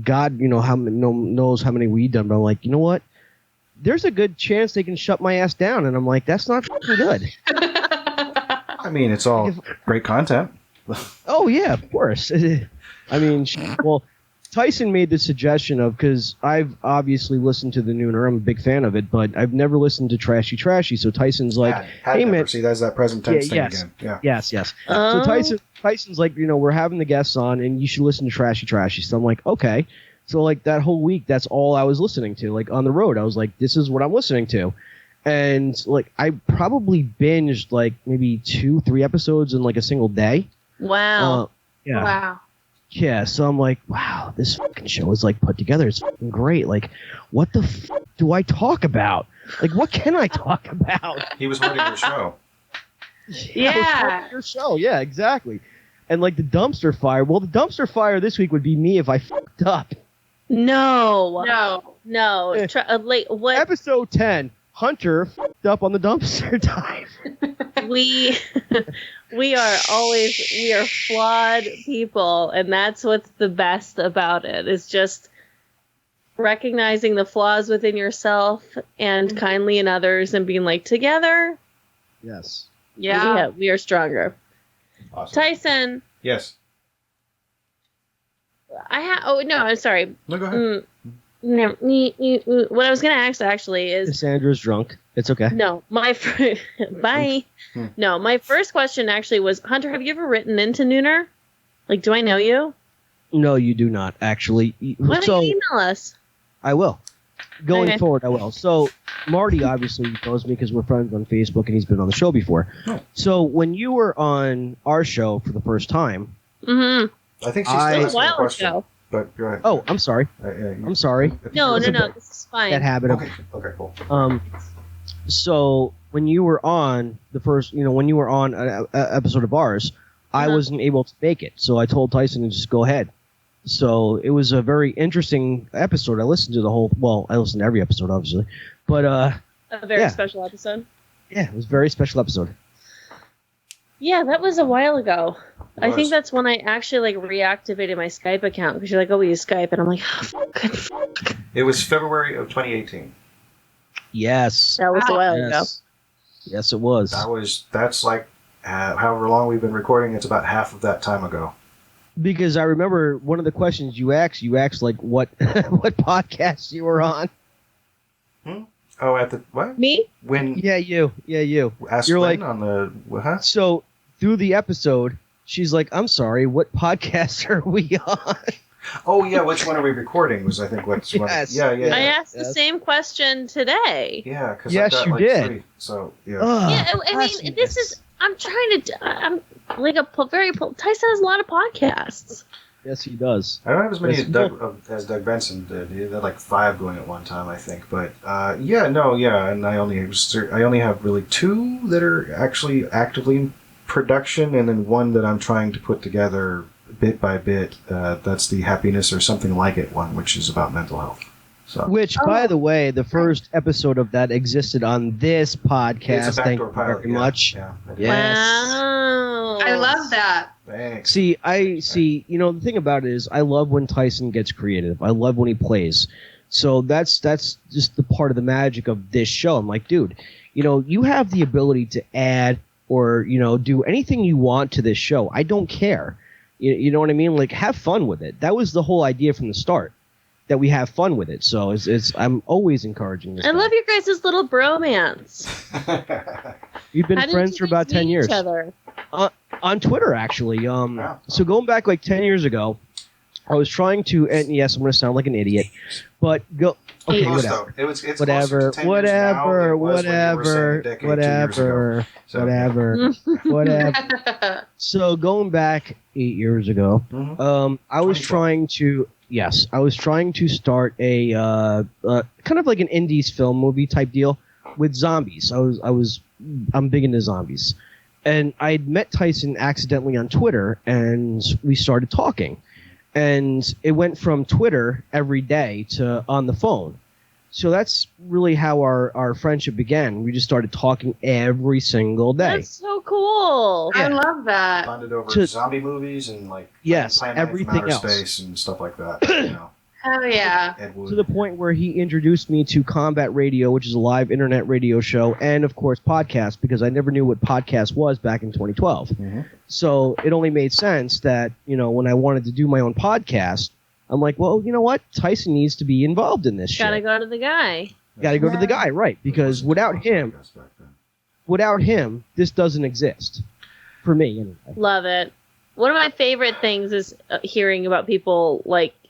God knows how many we've done. But I'm like, you know what? There's a good chance they can shut my ass down, and I'm like, that's not fucking good. I mean, it's all great content. Oh yeah, of course. I mean, well, Tyson made the suggestion of, because I've obviously listened to the Nooner, I'm a big fan of it, but I've never listened to Trashy Trashy. So Tyson's like, hey man, see, that's that present tense thing yes, again. Yeah. yes. So Tyson's like, we're having the guests on, and you should listen to Trashy Trashy. So I'm like, okay. So like that whole week, that's all I was listening to. Like on the road, I was like, this is what I'm listening to. And like I probably binged like maybe 2-3 episodes in like a single day. Wow. Yeah. Wow. Yeah, so I'm like, wow, this fucking show is like put together. It's fucking great. Like, what the fuck do I talk about? Like, what can I talk about? He was hoarding your show. Yeah. Your show, yeah, exactly. And like the dumpster fire. Well, the dumpster fire this week would be me if I fucked up. No. No. What? Episode 10. Hunter fucked up on the dumpster dive. we are flawed people, and that's what's the best about it. Is just recognizing the flaws within yourself and kindly in others, and being like, together, Yes. Yeah. we are stronger. Awesome. Tyson, Yes. I'm sorry. No, go ahead. No, what I was gonna ask actually is Cassandra's drunk. It's okay. no. Bye. No, my first question actually was, Hunter, have you ever written into Nooner? Like, do I know you? No, you do not, actually. Why don't you email us? I will. Going Okay. forward, I will. So, Marty obviously knows me because we're friends on Facebook and he's been on the show before. Oh. So, when you were on our show for the first time... Mm-hmm. I think she's I- still A asking a while question. ago. But go ahead. Oh, I'm sorry. I'm sorry. No, It's a this is fine. That habit of... Okay, cool. So, when you were on the first... when you were on an episode of ours, I wasn't able to make it. So, I told Tyson to just go ahead. So, it was a very interesting episode. I listened to the whole... Well, I listened to every episode, obviously. But, A very yeah. special episode. yeah, it was a very special episode. Yeah, that was a while ago. I was. think that's when I actually reactivated my Skype account because you're like, oh, we use Skype, and I'm like, oh, fuck. It was February of 2018. Yes. That was a while ago. Yes. Yes, it was. That's like however long we've been recording. It's about half of that time ago. Because I remember one of the questions you asked like what what podcast you were on. Oh, at the what? Me? When Yeah, you. asked You're when like, on the huh? so through the episode, she's like, I'm sorry, what podcast are we on? Oh yeah, which one are we recording? Was I think what's Yes. Yeah. I asked the same question today. Yeah, because Yes, I've got you like did. 3. So yeah. Yeah, I mean, this is. I'm trying to. I'm like Tyson has a lot of podcasts. Yes, he does. I don't have as many Yes, as Doug Benson did. He had like 5 going at one time, I think. But and I only have really 2 that are actually actively in production, and then 1 that I'm trying to put together bit by bit. That's the Happiness or Something Like It one, which is about mental health. So Which, by the way, the first episode of that existed on this podcast. it's a Thank backdoor you pilot. very much. Yeah. I did. Yes. Wow. I love that. Thanks. See, the thing about it is I love when Tyson gets creative. I love when he plays. So that's just the part of the magic of this show. I'm like, dude, you have the ability to add or, do anything you want to this show. I don't care. You know what I mean? Like, have fun with it. That was the whole idea from the start, that we have fun with it. So I'm always encouraging this. I love your guys' little bromance. We've been How did friends you for about guys 10 meet years. each other? On Twitter, actually. So going back like 10 years ago, I was trying to, and yes, I'm going to sound like an idiot, but go. Okay, Close, whatever. though. It's Whatever, closer to 10 years now than it was when you were saying a decade, 2 years ago. So, whatever. So going back 8 years ago, I was 2012. trying to start a kind of like an indies film movie type deal with zombies. I'm big into zombies, and I had met Tyson accidentally on Twitter, and we started talking. And it went from Twitter every day to on the phone. So that's really how our friendship began. We just started talking every single day. That's so cool. I love that. Bonded over To- zombie movies and like Yes, Planet from everything Outer else. Space and stuff like that. Hell yeah. Ed Wood. To the point where he introduced me to Combat Radio, which is a live internet radio show, and of course podcast, because I never knew what podcast was back in 2012. Mhm. So it only made sense that, when I wanted to do my own podcast, I'm like, well, you know what? Tyson needs to be involved in this Gotta shit. go to the guy. Gotta go to the guy, right? Because without him, this doesn't exist. For me, anyway. Love it. One of my favorite things is hearing about people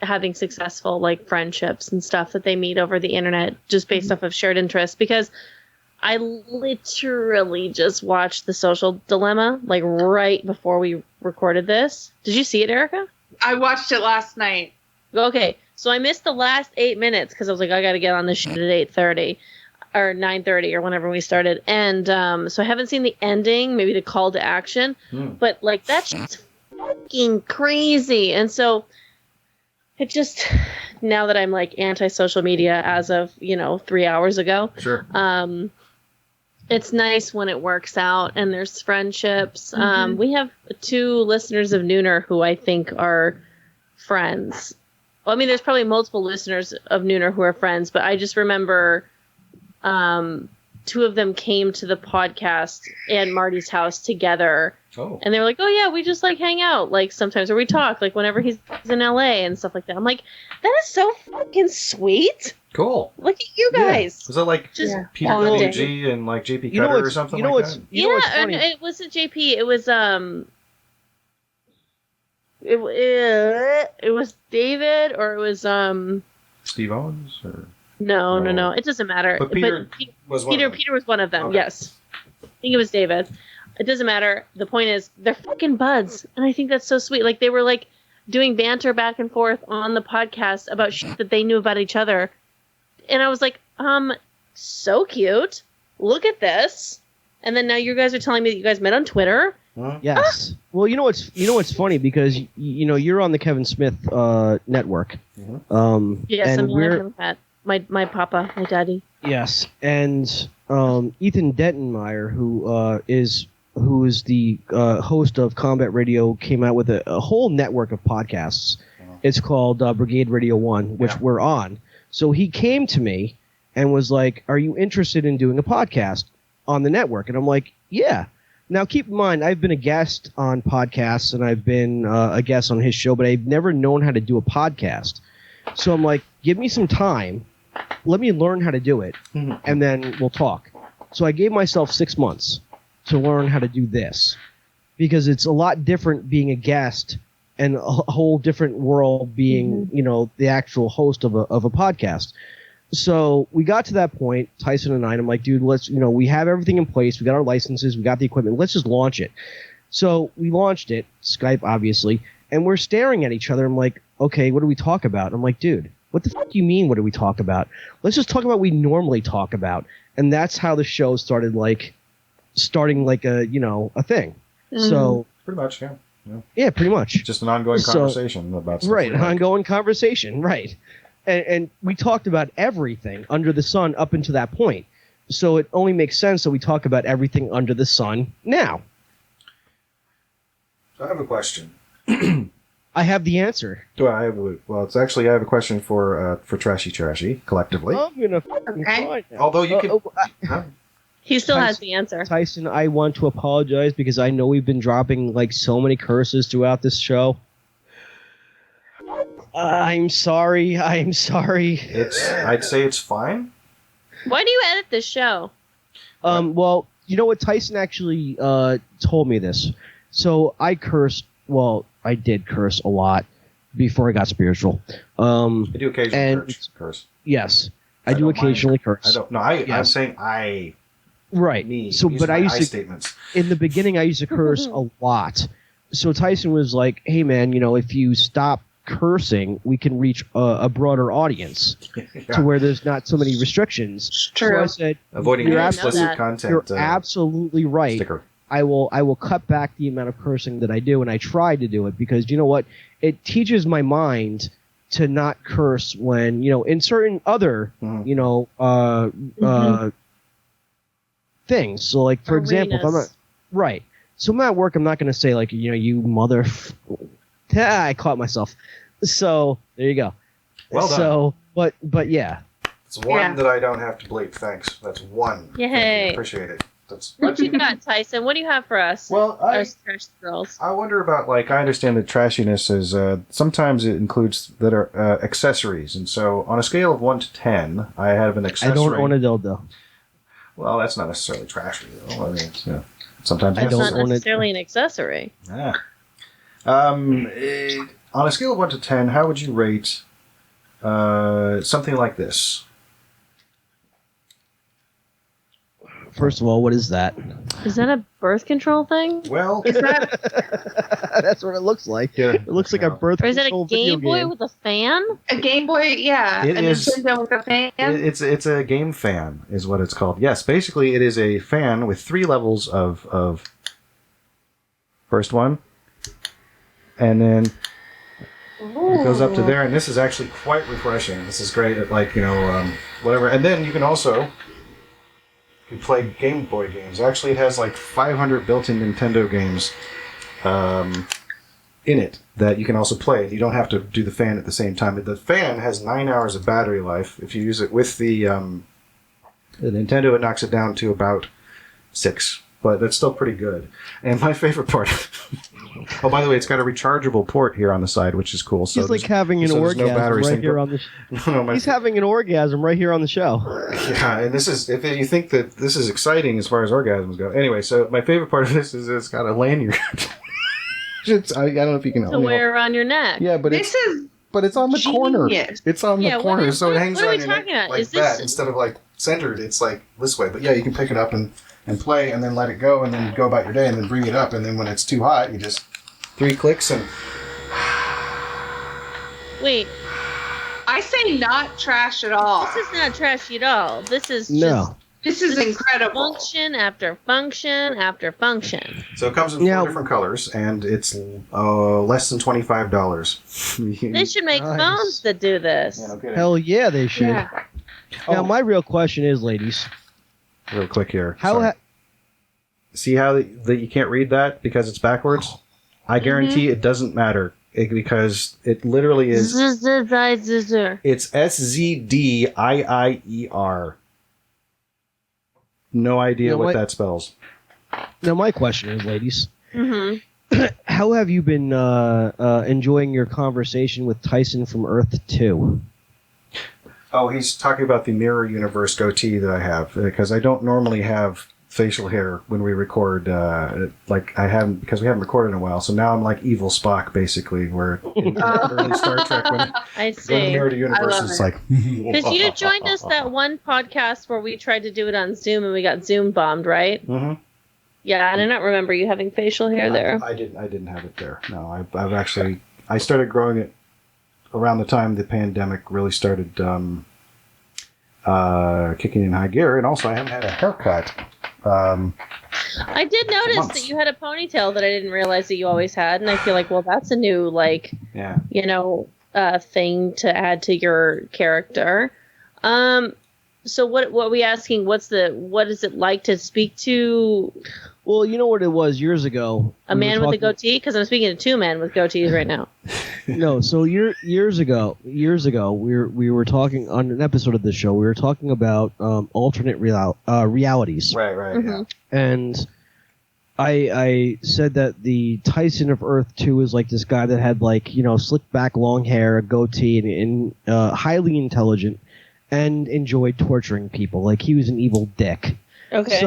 having successful friendships and stuff that they meet over the internet just based off of shared interests, because I literally just watched The Social Dilemma, like right before we recorded this. Did you see it, Erika? I watched it last night. Okay, so I missed the last 8 minutes because I was like, I got to get on this shit at 8:30 or 9:30 or whenever we started. And so I haven't seen the ending, maybe the call to action, but like that shit's fucking crazy. And so it just, now that I'm like anti-social media as of, 3 hours ago. Sure. It's nice when it works out and there's friendships. We have 2 listeners of Nooner who I think are friends. Well, I mean, there's probably multiple listeners of Nooner who are friends, but I just remember 2 of them came to the podcast and Marty's house together. Oh. And they were like, oh, yeah, we just like hang out like sometimes, or we talk like whenever he's in LA and stuff like that. I'm like, that is so fucking sweet. Cool. Look at you guys. Yeah. Was that like just Peter WG and like JP Cutter or something like that? And it wasn't JP. It was it was David, or it was Steve Owens, or no. It doesn't matter. But Peter was one of them. Peter was one of them. Okay. Yes, I think it was David. It doesn't matter. The point is, they're fucking buds, and I think that's so sweet. Like they were like doing banter back and forth on the podcast about shit that they knew about each other. And I was like, so cute. Look at this. And then now you guys are telling me that you guys met on Twitter. Yes. Well, you know what's funny, because you're on the Kevin Smith network. Yes, and I'm on that. My papa, my daddy. Yes, and Ethan Dettenmeyer, who is the host of Combat Radio, came out with a whole network of podcasts. It's called Brigade Radio 1, which we're on. So he came to me and was like, are you interested in doing a podcast on the network? And I'm like, yeah. Now, keep in mind, I've been a guest on podcasts, and I've been a guest on his show, but I've never known how to do a podcast. So I'm like, give me some time. Let me learn how to do it, and then we'll talk. So I gave myself 6 months to learn how to do this, because it's a lot different being a guest and a whole different world being, the actual host of a podcast. So we got to that point, Tyson and I'm like, dude, let's, we have everything in place. We got our licenses. We got the equipment. Let's just launch it. So we launched it, Skype, obviously, and we're staring at each other. I'm like, okay, what do we talk about? And I'm like, dude, what the fuck do you mean? What do we talk about? Let's just talk about what we normally talk about. And that's how the show started, starting like a thing. So pretty much, yeah. Yeah, pretty much. Just an ongoing conversation about stuff. Right, an ongoing conversation, right. And we talked about everything under the sun up until that point. So it only makes sense that we talk about everything under the sun now. So I have a question. I have the answer. I have a question for Trashy Trashy collectively. I'm gonna fucking find it. Although you can. He still has the answer. Tyson, I want to apologize because I know we've been dropping so many curses throughout this show. I'm sorry. I'd say it's fine. Why do you edit this show? Well, you know what? Tyson actually told me this. So I cursed. Well, I did curse a lot before I got spiritual. I do occasionally curse. Yes, I do occasionally curse. I don't. No, I'm saying I. Right. Me. So, but I used to. Statements. In the beginning, I used to curse a lot. So Tyson was like, "Hey, man, if you stop cursing, we can reach a broader audience to where there's not so many restrictions." True. So I said, avoiding explicit content. You're absolutely right. Sticker. I will cut back the amount of cursing that I do, and I try to do it because you know what? It teaches my mind to not curse when in certain other things. So like for example, if I'm not right. So I'm at work, I'm not going to say you mother. I caught myself. So there you go. Well done. So but yeah. It's one that I don't have to bleep. Thanks. That's one. Yay. Appreciate it. What you got, Tyson? What do you have for us? Well, Trash Girls. I wonder about I understand that trashiness is sometimes it includes that are accessories, and so on a scale of 1 to 10, I have an accessory. I don't own a dildo. Well, that's not necessarily trashy, though. I mean, sometimes it's not necessarily an accessory. Yeah. On a scale of 1 to 10, how would you rate something like this? First of all, what is that? Is that a birth control thing? Well, Is that That's what it looks like. Yeah. It looks like a birth Or is that control a Game video Boy game. with a fan? a Game Boy? Yeah. It a is- Nintendo with a fan? it's a game fan, is what it's called. Yes, basically, it is a fan with 3 levels of first one, and then it goes up to there, and this is actually quite refreshing. This is great at, like, whatever. And then you can also play Game Boy games. Actually, it has like 500 built-in Nintendo games in it that you can also play. You don't have to do the fan at the same time. The fan has 9 hours of battery life. If you use it with the Nintendo, it knocks it down to about 6. But that's still pretty good. And my favorite part... oh, by the way, it's got a rechargeable port here on the side, which is cool. So He's like having an orgasm right here on the He's having an orgasm right here on the show. Yeah, and this is, if you think that this is exciting as far as orgasms go. Anyway, so my favorite part of this is it's got a lanyard. I don't know if you can... To wear around your neck. Yeah, but This is it's on the corner. genius. It's on the corner, so it hangs what are on we your neck talking about? like Is that. this- Instead of like centered, it's like this way. But yeah, you can pick it up and play, and then let it go, and then go about your day, and then bring it up, and then when it's too hot, you just 3 clicks and... Wait, I say not trash at all. this is not trashy at all. This is just No. This is incredible. function after function after function. So it comes in 4 different colors, and it's less than $25. They should make Nice. phones that do this. Yeah, no kidding. Hell yeah, they should. Yeah. Now, my real question is, ladies, Real quick here. how Sorry. ha- See how that you can't read that because it's backwards? I guarantee it doesn't matter because it literally is... It's SZDIIER. No idea You know what what? that spells. now my question is, ladies, Mm-hmm. how have you been enjoying your conversation with Tyson from Earth 2? Oh, he's talking about the mirror universe goatee that I have because I don't normally have facial hair when we record. Like I haven't because we haven't recorded in a while. So now I'm like evil Spock, basically, where in early Star Trek when I the see. mirror to universe love is it. like. Because you joined us that one podcast where we tried to do it on Zoom and we got Zoom bombed, right? Mm-hmm. Yeah, I do not remember you having facial hair there. I didn't have it there. No, I've actually I started growing it around the time the pandemic really started kicking in high gear, and also I haven't had a haircut. I did notice months. that you had a ponytail that I didn't realize that you always had, and I feel like, well, that's a new, like, Yeah. thing to add to your character. So what are we asking? What is it like to speak to Well, you know what it was years ago? a man with a goatee? Because I'm speaking to 2 men with goatees right now. No, so years ago, we were talking on an episode of the show. We were talking about alternate realities, Right. Mhm. and I said that the Tyson of Earth 2 is like this guy that had slicked back long hair, a goatee, and highly intelligent, and enjoyed torturing people. Like he was an evil dick. Okay.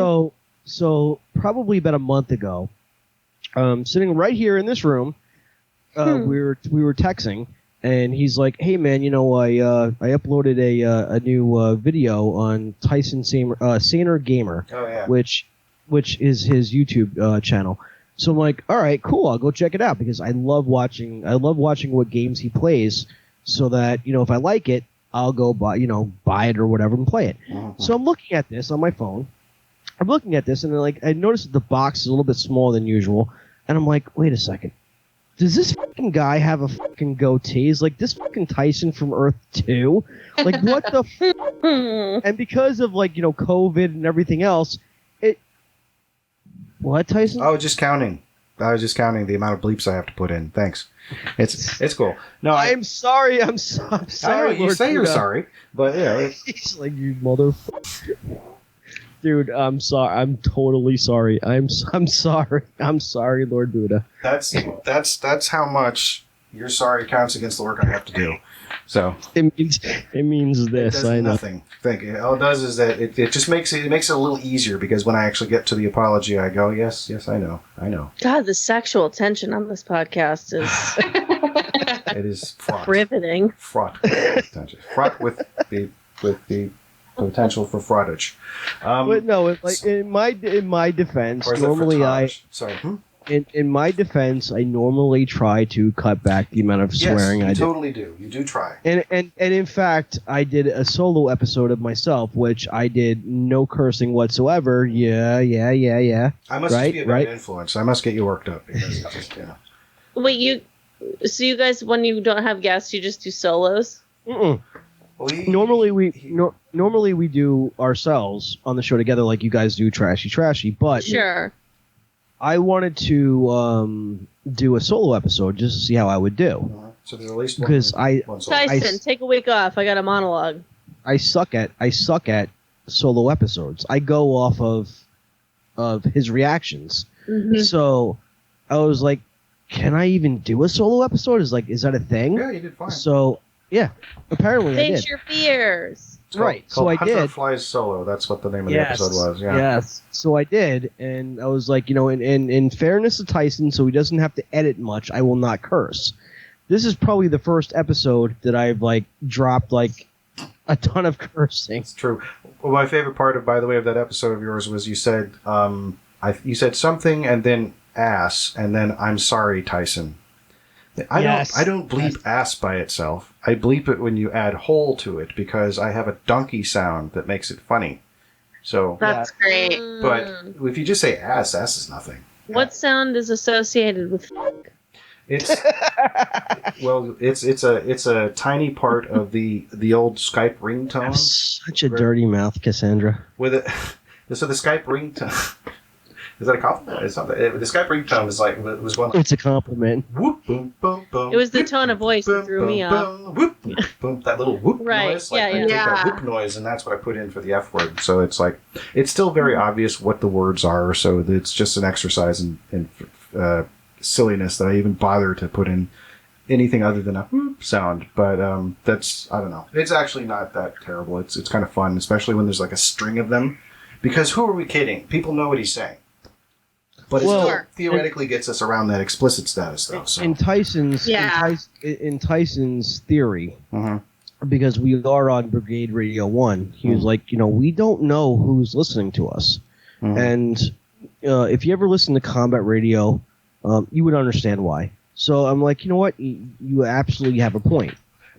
So probably about a month ago, sitting right here in this room, we were texting, and he's like, "Hey man, I uploaded a new video on Tyson Saner Gamer, Oh yeah. which is his YouTube channel." So I'm like, "All right, cool. I'll go check it out because I love watching what games he plays, so that if I like it, I'll go buy it or whatever and play it." Mhm. So I'm looking at this on my phone. I'm looking at this, and I noticed that the box is a little bit smaller than usual. And I'm like, wait a second. Does this fucking guy have a fucking goatee? Is like this fucking Tyson from Earth 2? Like, what the And because of, COVID and everything else, What, Tyson? I was just counting the amount of bleeps I have to put in. Thanks. It's cool. No, I'm sorry. I'm I know sorry. you Lord say you're Buddha. sorry, but He's like, you motherfucker. Dude, I'm sorry. I'm totally sorry. I'm sorry. I'm sorry, Lord Buddha. that's how much your sorry counts against the work I have to do. So it means this. it does I know. nothing. Thank you. All it does is that it just makes it a little easier because when I actually get to the apology, I go, yes, I know. God, the sexual tension on this podcast is It is fraught. riveting. Fraught with tension. Fraught with the potential for fraudage. But no, in my defense, normally Sorry. In my defense, I normally try to cut back the amount of swearing I do. Yes, you totally do. You do try. And in fact, I did a solo episode of myself, which I did no cursing whatsoever. Yeah. I must just be a bad influence. I must get you worked up. Because, Wait, so you guys, when you don't have guests, you just do solos? Mm-mm. Normally we do ourselves on the show together, like you guys do Trashy Trashy. But sure. I wanted to do a solo episode just to see how I would do. So there's at least one. Because Tyson, take a week off. I got a monologue. I suck at solo episodes. I go off of his reactions. Mm-hmm. So I was like, can I even do a solo episode? Is that a thing? Yeah, you did fine. So yeah, apparently I did. Face your fears. Right, so I Hunter did. Flies Solo. That's what the name of the episode was. Yeah. Yes. So I did, and I was like, in fairness to Tyson, so he doesn't have to edit much, I will not curse. This is probably the first episode that I've dropped a ton of cursing. It's true. Well, my favorite part by the way, of that episode of yours was you said, you said something and then ass and then I'm sorry, Tyson. I don't bleep ass by itself. I bleep it when you add hole to it because I have a donkey sound that makes it funny. So that's great. But if you just say ass is nothing. What sound is associated with fuck? It's it's a tiny part of the old Skype ringtone. Such a dirty mouth, Cassandra. With it, so the Skype ringtone. Is that a compliment? It's something. The Skype ringtone was one. It's a compliment. Whoop boom boom boom. It was the tone of voice that threw me off. Whoop boom. That little whoop noise. Yeah. I take that whoop noise, and that's what I put in for the F word. So it's still very obvious what the words are. So it's just an exercise in silliness that I even bother to put in anything other than a whoop sound. But that's, I don't know. It's actually not that terrible. It's kind of fun, especially when there's a string of them. Because who are we kidding? People know what he's saying. But it still theoretically gets us around that explicit status, though. So. In Tyson's theory, because we are on Brigade Radio 1, he was like, we don't know who's listening to us. And if you ever listen to Combat Radio, you would understand why. So I'm like, you know what? You absolutely have a point.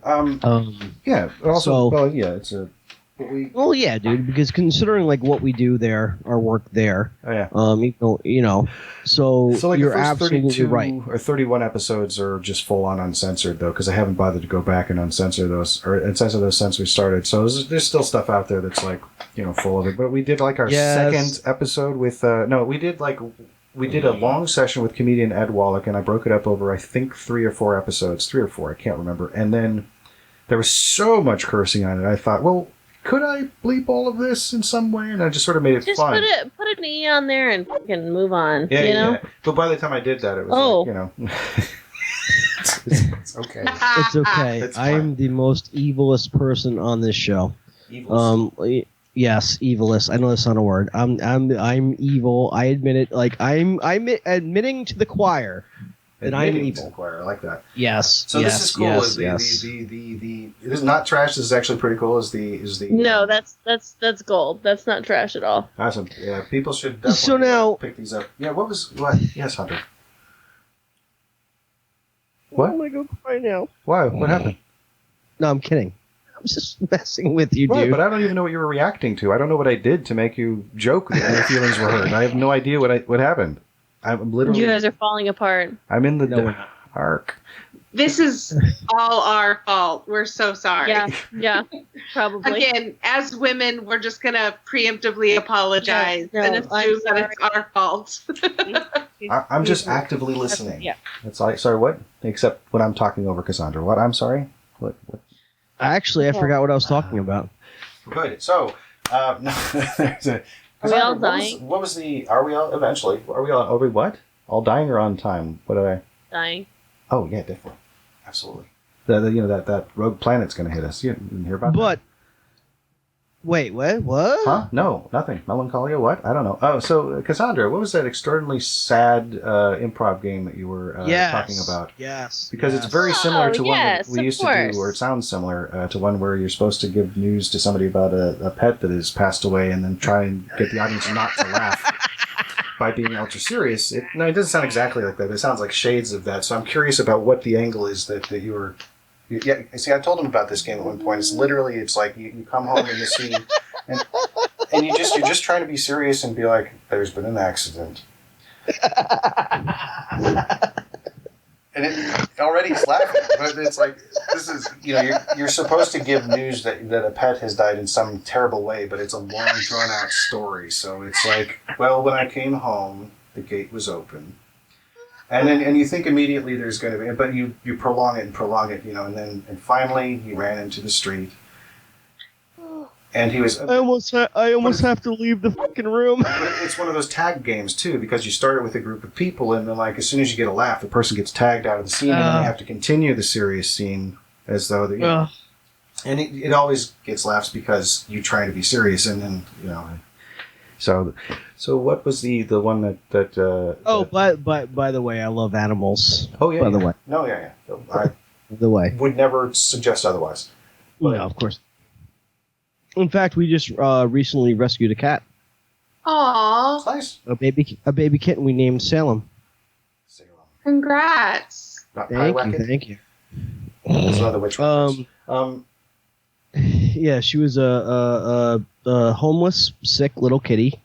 Yeah. Also, it's a... Well, yeah, dude. Because considering what we do there, our work there, so the you're first absolutely 32 right. or 31 episodes are just full on uncensored though, because I haven't bothered to go back and uncensor those since we started. So there's still stuff out there that's full of it. But we did our second episode with we did a long session with comedian Ed Wallach, and I broke it up over I think 3 or 4 episodes, 3 or 4, I can't remember. And then there was so much cursing on it. I thought, well, could I bleep all of this in some way? And I just sort of made it fun. Just put an E on there and fucking move on. Yeah, you know? Yeah. But by the time I did that, it was it's okay. It's okay. I'm the most evilest person on this show. Evilest. Yes, evilest. I know that's not a word. I'm evil. I admit it. I'm admitting to the choir that I'm evil. I like that. Yes. So this is cool. This is not trash. This is actually pretty cool. Is the No, that's gold. That's not trash at all. Awesome. Yeah, people should definitely pick these up. Yeah. What? Yes, Hunter. What? I'm gonna go cry now. Why? What happened? No, I'm kidding. I'm just messing with you, right, dude. But I don't even know what you were reacting to. I don't know what I did to make you joke that your feelings were hurt. I have no idea what happened. I'm literally. You guys are falling apart. I'm in the dark. This is all our fault. We're so sorry. Yeah, probably. Again, as women, we're just gonna preemptively apologize and assume that it's our fault. I'm just actively listening. Yeah. That's all. Sorry, what? Except when I'm talking over Cassandra. What? I'm sorry. What? Actually, I forgot what I was talking about. Good. So, no, there's a. Are we all dying? What was the? Are we all eventually? Are we what? All dying or on time? What did I? Dying. Oh yeah, definitely, absolutely. That rogue planet's going to hit us. You didn't hear about that? Wait, what? Huh? No, nothing. Melancholia? What? I don't know. Oh, so Cassandra, what was that extraordinarily sad improv game that you were talking about? Yes. Because it's very similar to one that we of used course. to do, or it sounds similar to one where you're supposed to give news to somebody about a pet that has passed away, and then try and get the audience not to laugh by being ultra serious. It doesn't sound exactly like that, but it sounds like shades of that. So I'm curious about what the angle is that you were. Yeah, see, I told him about this game at one point. It's like you come home in the scene, and you're just trying to be serious and be like, "There's been an accident," and it already he's laughing. But it's like this is you're supposed to give news that a pet has died in some terrible way, but it's a long drawn out story. So it's like, well, when I came home, the gate was open. And you think immediately there's going to be, but you prolong it, and finally he ran into the street, and he was. I almost have to leave the fucking room. But it's one of those tag games too, because you start it with a group of people, and then like as soon as you get a laugh, the person gets tagged out of the scene, and then you have to continue the serious scene as though the. And it always gets laughs because you're trying to be serious, and then So what was the one that by the way, I love animals. Oh yeah. By the way. No, yeah. I the way. would never suggest otherwise. But, no, of course. In fact, we just recently rescued a cat. Aww. Nice. A baby kitten we named Salem. Congrats. Thank you. That's another witch reference. Yeah, she was a homeless, sick little kitty.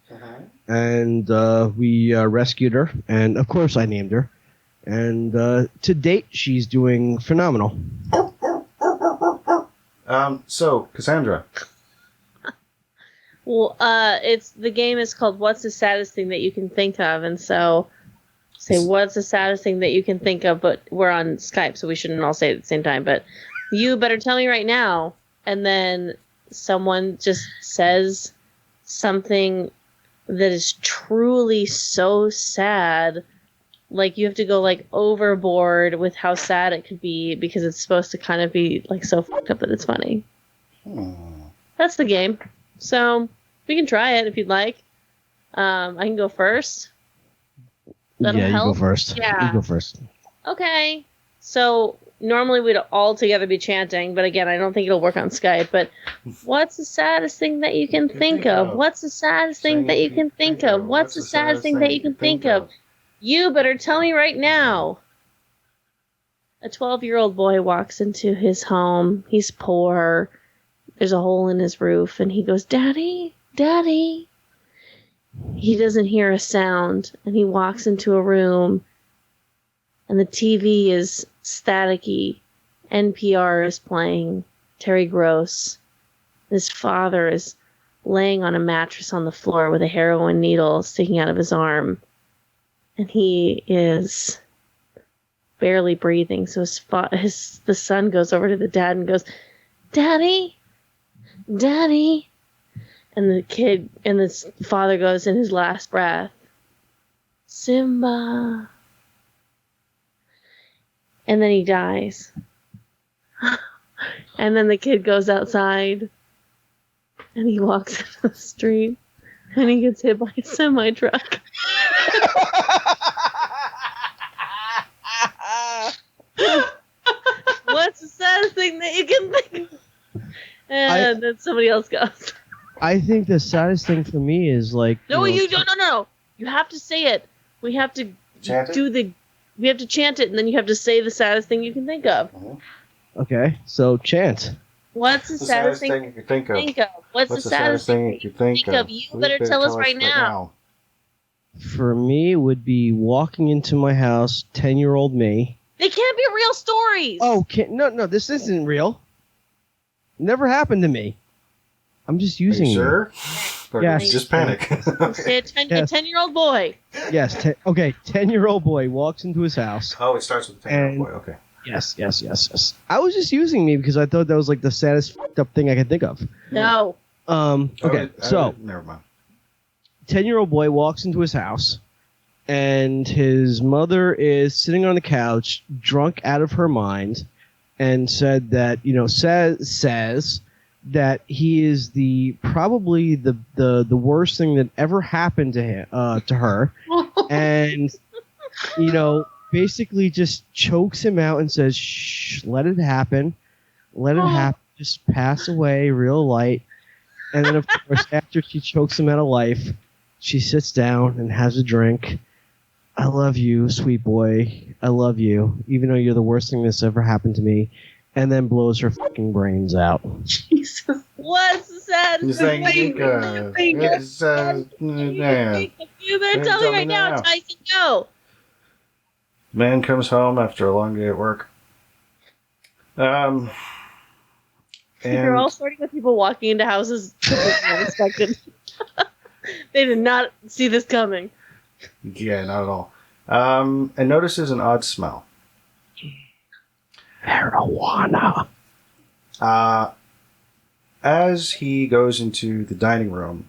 And we rescued her, and of course I named her. And to date, she's doing phenomenal. So, Cassandra. Well, the game is called What's the Saddest Thing That You Can Think Of? And so, say, what's the saddest thing that you can think of? But we're on Skype, so we shouldn't all say it at the same time. But you better tell me right now. And then someone just says something that is truly so sad, like you have to go like overboard with how sad it could be because it's supposed to kind of be like so fucked up that it's funny. That's the game. So we can try it if you'd like. I can go first. That'll help. You go first. Yeah. You go first. Okay. So normally we'd all together be chanting, but again, I don't think it'll work on Skype. But what's the saddest thing that you can think of? What's the saddest thing that you can think of? What's the saddest thing that you can think of? You better tell me right now. A 12-year-old boy walks into his home. He's poor. There's a hole in his roof, and he goes, "Daddy, Daddy." He doesn't hear a sound, and he walks into a room, and the TV is staticky. NPR is playing. Terry Gross. His father is laying on a mattress on the floor with a heroin needle sticking out of his arm. And he is barely breathing. So the son goes over to the dad and goes, "Daddy, Daddy." And the father goes in his last breath, "Simba." And then he dies. And then the kid goes outside and he walks into the street and he gets hit by a semi-truck. What's the saddest thing that you can think of? And then somebody else goes. I think the saddest thing for me is like... No. You have to say it. We have to we have to chant it, and then you have to say the saddest thing you can think of. Okay, so chant. What's the saddest thing you can think of? What's the saddest thing you can think of? You better tell us right now. For me, it would be walking into my house, 10-year-old me. They can't be real stories. Oh, no, this isn't real. Never happened to me. I'm just using it. Sure? Yes. Just panic. Say a 10-year-old boy. Yes. 10-year-old boy walks into his house. Oh, it starts with a 10-year-old boy. Okay. Yes. I was just using me because I thought that was like the saddest fucked up thing I could think of. No. Okay. So never mind. 10-year-old boy walks into his house, and his mother is sitting on the couch, drunk out of her mind, and said that says that he is probably the worst thing that ever happened to him to her, and basically just chokes him out and says, "Shh, let it happen, just pass away real light." And then of course after she chokes him out of life, she sits down and has a drink. "I love you, sweet boy. I love you, even though you're the worst thing that's ever happened to me." And then blows her fucking brains out. Jesus. What's the saddest thing? You're Tell me right now, Tyson, go. Man comes home after a long day at work. And They're all starting with people walking into houses completely unexpected. They did not see this coming. Yeah, not at all. And notices an odd smell. Marijuana. As he goes into the dining room,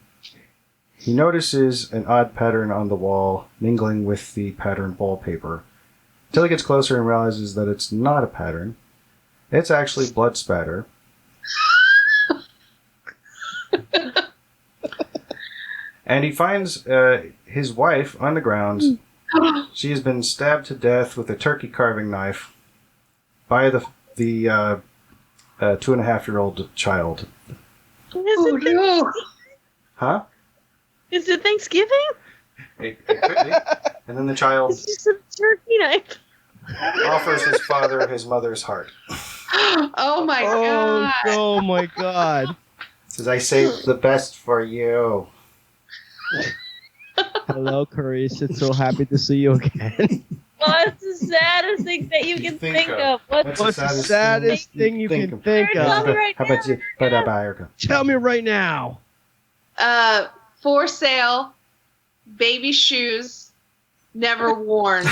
he notices an odd pattern on the wall mingling with the pattern wallpaper. Until he gets closer and realizes that it's not a pattern. It's actually blood spatter. And he finds his wife on the ground. She has been stabbed to death with a turkey carving knife by the 2.5-year-old child. Oh, no. Huh? Is it Thanksgiving? It could be. And then the child It's just a turkey knife. offers his father his mother's heart. Oh my god. Oh my god. Says, "I saved the best for you." Hello, Clarice. It's so happy to see you again. What's the saddest thing that you can think of? What's What's the saddest thing you can think Tell of? me right How now. about you? Erika? Tell me right now. For sale, baby shoes, never worn.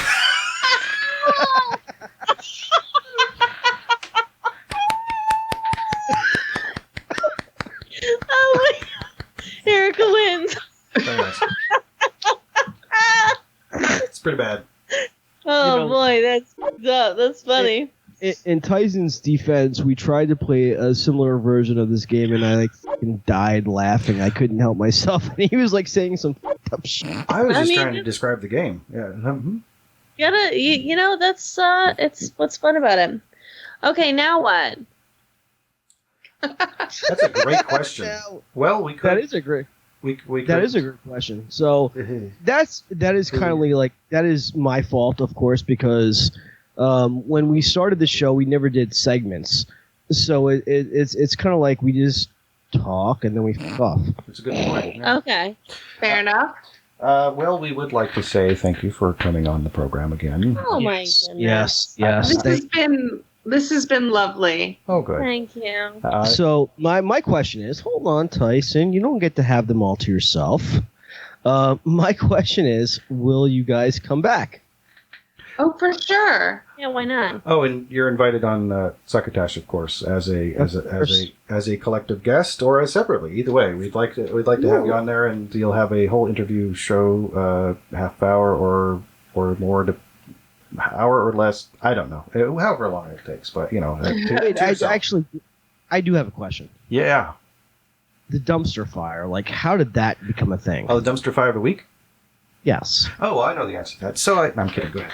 Oh my god. Erika wins. Very nice. It's pretty bad. Oh boy, that's funny. In Tyson's defense, we tried to play a similar version of this game, and I fucking died laughing. I couldn't help myself, and he was saying some fucked up shit. I was just trying to describe the game. Yeah. That's it's what's fun about it. Okay, now what? That's a great question. Well, we could. That is a great. We That is a great question. So that is kind of that is my fault, of course, because when we started the show, we never did segments. So it's kind of like we just talk and then we fuck off. It's a good point. Yeah. Okay. Fair enough. Well, we would like to say thank you for coming on the program again. Oh my goodness. Yes. This has been lovely. Oh, good. Thank you. So my question is, hold on, Tyson, you don't get to have them all to yourself. My question is, will you guys come back? Oh, for sure. Yeah, why not? Oh, and you're invited on Succotash, of course, as a collective guest or as separately. Either way, we'd like to have you on there, and you'll have a whole interview show, half hour or more, hour or less. I don't know, however long it takes. But I do have a question. Yeah. The dumpster fire, how did that become a thing? Oh, the dumpster fire of the week? Yes. Oh, well, I know the answer to that. So I'm kidding. Go ahead.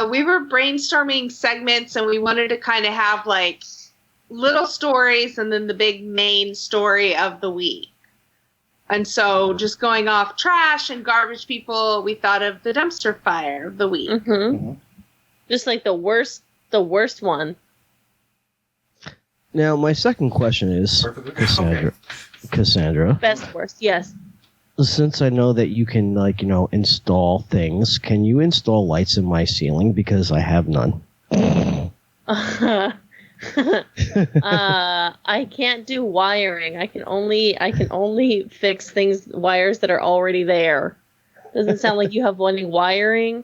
We were brainstorming segments, and we wanted to kind of have little stories and then the big main story of the week. And so, just going off trash and garbage people, we thought of the dumpster fire of the week. Mm-hmm. Just the worst one. Now, my second question is, Cassandra. Best worst, yes. Since I know that you can, install things, can you install lights in my ceiling? Because I have none. I can't do wiring. I can only fix wires that are already there. Doesn't sound like you have any wiring.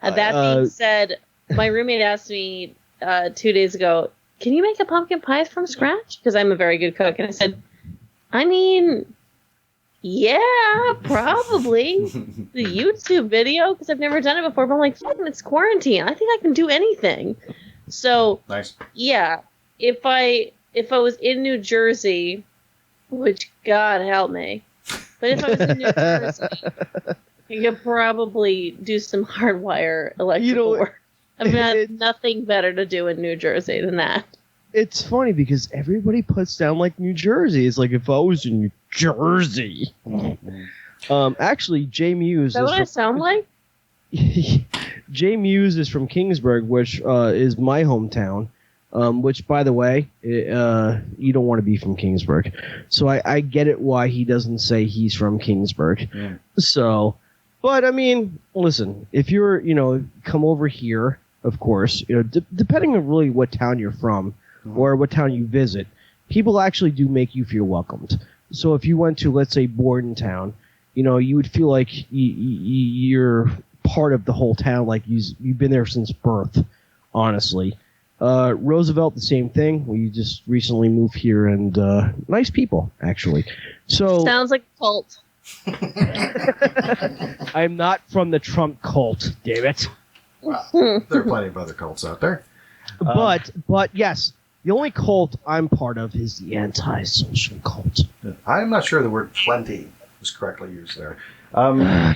That being said, my roommate asked me 2 days ago, "Can you make a pumpkin pie from scratch?" Because I'm a very good cook, and I said, yeah, probably. The YouTube video, because I've never done it before, but I'm it's quarantine. I think I can do anything. So, nice. Yeah, if I was in New Jersey, which God help me, but if I was in New Jersey, I could probably do some hardwire electrical work. I've got nothing better to do in New Jersey than that. It's funny because everybody puts down like New Jersey. It's like if I was in New Jersey. Actually, Jay Muse. Is that what I sound like? Jay Muse is from Kingsburg, which is my hometown. Which, by the way, you don't want to be from Kingsburg. So I get it why he doesn't say he's from Kingsburg. Yeah. So, but I mean, listen, if you're, come over here, of course, depending on really what town you're from or what town you visit, people actually do make you feel welcomed. So if you went to, let's say, Bordentown, you would feel like you're part of the whole town, like you've been there since birth, honestly. Roosevelt, the same thing. We just recently moved here, and nice people, actually. So sounds like a cult. I'm not from the Trump cult, damn it. Well, there are plenty of other cults out there. But yes, the only cult I'm part of is the anti-social cult. I'm not sure the word plenty was correctly used there. I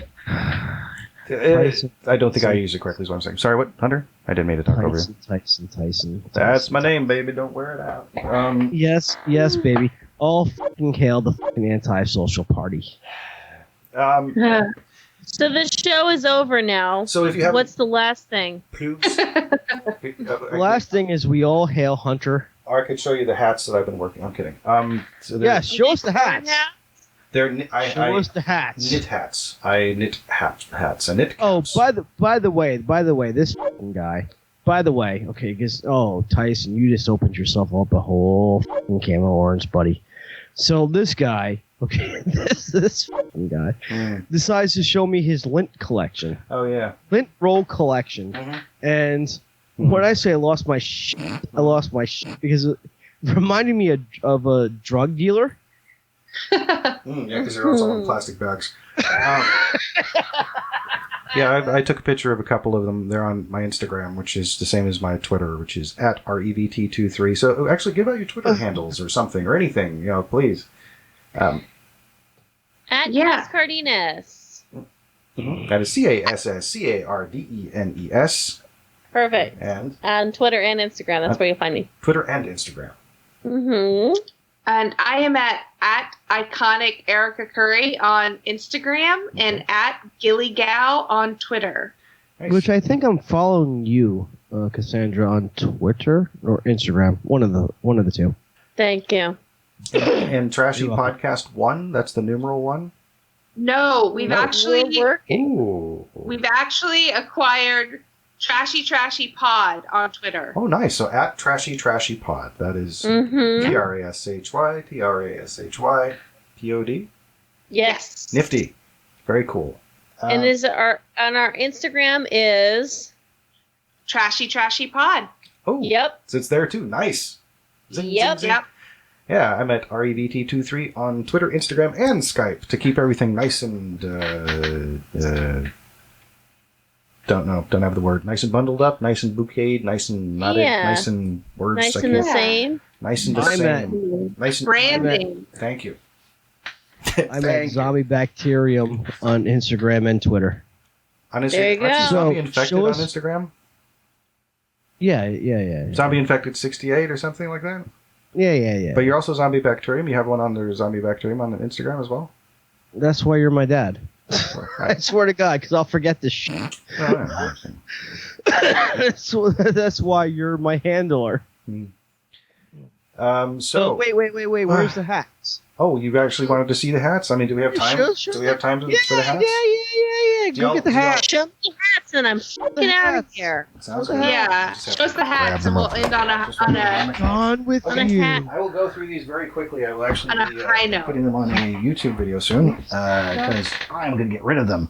don't think I used it correctly is what I'm saying. Sorry, what, Hunter? I didn't mean to talk over you. Tyson. That's my name, baby. Don't wear it out. Yes, baby. All fucking hail the fucking anti-social party. So the show is over now. So if you have, what's the last thing? The last thing is we all hail Hunter. I could show you the hats that I've been working. I'm kidding. Show us the hats. Show us the hats. Knit hats. I knit hats. I knit caps. Oh, by the way, this fucking guy. By the way, okay, because Tyson, you just opened yourself up a whole fucking can of orange, buddy. So this guy, okay, this fucking guy decides to show me his lint collection. Oh yeah, lint roll collection. And when I say I lost my shit, because it reminded me of a drug dealer. Yeah, because they're also in plastic bags. Yeah, I took a picture of a couple of them. They're on my Instagram, which is the same as my Twitter, which is @REVT23. So actually, give out your Twitter handles or something or anything, please. Cass Cardenes. That is CASS CARDENES. Perfect. And on Twitter and Instagram. That's where you'll find me. Twitter and Instagram. And I am at iconic Erika Curry on Instagram and at GillyGow on Twitter. Nice. Which I think I'm following you, Cassandra, on Twitter or Instagram. One of the two. Thank you. And Trashy Podcast 1, that's the numeral 1? No, we've actually acquired Trashy Trashy Pod on Twitter. Oh, nice. So at Trashy Trashy Pod. That is TRASHY POD? Yes. Nifty. Very cool. And our Instagram is Trashy Trashy Pod. Oh. Yep. So it's there too. Nice. Zing, yep. Zing, zing. Yeah, I'm at REVT23 on Twitter, Instagram, and Skype to keep everything nice and don't have the word. Nice and bundled up, nice and bouqueted, nice and knotted, nice and words. Nice and the same. Nice and the same. Nice and branding. Thank you. I'm at Zombie Bacterium on Instagram and Twitter. On Instagram, there you go. Zombie Infected on Instagram? Yeah. Zombie Infected 68 or something like that? Yeah. But you're also Zombie Bacterium. You have one on the Zombie Bacterium on Instagram as well? That's why you're my dad. I swear to God, because I'll forget this shit. That's why you're my handler. So wait. Where's the hats? Oh, you actually wanted to see the hats? I mean, do we have time? Sure. Do we have time for the hats? Yeah. Go get the hats. Show me the hats, and I'm fucking out of here. Sounds good. Yeah, show us the hats, and we'll end on a Gone with you. I will go through these very quickly. I will actually on a high note. Putting them on a YouTube video soon because I'm going to get rid of them.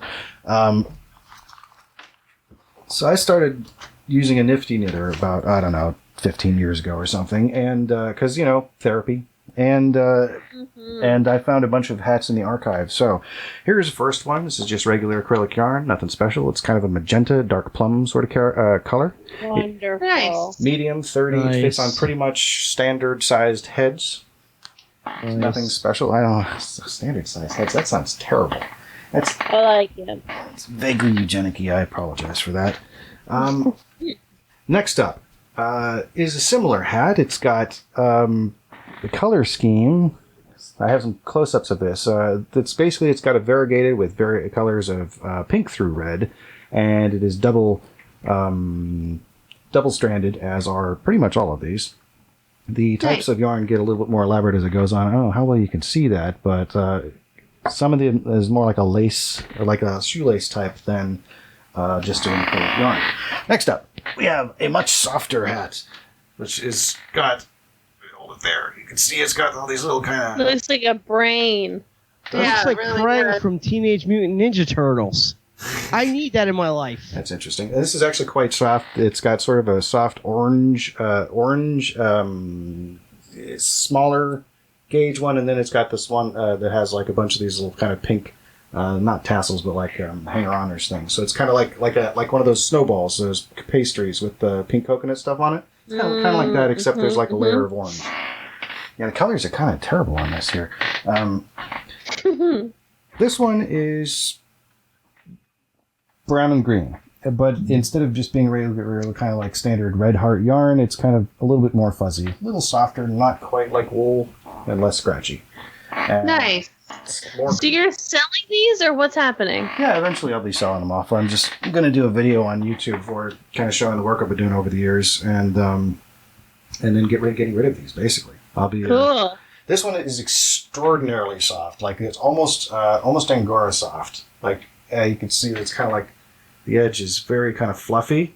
So I started using a nifty knitter about 15 years ago or something, and because therapy, And I found a bunch of hats in the archive. So here's the first one. This is just regular acrylic yarn, nothing special. It's kind of a magenta, dark plum sort of color. Wonderful. Nice. Medium, 30, Nice. fits on pretty much standard sized heads. Nice. Nothing special. I don't know. Standard sized heads. That sounds terrible. I like it. It's vaguely eugenic-y. I apologize for that. Next up is a similar hat. It's got the color scheme. I have some close-ups of this. It's got a variegated with colors of pink through red, and it is double-stranded, as are pretty much all of these. The types of yarn get a little bit more elaborate as it goes on. I don't know how well you can see that, but some of them is more like a lace, or like a shoelace type than just doing acrylic yarn. Next up, we have a much softer hat, which is got, hold it there, you can see it's got all these little kind of... Looks like a brain. It looks like really Krang good. from Teenage Mutant Ninja Turtles. I need that in my life. That's interesting. This is actually quite soft. It's got sort of a soft smaller gauge one, and then it's got this one that has like a bunch of these little kind of pink, not tassels, but like hanger-oners things. So it's kind of like one of those snowballs, those pastries with the pink coconut stuff on it. It's kind of like that, except there's like a layer of orange. Yeah, the colors are kind of terrible on this here. This one is brown and green, but instead of just being regular kind of like standard red heart yarn, it's kind of a little bit more fuzzy, a little softer, not quite like wool, and less scratchy. And Nice. So you're selling these, or what's happening? yeah, eventually I'll be selling them off. I'm going to do a video on YouTube for kind of showing the work I've been doing over the years, and then getting rid of these. Basically, I'll be Cool. This one is extraordinarily soft, like it's almost Angora soft. Like you can see, it's kind of like the edge is very kind of fluffy,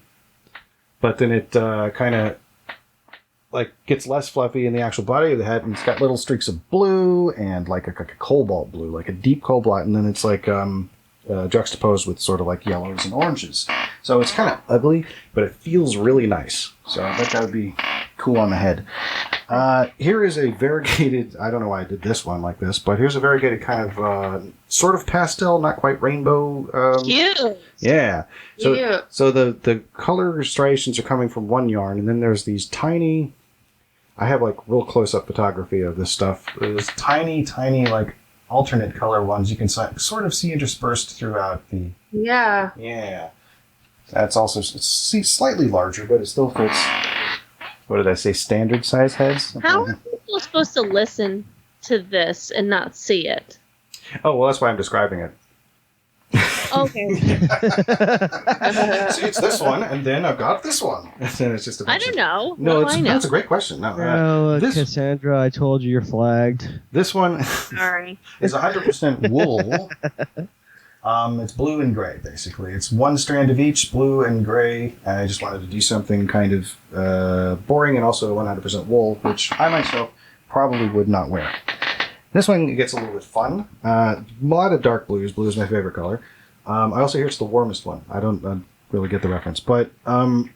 but then it kind of like gets less fluffy in the actual body of the hat, and it's got little streaks of blue and like a cobalt blue, like a deep cobalt, and then it's like juxtaposed with sort of like yellows and oranges. So it's kind of ugly, but it feels really nice. So I bet that would be cool on the head. Here is a variegated, I don't know why I did this one like this, but here's a variegated kind of sort of pastel, not quite rainbow. Cute. Yeah. So, Cute. so the color striations are coming from one yarn, and then there's these tiny, I have like real close-up photography of this stuff. There's tiny, like alternate color ones you can sort of see interspersed throughout the... Yeah. Yeah. That's also slightly larger, but it still fits. What did I say? Standard size heads? How are people supposed to listen to this and not see it? Oh, well, that's why I'm describing it. Okay. See, it's this one, and then I've got this one. And then it's just a bunch I don't of... know. No, What do I know? that's a great question. No, Oh, this Cassandra, I told you you're flagged. this one Sorry. is 100% wool. It's blue and gray, basically. It's one strand of each, blue and gray. And I just wanted to do something kind of boring and also 100% wool, which I myself probably would not wear. This one gets a little bit fun. A lot of dark blues. Blue is my favorite color. I also hear it's the warmest one. I don't really get the reference. But, and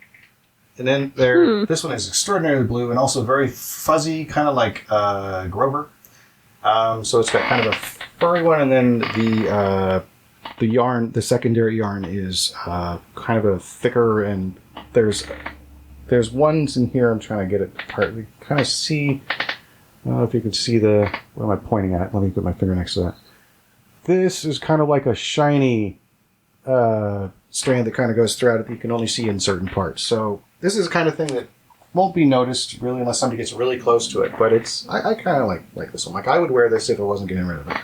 then this one is extraordinarily blue and also very fuzzy, kind of like Grover. So it's got kind of a furry one, and then the yarn, the secondary yarn is kind of a thicker, and there's ones in here. I'm trying to get it apart. You kind of see, I don't know if you can see what am I pointing at? Let me put my finger next to that. This is kind of like a shiny strand that kind of goes throughout it that you can only see in certain parts. So this is the kind of thing that won't be noticed really unless somebody gets really close to it. But I kind of like this one. Like I would wear this if I wasn't getting rid of it.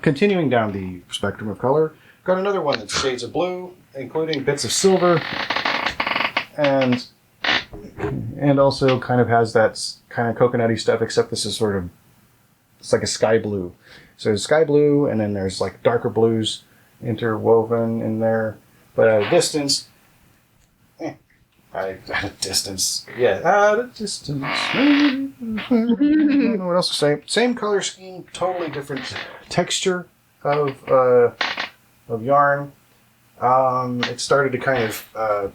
Continuing down the spectrum of color, got another one that's shades of blue, including bits of silver, and also kind of has that kind of coconutty stuff, except this is sort of, it's like a sky blue. So there's sky blue, and then there's like darker blues interwoven in there, but at a distance. At a distance. Yeah, at a distance. I don't know what else to say. Same color scheme, totally different texture of yarn. It started to kind of,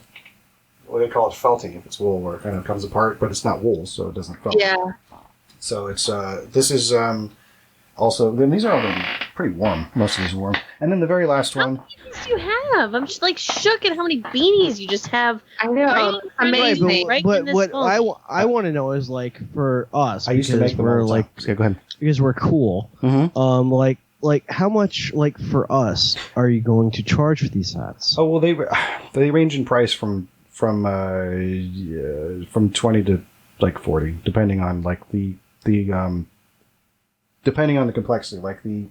well, they call it felting if it's wool, where it kind of comes apart, but it's not wool, so it doesn't felt. Yeah. So it's this is also. Then these are all been pretty warm. Most of these are warm, and then the very last one. How many beanies do you have? I'm just like shook at how many beanies you just have. I know. Amazing. Right, but in this what phone. I want to know is like for us. I used to make them all the time. Yeah, go ahead. Because we're cool. Mm-hmm. Like how much like for us are you going to charge for these hats? Oh well, they range in price from 20 to like 40, depending on like the depending on the complexity. Like the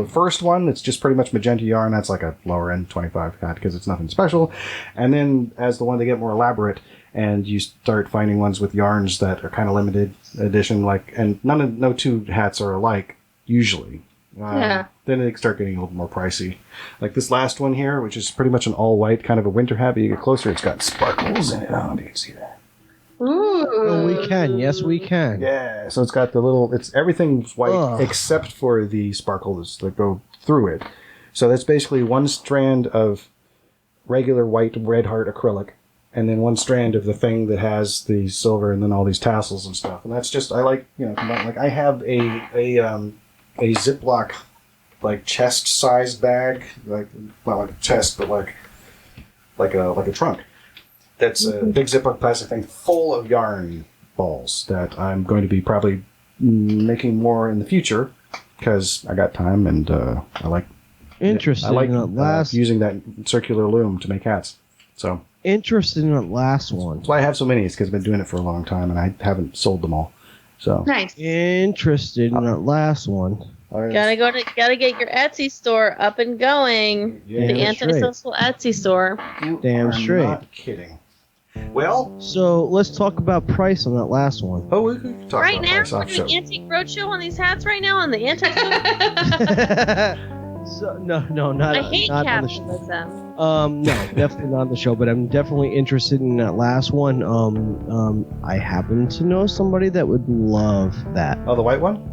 first one, it's just pretty much magenta yarn. That's like a lower end 25 hat because it's nothing special. And then as the one they get more elaborate, and you start finding ones with yarns that are kind of limited edition, like, and no two hats are alike usually. Then they start getting a little more pricey. Like this last one here, which is pretty much an all white kind of a winter hat, but you get closer, it's got sparkles in it. I don't know if you can see that. Ooh. Oh, we can. Yes, we can. Yeah, so it's got the little, everything's white except for the sparkles that go through it. So that's basically one strand of regular white red heart acrylic, and then one strand of the thing that has the silver and then all these tassels and stuff. And that's just, I like, like I have a Ziploc, like chest-sized bag, like not like a chest, but like a trunk. That's a big Ziploc plastic thing full of yarn balls that I'm going to be probably making more in the future because I got time and I like. Interesting. I like using that circular loom to make hats. So interested in that last one. That's why I have so many. It's because I've been doing it for a long time and I haven't sold them all. So nice. Interested in that last one. Gotta get your Etsy store up and going. Yeah, the antisocial Etsy store. Damn straight. Not kidding. Well, so let's talk about price on that last one. Oh, we can talk right about now, price off we're show. doing Antique Roadshow on these hats right now on the Antique. So, no, not. I hate not on the show. capitalism. No, definitely not on the show. But I'm definitely interested in that last one. I happen to know somebody that would love that. Oh, the white one?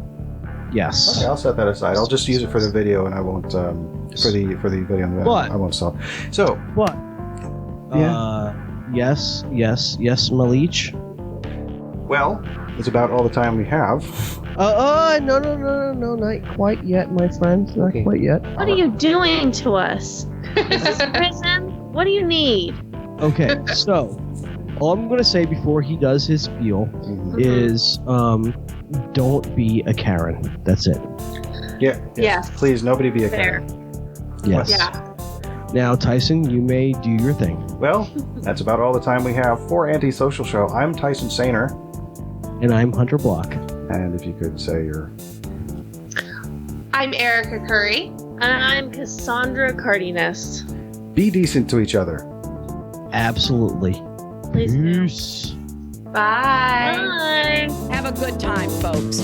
Yes. Okay, I'll set that aside. I'll just use it for the video, and I won't for the video. But I won't sell. So, but yeah. Yes, Maleach. Well, it's about all the time we have. No, not quite yet, my friend. Not quite yet. What are you doing to us? Is this prison? What do you need? Okay, so all I'm gonna say before he does his spiel is, don't be a Karen. That's it. Yeah. Yes. Please, nobody be a Fair. Karen. Yes. Yeah. Now, Tyson, you may do your thing. Well, that's about all the time we have for Antisocial Show. I'm Tyson Sainer. And I'm Hunter Block. And if you could say your... I'm Erika Curry. And I'm Cassandra Cardenes. Be decent to each other. Absolutely. Please. Peace. Bye. Bye. Have a good time, folks.